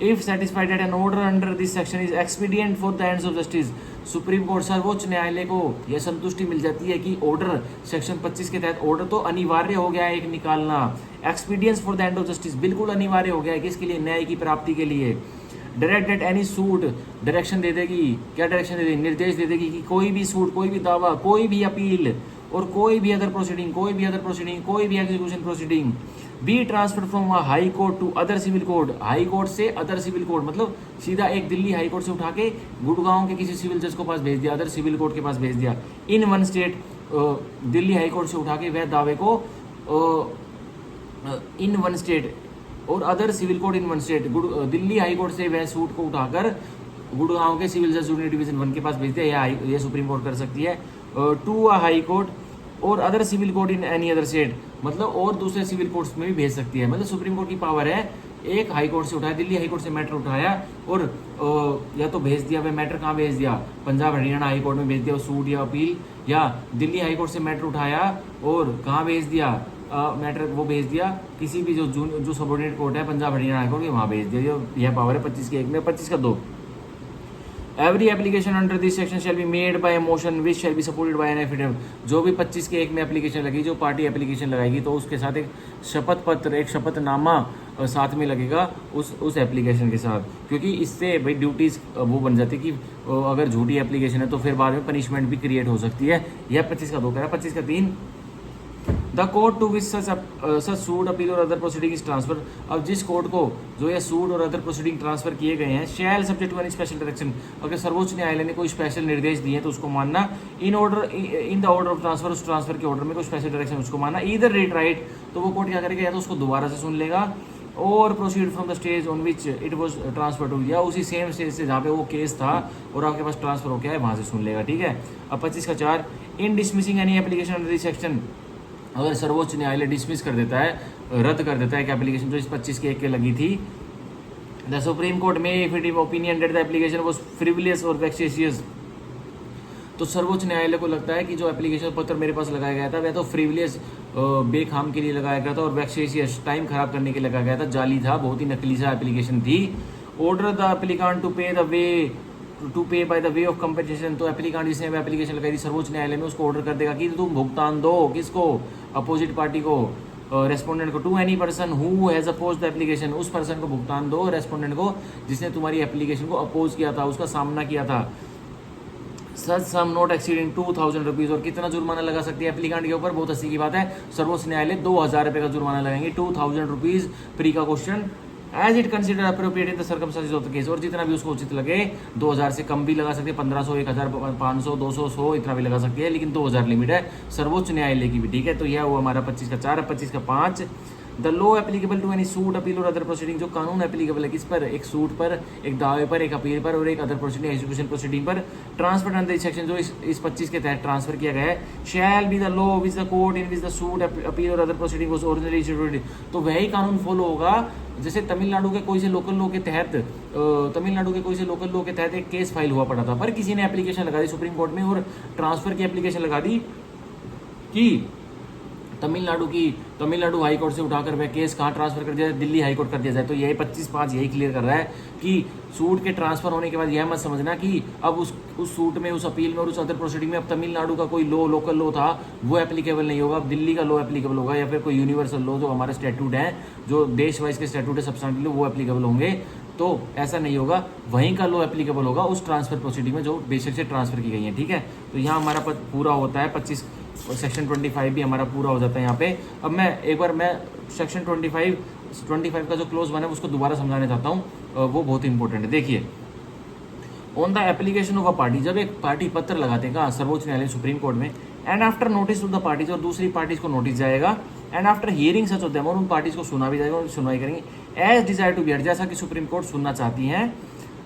if satisfied that an order under this section is expedient for the ends of justice, supreme court सर्वोच्च न्यायालय को यह संतुष्टि मिल जाती है कि ऑर्डर सेक्शन 25 के तहत ऑर्डर तो अनिवार्य हो गया है एक निकालना, expedience for the end of justice बिल्कुल अनिवार्य हो गया है, किसके लिए, न्याय की प्राप्ति के लिए। Direct that any suit, direction दे देगी, क्या डायरेक्शन दे देगी, निर्देश दे देगी कि कोई भी सूट, कोई भी दावा, कोई भी अपील और कोई भी अदर प्रोसीडिंग, कोई भी execution proceeding be transfer from high court to other civil court, high court से अदर सिविल कोर्ट, मतलब सीधा एक दिल्ली हाई कोर्ट से उठा के गुड़गांव के किसी सिविल जज को पास भेज दिया, अदर सिविल कोर्ट के पास भेज दिया, in one state, Delhi high court से उठा के वह दावे को in one state or other civil court in one state, Delhi high court से वह सूट को उठाकर गुड़गांव के सिविल जज यूनिट डिवीजन 1 के पास भेज दिया, यह सुप्रीम कोर्ट कर सकती है। To a high court or other civil court in any other state, मतलब और दूसरे सिविल कोर्ट्स में भी भेज सकती है। मतलब सुप्रीम कोर्ट की पावर है, एक हाई कोर्ट से उठाया, दिल्ली हाई कोर्ट से मैटर उठाया और या तो भेज दिया, वह मैटर कहाँ भेज दिया, पंजाब हरियाणा हाई कोर्ट में भेज दिया सूट या अपील, या दिल्ली हाई कोर्ट से मैटर उठाया और कहाँ भेज दिया, मैटर वो भेज दिया किसी भी जो सबऑर्डिनेट कोर्ट है पंजाब हरियाणा हाई कोर्ट के, वहाँ भेज दिया। यह पावर है 25 के 1 में, 25 का 2। Every application under this section shall be made by motion which shall be supported by an affidavit, जो भी 25 के 1 में एप्लीकेशन लगी, जो पार्टी एप्लीकेशन लगाएगी तो उसके साथ एक शपथ पत्र, एक शपथनामा साथ में लगेगा उस एप्लीकेशन के साथ, क्योंकि इससे भाई ड्यूटीज वो बन जाती है कि अगर झूठी एप्लीकेशन है तो फिर बाद में पनिशमेंट भी क्रिएट हो सकती है। यह 25 का 2 कह रहा है। 25 का 3, the court to which such suit appeal or other proceeding is transfer, अब जिस कोर्ट को जो ये सूट और अदर प्रोसीडिंग ट्रांसफर किए गए हैं, shall subject to any special direction, अगर सर्वोच्च न्यायालय ने कोई स्पेशल निर्देश दिए हैं तो उसको मानना, in the order of transfer, उस ट्रांसफर के ऑर्डर में कोई स्पेशल डायरेक्शन उसको मानना, ईदर रीड राइट, तो वो कोर्ट क्या करेगा, या तो उसको दोबारा से सुन लेगा और proceed from the stage on which it was transfer to, या उसी सेम स्टेज से जहाँ पे वो केस था और आपके पास ट्रांसफर हो गया है वहाँ से सुन लेगा, ठीक है। अब 25 का 4, in dismissing any application under this section, अगर सर्वोच्च न्यायालय डिसमिस कर देता है, रद्द कर देता है कि एप्लीकेशन जो इस 25 के 1 के लगी थी, द सुप्रीम कोर्ट में if it opinion that the application was frivolous or vexatious, तो सर्वोच्च न्यायालय को लगता है कि जो एप्लीकेशन पत्र मेरे पास लगाया गया था वह तो फ्रिवलियस, बेखाम के लिए लगाया गया था, और वेक्सेशियस, टाइम खराब करने के लिए लगाया गया था, जाली था, बहुत ही नकली सा एप्लीकेशन थी। ऑर्डर द एप्लीकांट टू पे by the way of compensation, तो एप्लीकांट जिसने एप्लीकेशन लगाई थी सर्वोच्च न्यायालय में उसको ऑर्डर कर देगा कि तुम भुगतान दो, किसको, अपोजिट पार्टी को, रेस्पोंडेंट को, to any person who has oppose the application, उस पर्सन को भुगतान दो, रेस्पोंडेंट को जिसने तुम्हारी एप्लीकेशन को अपोज किया था, उसका सामना किया था। सच सम नॉट एक्सीडिंग 2000 रुपीज़, और कितना जुर्माना लगा सकती है एप्लीकांट के ऊपर, बहुत हंसी की बात है, सर्वोच्च न्यायालय 2000 रुपये का जुर्माना लगाएंगे, 2000 रुपीज़ प्री का question, as it consider appropriate in the circumstances of the case, और जितना भी उसको उचित लगे, 2000 से कम भी लगा सकते हैं, 1500, 1000, 500, 200, 100 इतना भी लगा सकती है, लेकिन 2000 लिमिट है सर्वोच्च न्यायालय की भी, ठीक है। तो यह हुआ हमारा 25 का 4। 25 का 5, the law applicable to any suit appeal or other proceeding, जो कानून एप्लीकेबल है किस पर, एक सूट पर, एक दावे पर, एक अपील पर और एक अदर प्रोसीडिंग एग्जीक्यूशन प्रोसीडिंग पर, ट्रांसफर अंडर दिस सेक्शन, जो इस 25 के तहत ट्रांसफर किया गया है, shall be the law which the court in which the suit appeal or other proceeding was originally issued, तो वही कानून फॉलो होगा जैसे तमिलनाडु के कोई से लोकल लॉ के तहत, एक केस फाइल हुआ पड़ा था, पर किसी ने एप्लीकेशन लगा दी सुप्रीम कोर्ट में और ट्रांसफर की एप्लीकेशन लगा दी कि तमिलनाडु हाई कोर्ट से उठाकर वह केस कहाँ ट्रांसफर कर दिया जाए, दिल्ली हाई कोर्ट कर दिया जाए। तो यही 25/5 यही क्लियर कर रहा है कि सूट के ट्रांसफर होने के बाद यह मत समझना कि अब उस सूट में, उस अपील में और उस अदर प्रोसीडिंग में अब तमिलनाडु का कोई लोकल लॉ था वो एप्लीकेबल नहीं होगा, अब दिल्ली का लॉ एप्लीकेबल होगा, या फिर कोई यूनिवर्सल लॉ जो हमारे स्टैट्यूट है, जो देश वाइज के स्टैट्यूट है सब्सटेंटिव लॉ, वो एप्लीकेबल होंगे। तो ऐसा नहीं होगा, वहीं का लॉ एप्लीकेबल होगा उस ट्रांसफर प्रोसीडिंग में जो बेशक से ट्रांसफर की गई है, ठीक है। तो यहाँ हमारा पूरा होता है 25 और सेक्शन 25 भी हमारा पूरा हो जाता है यहाँ पे। अब मैं सेक्शन 25 का जो क्लोज 1 है उसको दोबारा समझाना चाहता हूँ, वो बहुत इंपॉर्टेंट है। देखिए, on the application of a party, जब एक पार्टी पत्र लगाते हैं कहाँ, सर्वोच्च न्यायालय सुप्रीम कोर्ट में, and after notice to the parties, और दूसरी पार्टीज को नोटिस जाएगा, and after hearing such of them, और उन पार्टीज को सुना भी जाएगा और सुनवाई करेंगे, as desire to be heard, जैसा कि सुप्रीम कोर्ट सुनना चाहती हैं।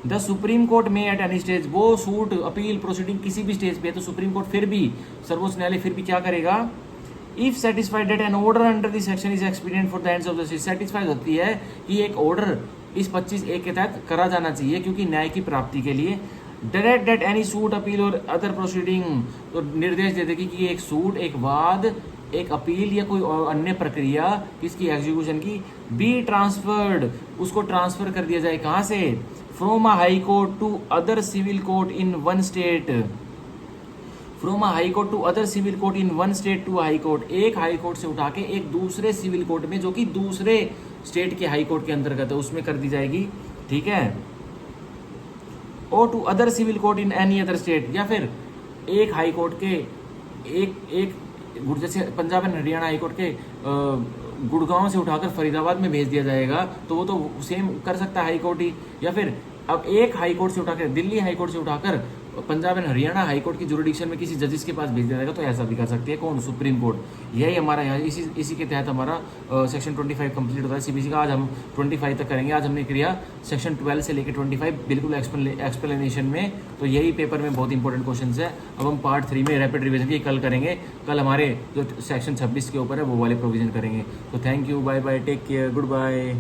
द सुप्रीम कोर्ट में एट एनी स्टेज, वो सूट अपील प्रोसीडिंग किसी भी स्टेज पे है तो सुप्रीम कोर्ट फिर भी, सर्वोच्च न्यायालय फिर भी क्या करेगा, if satisfied that an order under this section is expedient for the ends of justice, satisfied होती है कि एक ऑर्डर इस 25(1) के तहत करा जाना चाहिए क्योंकि न्याय की प्राप्ति के लिए। Direct that any suit appeal or other proceeding, तो निर्देश दे देगी कि एक सूट, एक वाद एक अपील या कोई और अन्य प्रक्रिया किसकी एग्जीक्यूशन की, बी ट्रांसफर्ड, उसको ट्रांसफर कर दिया जाए कहां से, from a high court to other civil court in one state, from a high court to other civil court in one state to high court, एक हाई कोर्ट से उठा के एक दूसरे सिविल कोर्ट में जो कि दूसरे स्टेट के हाई कोर्ट के अंतर्गत है उसमें कर दी जाएगी, ठीक है। Or to other civil court in any other state, या फिर एक हाई कोर्ट के एक जैसे Punjab and Haryana high court के गुड़गांव से उठाकर फरीदाबाद में भेज दिया जाएगा तो वो तो सेम कर सकता है हाई कोर्ट ही, या फिर अब एक हाई कोर्ट से उठाकर दिल्ली हाई कोर्ट से उठाकर Punjab and Haryana high court की जुरिडिक्शन में किसी जजिस के पास भेज दिया जाएगा तो ऐसा भी कर सकती है कौन, सुप्रीम कोर्ट। यही हमारा यहाँ इसी के तहत हमारा सेक्शन 25 कंप्लीट होता है सीबीसी का। आज हम 25 तक करेंगे। आज हमने किया सेक्शन 12 से लेकर 25 बिल्कुल एक्सप्लेनेशन में, तो यही पेपर में बहुत इंपॉर्टेंट क्वेश्चन है। अब हम पार्ट 3 में रैपिड रिविजन की कल करेंगे। कल हमारे जो सेक्शन 26 के ऊपर है वो वाले प्रोविजन करेंगे। तो thank you, bye bye, take care, good bye.